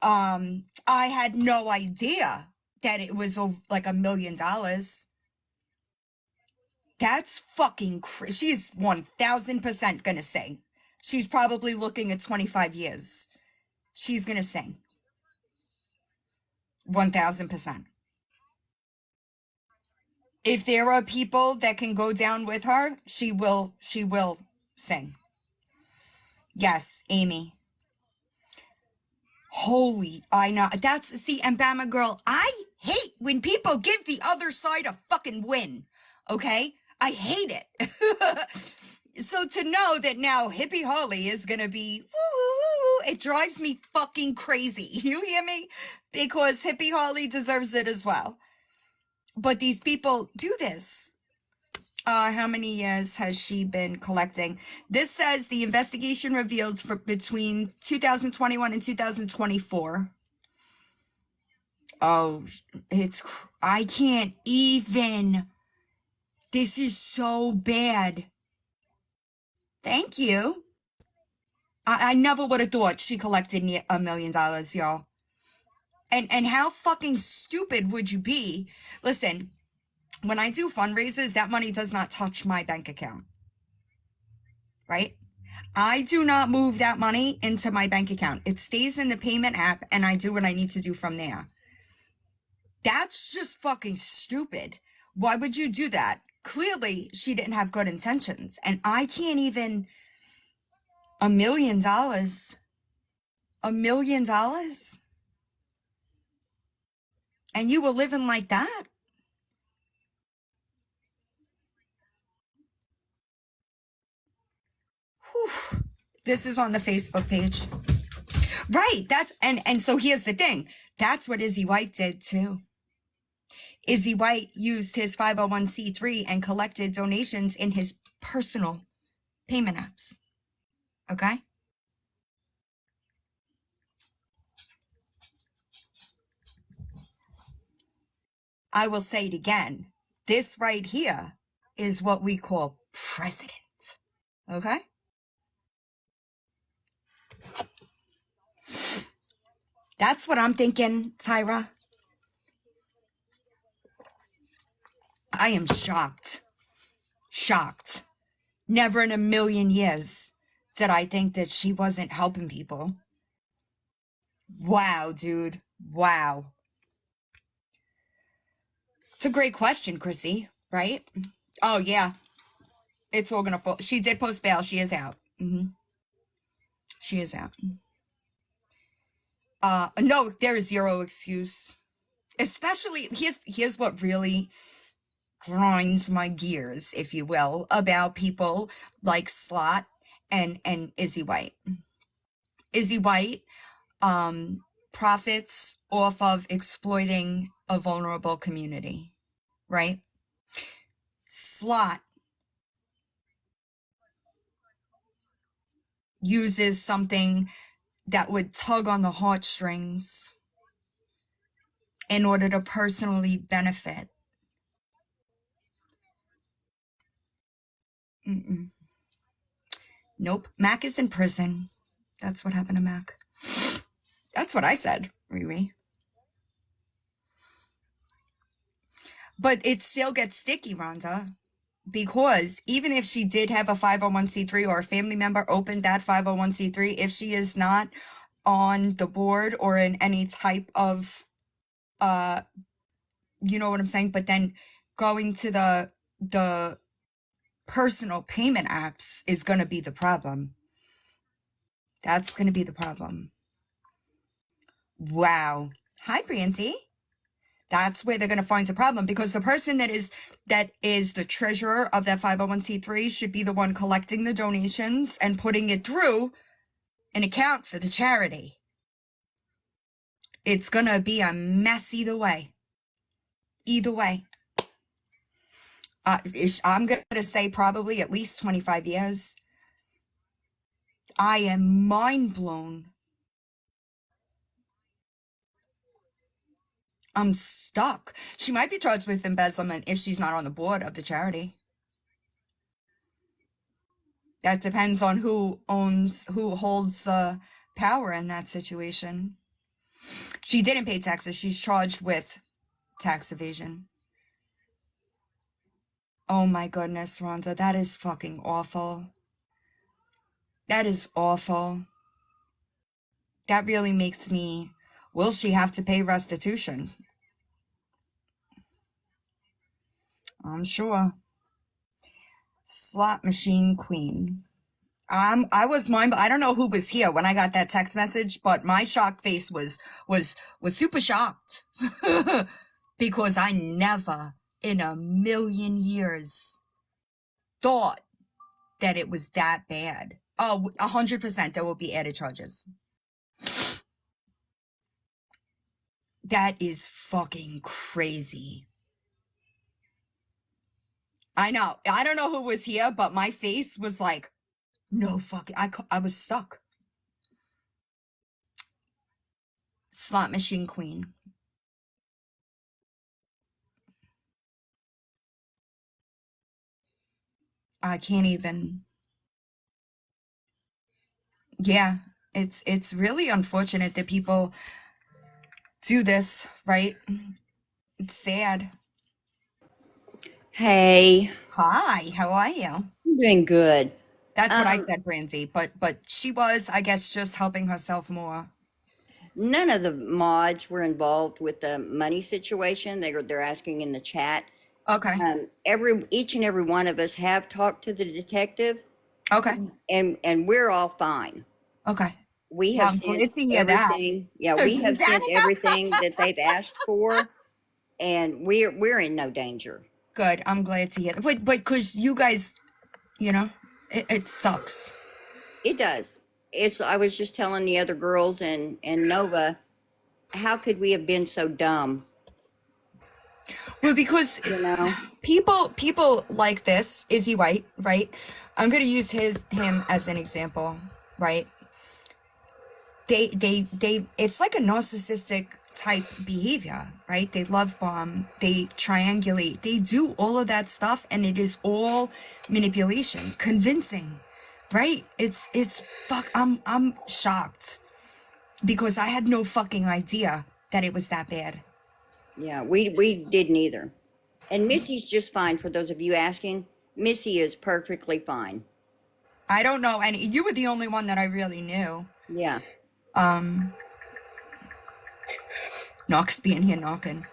I had no idea that it was like $1 million. That's fucking crazy. She's 1000% gonna sing. She's probably looking at 25 years. She's gonna sing. 1000%. If there are people that can go down with her, she will sing. Yes, Amy. Holy, I know. See, and Bama girl, I hate when people give the other side a fucking win. Okay? I hate it. So to know that now Hippie Holly is gonna be, woo, it drives me fucking crazy. You hear me? Because Hippie Holly deserves it as well. But these people do this. How many years has she been collecting? This says the investigation revealed for between 2021 and 2024. Oh, I can't even. This is so bad. Thank you. I never would have thought she collected $1 million, y'all. And how fucking stupid would you be? Listen, when I do fundraisers, that money does not touch my bank account. Right? I do not move that money into my bank account. It stays in the payment app and I do what I need to do from there. That's just fucking stupid. Why would you do that? Clearly, she didn't have good intentions. And I can't even... $1 million? $1 million? And you were living like that? Whew. This is on the Facebook page. Right. And so here's the thing. That's what Izzy White did too. Izzy White used his 501c3 and collected donations in his personal payment apps. Okay? I will say it again. This right here is what we call precedent. Okay? That's what I'm thinking, Tyra. I am shocked. Shocked. Never in a million years did I think that she wasn't helping people. Wow, dude. Wow. It's a great question, Chrissy, right? Oh, yeah. It's all gonna fall. She did post bail. She is out. She is out. No, there is zero excuse. Especially, here's what really grinds my gears, if you will, about people like Slot and Izzy White. Izzy White profits off of exploiting a vulnerable community, right? Slot uses something that would tug on the heartstrings in order to personally benefit. Nope. Mac is in prison. That's what happened to Mac. That's what I said, Riri. But it still gets sticky, Rhonda, because even if she did have a 501c3 or a family member opened that 501c3, if she is not on the board or in any type of, you know what I'm saying? But then going to the personal payment apps is going to be the problem. That's going to be the problem. Wow. Hi, Brandy. That's where they're going to find a problem, because the person that is the treasurer of that 501c3 should be the one collecting the donations and putting it through an account for the charity. It's going to be a mess either way. Either way. I'm going to say probably at least 25 years. I am mind blown. I'm stuck. She might be charged with embezzlement if she's not on the board of the charity. That depends on who holds the power in that situation. She didn't pay taxes. She's charged with tax evasion. Oh my goodness, Rhonda, that is fucking awful. That is awful. That really makes me... Will she have to pay restitution? I'm sure. Slot machine queen. I was mind. I don't know who was here when I got that text message, but my shocked face was super shocked because I never in a million years thought that it was that bad. Oh, 100% there will be added charges. That is fucking crazy. I know. I don't know who was here, but my face was like, no fucking, I was stuck. Slot machine queen. I can't even. Yeah, it's really unfortunate that people do this, right? It's sad. Hey. Hi, how are you? I'm doing good. That's what I said, Brandy, but she was, I guess, just helping herself more. None of the mods were involved with the money situation. They're asking in the chat. Okay. Each and every one of us have talked to the detective. Okay. And we're all fine. Okay. We have sent everything. Yeah, we have sent everything that they've asked for, and we're in no danger. Good. I'm glad to hear that. But because you guys, you know, it sucks. It does. I was just telling the other girls and Nova, how could we have been so dumb? Well, because people like this, Izzy White, right? I'm gonna use him as an example, right? They it's like a narcissistic type behavior, right? They love bomb, they triangulate, they do all of that stuff, and it is all manipulation, convincing, right? It's fuck. I'm shocked because I had no fucking idea that it was that bad. Yeah, we didn't either. And Missy's just fine. For those of you asking, Missy is perfectly fine. I don't know, and you were the only one that I really knew. Yeah. Knox being here knocking.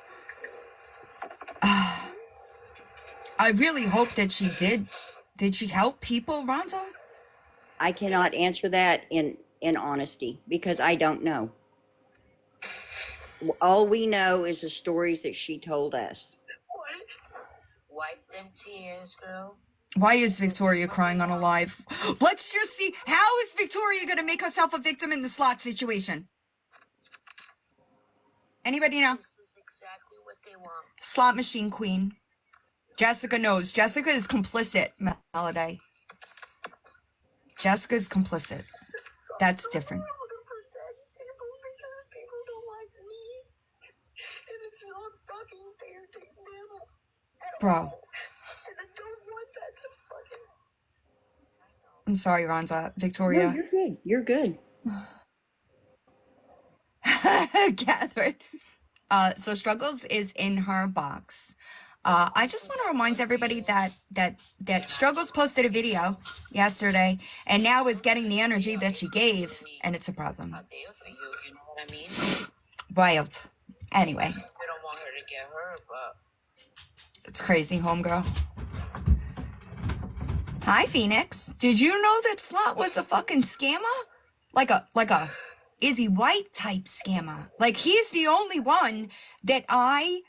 I really hope that she did. Did she help people, Rhonda? I cannot answer that in honesty because I don't know. All we know is the stories that she told us. Wipe them tears, girl. Why is Victoria crying on a live? Let's just see. How is Victoria going to make herself a victim in the slot situation? Anybody know? This is exactly what they want. Slot machine queen. Jessica knows. Jessica is complicit, Melody. Jessica's complicit. That's different. Bro. I'm sorry, Rhonda. Victoria. No, you're good. You're good. Catherine. So Struggles is in her box. I just want to remind everybody that Struggles posted a video yesterday and now is getting the energy that she gave, and it's a problem. Out there for you, you know what I mean? Wild. Anyway, I don't want her to get hurt, but it's crazy, homegirl. Hi, Phoenix. Did you know that Slot was a fucking scammer? Like a Izzy White type scammer. Like, he's the only one that I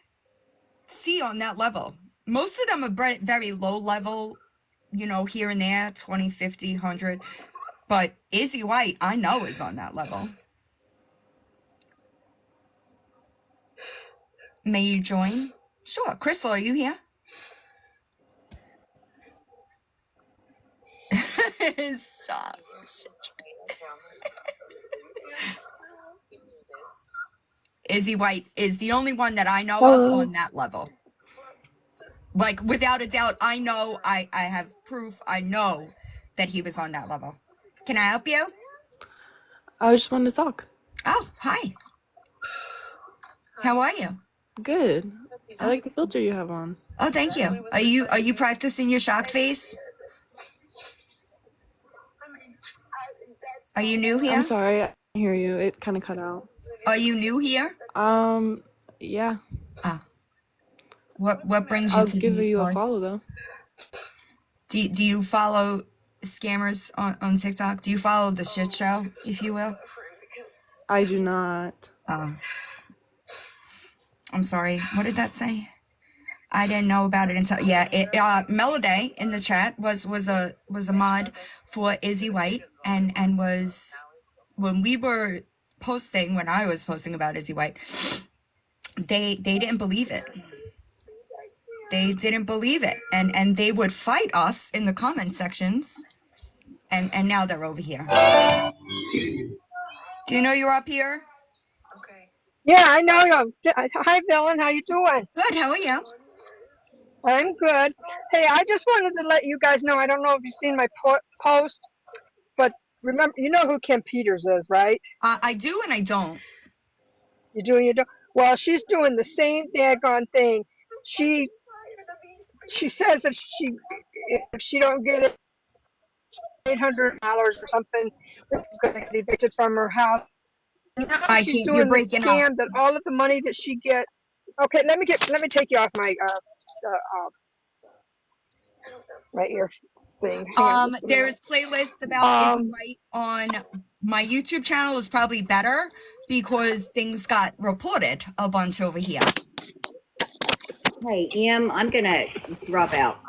see on that level. Most of them are very low level, you know, here and there, 20, 50, 100. But Izzy White, I know, is on that level. May you join? Sure. Crystal, are you here? Stop. Izzy White is the only one that I know of on that level. Like, without a doubt, I know, I have proof, I know that he was on that level. Can I help you? I just wanted to talk. Oh, hi. How are you? Good. I like the filter you have on. Oh, thank you. Are you practicing your shocked face? Are you new here? I'm sorry, I can't hear you. It kind of cut out. Are you new here? Yeah. Ah. What brings you I'll to give these you parts? a follow though. Do you follow scammers on TikTok? Do you follow the shit show, if you will? I do not. Oh. I'm sorry. What did that say? I didn't know about it until Melody in the chat was a mod for Izzy White and was when I was posting about Izzy White, they didn't believe it. They didn't believe it. And they would fight us in the comment sections. And now they're over here. Do you know you're up here? Yeah, I know you. Hi, Villain. How you doing? Good. How are you? I'm good. Hey, I just wanted to let you guys know. I don't know if you've seen my post, but remember, you know who Kim Peters is, right? I do and I don't. You do and you don't. Well, she's doing the same daggone thing. She says that if she don't get it, $800 or something, she's going to get evicted from her house. Now she's doing the scam that all of the money that she get. Okay, let me take you off my my ear thing. There is playlist about Izzy White on my YouTube channel is probably better because things got reported a bunch over here. Hey, Em, I'm gonna drop out.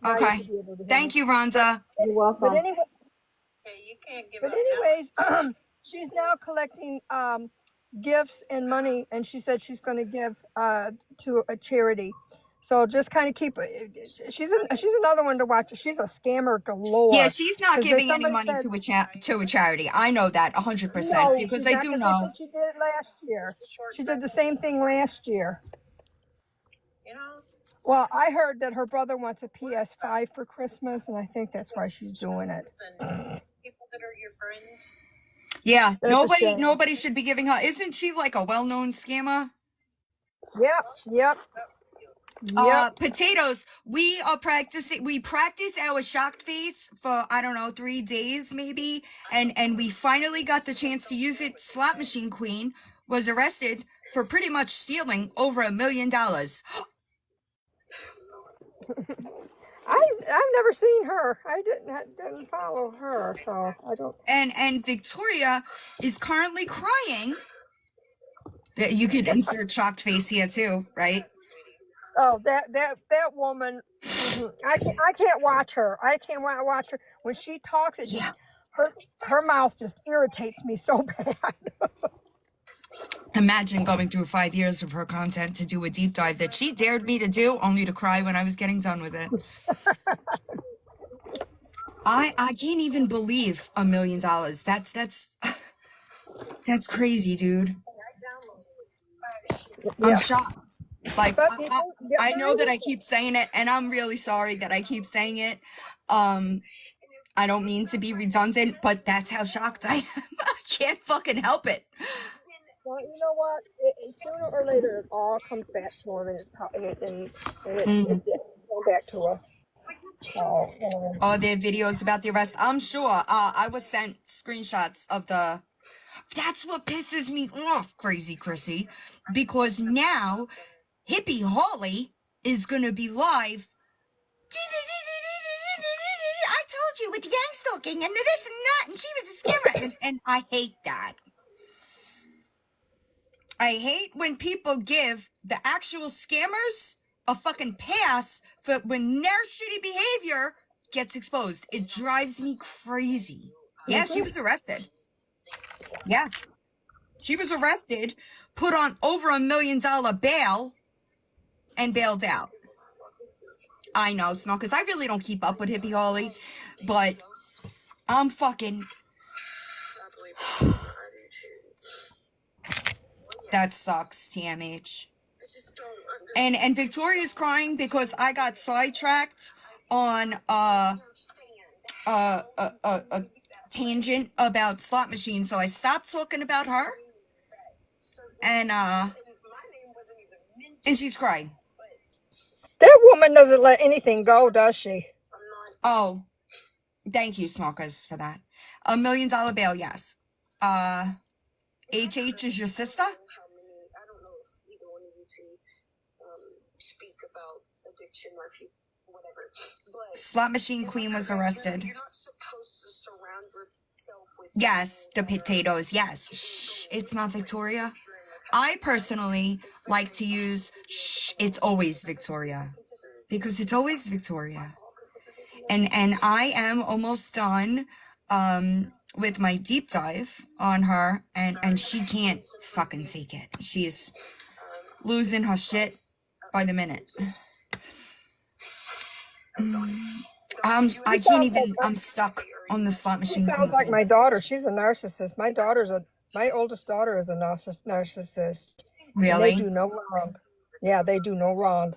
Okay. Thank you, Rhonda. You're welcome. But anyway, But anyways, she's now collecting gifts and money, and she said she's going to give to a charity. So just kind of keep. She's another one to watch. She's a scammer galore. Yeah, she's not 'Cause giving any somebody money said- to a charity. I know that 100% No, because she's I not, do 'cause know. that's what she did last year. She did the same thing last year. Well, I heard that her brother wants a PS5 for Christmas, and I think that's why she's doing it. Yeah, That's a nobody shame. nobody should be giving her. Isn't she like a well-known scammer? Yep. Potatoes. We practice our shocked face for, I don't know, 3 days maybe, and we finally got the chance to use it. Slot Machine Queen was arrested for pretty much stealing over $1 million. I've never seen her. I didn't follow her, so I don't. And Victoria is currently crying. You could insert shocked face here too, right? Oh, that woman. I can't watch her. I can't watch her when she talks. It just, her mouth just irritates me so bad. Imagine going through 5 years of her content to do a deep dive that she dared me to do, only to cry when I was getting done with it. I can't even believe $1 million. That's crazy, dude. I'm shocked. Like, I know that I keep saying it, and I'm really sorry that I keep saying it. I don't mean to be redundant, but that's how shocked I am. I can't fucking help it. Well, you know what? Sooner or later, it all comes back to him, and it's going back to us. Oh, there are videos about the arrest. I'm sure. I was sent screenshots of the. That's what pisses me off, Crazy Chrissy, because now Hippie Holly is gonna be live. I told you with the gang stalking and this and that, and she was a scammer, and I hate that. I hate when people give the actual scammers a fucking pass for when their shitty behavior gets exposed. It drives me crazy. Yeah, she was arrested. Yeah. She was arrested, put on over $1 million bail, and bailed out. I know, Snow, because I really don't keep up with Hippie Holly, but I'm fucking... That sucks, TMH. And Victoria's crying because I got sidetracked on a tangent about slot machines, so I stopped talking about her. And she's crying. That woman doesn't let anything go, does she? Oh, thank you, Snorkers, for that. $1 million bail, yes. HH is your sister? Slot Machine Queen was arrested. Yes, the potatoes, yes. Shh, it's not Victoria. I personally like to use shh, it's always Victoria. Because it's always Victoria. And I am almost done with my deep dive on her, and she can't fucking take it. She is losing her shit by the minute. I can't even, I'm stuck on the slot machine. Sounds like my daughter. She's a narcissist. My oldest daughter is a narcissist. Really? And they do no wrong. Yeah, they do no wrong.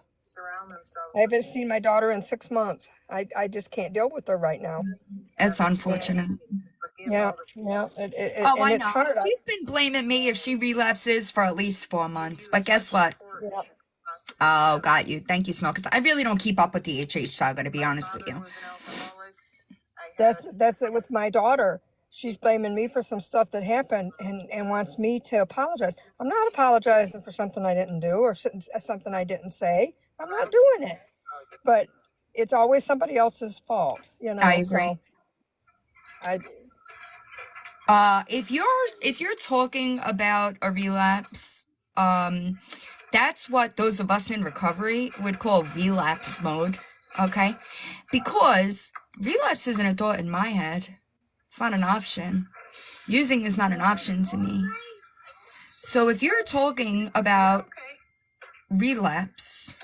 I haven't seen my daughter in 6 months. I just can't deal with her right now. It's unfortunate. Yeah. I It's know. hard. She's been blaming me if she relapses for at least 4 months. But guess what? Yeah. Oh, got you. Thank you, Snow. Because I really don't keep up with the HH saga, to be honest with you. That's it with my daughter. She's blaming me for some stuff that happened and wants me to apologize. I'm not apologizing for something I didn't do or something I didn't say. I'm not doing it. But it's always somebody else's fault, you know. I agree. So if you're talking about a relapse, that's what those of us in recovery would call relapse mode, okay? Because relapse isn't a thought in my head. It's not an option. Using is not an option to me. So if you're talking about relapse,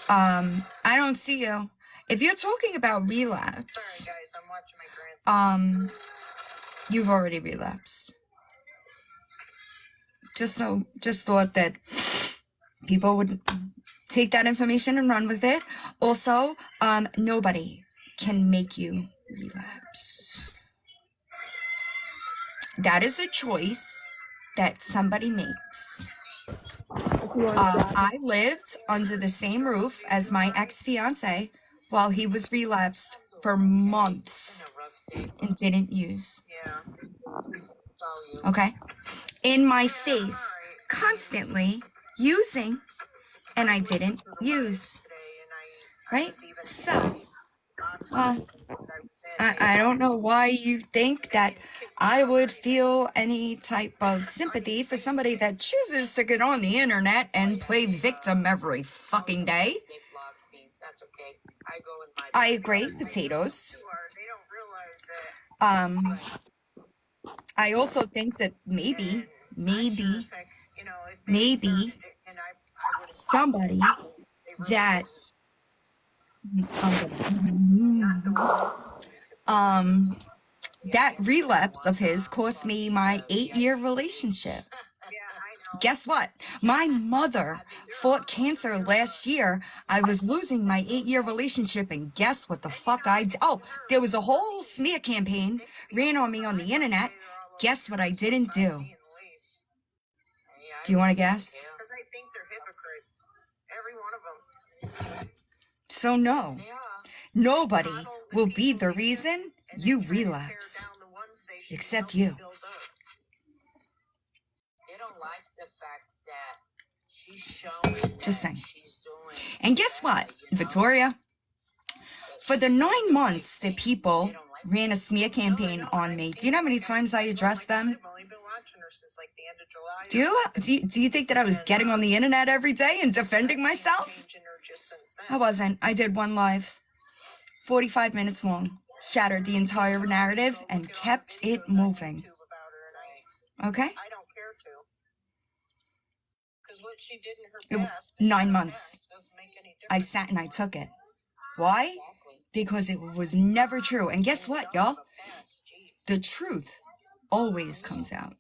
I don't see you. If you're talking about relapse, you've already relapsed. Just thought that people would take that information and run with it. Also, nobody can make you relapse. That is a choice that somebody makes. I lived under the same roof as my ex-fiance while he was relapsed for months and didn't use. Okay? In my face, constantly using, and I didn't use. Right? So, I don't know why you think that I would feel any type of sympathy for somebody that chooses to get on the internet and play victim every fucking day. I agree, potatoes. I also think that maybe somebody that that relapse of his cost me my 8-year relationship. Guess what? My mother fought cancer last year. I was losing my 8-year relationship, and guess what the fuck I did? Oh, there was a whole smear campaign ran on me on the internet. Guess what I didn't do? Do you want to guess? So no, nobody will be the reason you relapse, except you. Just saying. And guess what, Victoria? For the 9 months that people ran a smear campaign on me, do you know how many times I addressed them? Do you think that I was getting on the internet every day and defending myself? I wasn't. I did one live, 45 minutes long, shattered the entire narrative, and kept it moving. Okay? 9 months. I sat and I took it. Why? Because it was never true. And guess what, y'all? The truth always comes out.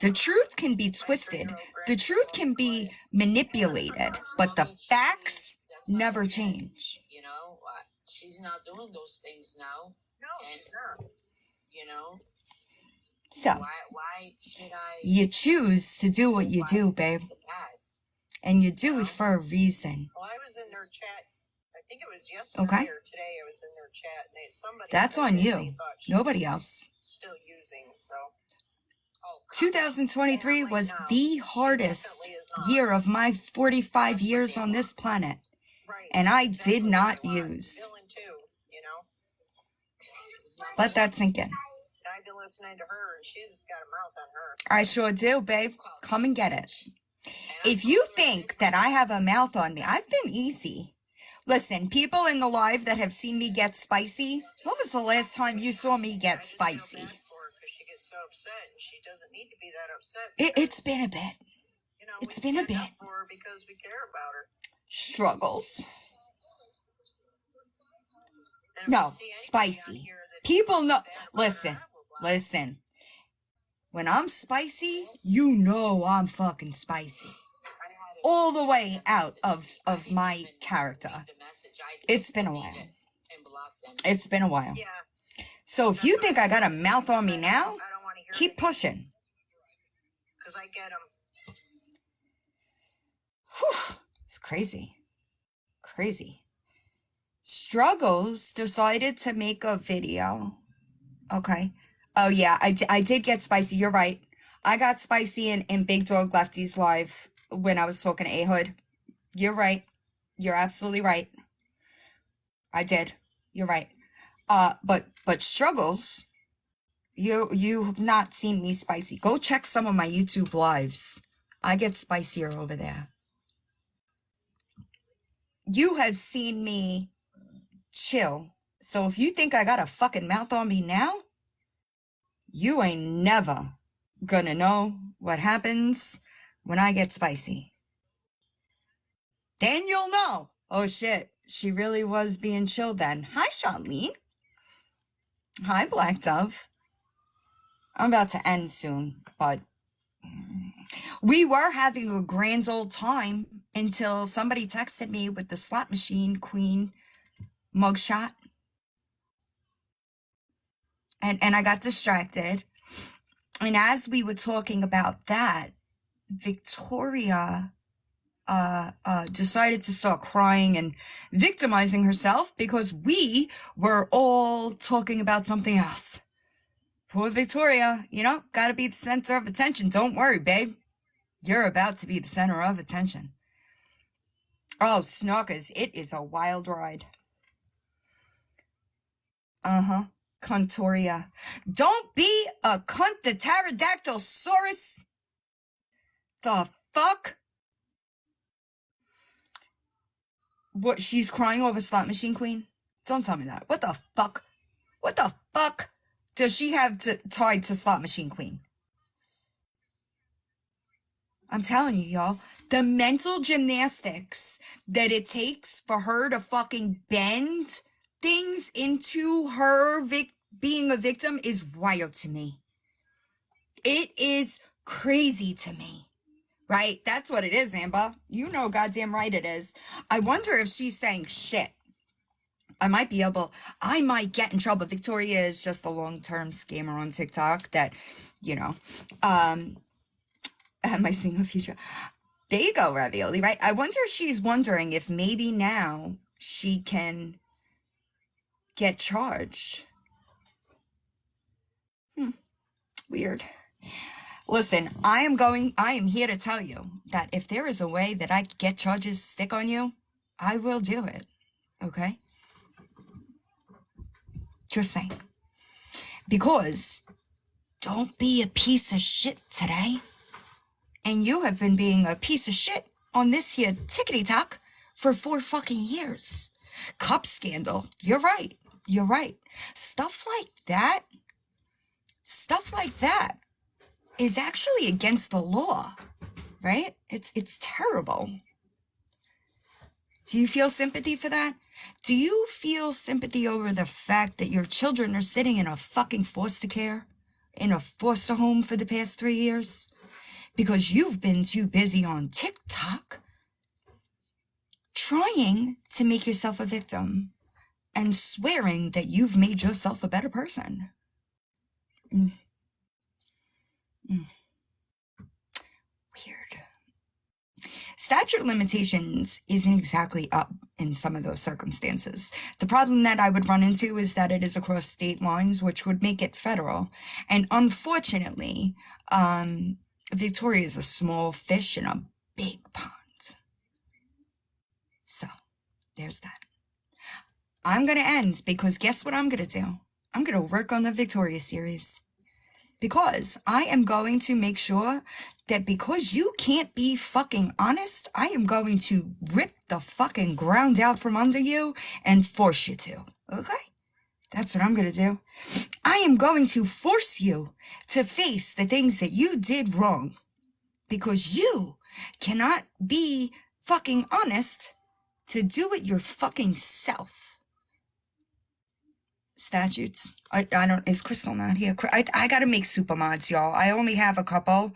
The truth can be twisted. The truth can be manipulated, but the facts never change. You know, she's not doing those things now. No, she's not. You know. So, why should I? You choose to do what you do, babe. And you do it for a reason. Well, I was in their chat. I think it was yesterday Okay? or today. I was in their chat, and somebody. That's said on that you. they thought she Nobody was else. Still using, so. 2023 was the hardest year of my 45 years on this planet. And I did not use. Let that sink in. I've been listening to her, and she's got a mouth on her. I sure do, babe. Come and get it. If you think that I have a mouth on me, I've been easy. Listen, people in the live that have seen me get spicy, when was the last time you saw me get spicy? So upset, and she doesn't need to be that upset. It's been a bit. You know, it's been a bit. For her because we care about her. Struggles. No, spicy. People know. Listen. When I'm spicy, you know I'm fucking spicy. All the way out of my character. It's been a while. It's been a while. So if you think I got a mouth on me now, keep pushing. Because I get them. Whew. It's crazy. Crazy. Struggles decided to make a video. Okay. Oh, yeah. I did get spicy. You're right. I got spicy in Big Dog Lefty's live when I was talking to A-Hood. You're right. You're absolutely right. I did. You're right. But Struggles, you have not seen me spicy. Go check some of my YouTube lives. I get spicier over there. You have seen me chill So if you think I got a fucking mouth on me now, you ain't never gonna know what happens when I get spicy. Then you'll know. Oh shit, she really was being chilled then. Hi, Charlene. Hi, Black Dove. I'm about to end soon, but we were having a grand old time until somebody texted me with the slot machine queen mugshot. And I got distracted. And as we were talking about that, Victoria decided to start crying and victimizing herself because we were all talking about something else. Poor Victoria, gotta be the center of attention. Don't worry, babe. You're about to be the center of attention. Oh, Snockers, it is a wild ride. Uh-huh. Contoria. Don't be a cunt to pterodactylsaurus. The fuck? What, she's crying over Slot Machine Queen? Don't tell me that. What the fuck? What the fuck does she have tied to Slot Machine Queen? I'm telling you, y'all, the mental gymnastics that it takes for her to fucking bend things into her being a victim is wild to me. It is crazy to me, right? That's what it is, Amber. You know goddamn right it is. I wonder if she's saying shit. I might get in trouble. Victoria is just a long-term scammer on TikTok that, I might seeing a future. There you go, Ravioli, right? I wonder if she's wondering if maybe now she can get charged. Weird. Listen, I am here to tell you that if there is a way that I can get charges stick on you, I will do it. Okay? Just saying. Because don't be a piece of shit today. And you have been being a piece of shit on this here tickety tock for 4 fucking years. Cup scandal. You're right. You're right. Stuff like that is actually against the law, right? It's terrible. Do you feel sympathy for that? Do you feel sympathy over the fact that your children are sitting in a fucking foster care, in a foster home for the past 3 years? Because you've been too busy on TikTok trying to make yourself a victim and swearing that you've made yourself a better person. Weird. Statute of limitations isn't exactly up in some of those circumstances. The problem that I would run into is that it is across state lines, which would make it federal. And unfortunately, Victoria is a small fish in a big pond. So, there's that. I'm going to end because guess what I'm going to do? I'm going to work on the Victoria series. Because I am going to make sure that because you can't be fucking honest, I am going to rip the fucking ground out from under you and force you to. Okay? That's what I'm going to do. I am going to force you to face the things that you did wrong. Because you cannot be fucking honest to do it your fucking self. Statutes. I don't, is Crystal not here? I gotta make super mods, y'all. I only have a couple.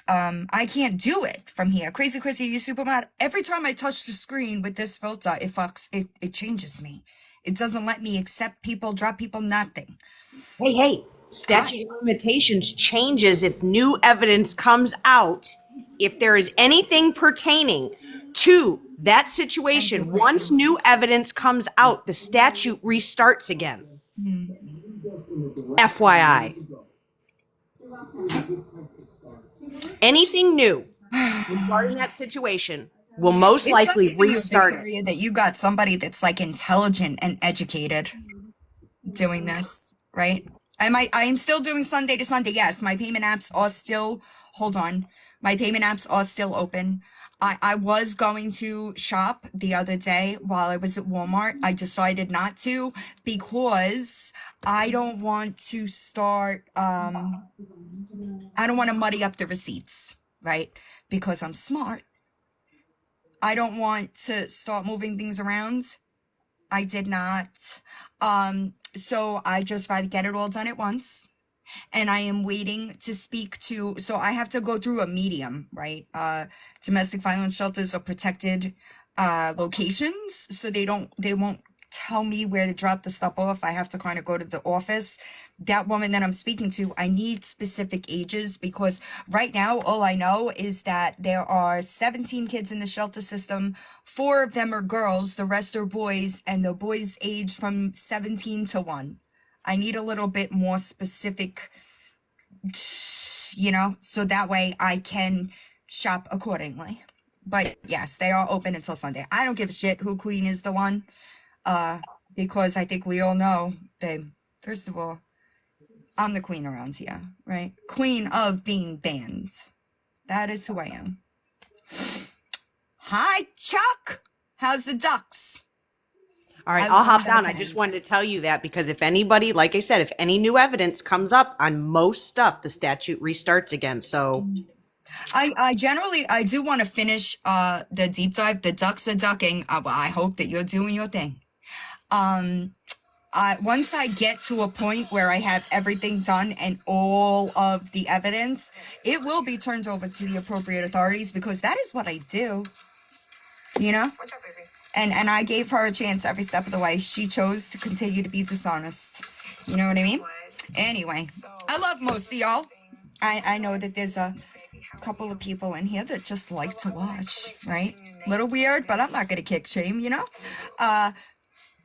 I can't do it from here. Crazy Chrissy, you super mod. Every time I touch the screen with this filter, it changes me. It doesn't let me accept people, drop people, nothing. Hey, statute of limitations changes if new evidence comes out. If there is anything pertaining to that situation, once new evidence comes out, the statute restarts again. FYI. Anything new regarding that situation will most likely restart it. That you got somebody that's like intelligent and educated doing this, right? I am still doing Sunday to Sunday. Yes, my payment apps are still, hold on. My payment apps are still open. I was going to shop the other day while I was at Walmart. I decided not to because I don't want to start, I don't want to muddy up the receipts, right? Because I'm smart. I don't want to start moving things around. I did not. So I just rather get it all done at once. And I am waiting to speak to, so I have to go through a medium, right? Domestic violence shelters are protected locations, so they won't tell me where to drop the stuff off. I have to kind of go to the office. That woman that I'm speaking to, I need specific ages because right now all I know is that there are 17 kids in the shelter system. 4 of them are girls, the rest are boys, and the boys age from 17 to 1. I need a little bit more specific, so that way I can shop accordingly. But yes, they are open until Sunday. I don't give a shit who queen is the one, because I think we all know, babe, first of all, I'm the queen around here, right? Queen of being banned. That is who I am. Hi, Chuck. How's the ducks? All right, I'll hop down. I just wanted to tell you that because if anybody, like I said, if any new evidence comes up on most stuff, the statute restarts again. So I do want to finish the deep dive. The ducks are ducking. I hope that you're doing your thing. Once I get to a point where I have everything done and all of the evidence, it will be turned over to the appropriate authorities because that is what I do. And I gave her a chance every step of the way. She chose to continue to be dishonest. You know what I mean? Anyway, I love most of y'all. I know that there's a couple of people in here that just like to watch, right? Little weird, but I'm not gonna kick shame,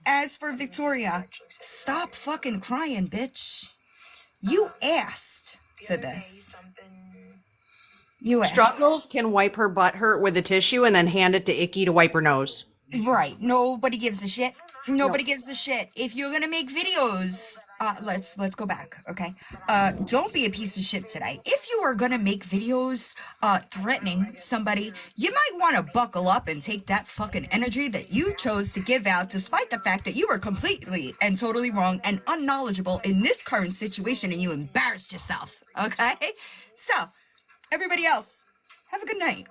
As for Victoria, stop fucking crying, bitch. You asked for this. You asked. Struggles can wipe her butt hurt with a tissue and then hand it to Icky to wipe her nose. Right. Nobody gives a shit. Nobody gives a shit. If you're gonna make videos, let's go back, okay? Don't be a piece of shit today. If you are gonna make videos, threatening somebody, you might want to buckle up and take that fucking energy that you chose to give out, despite the fact that you were completely and totally wrong and unknowledgeable in this current situation, and you embarrassed yourself, okay? So, everybody else, have a good night.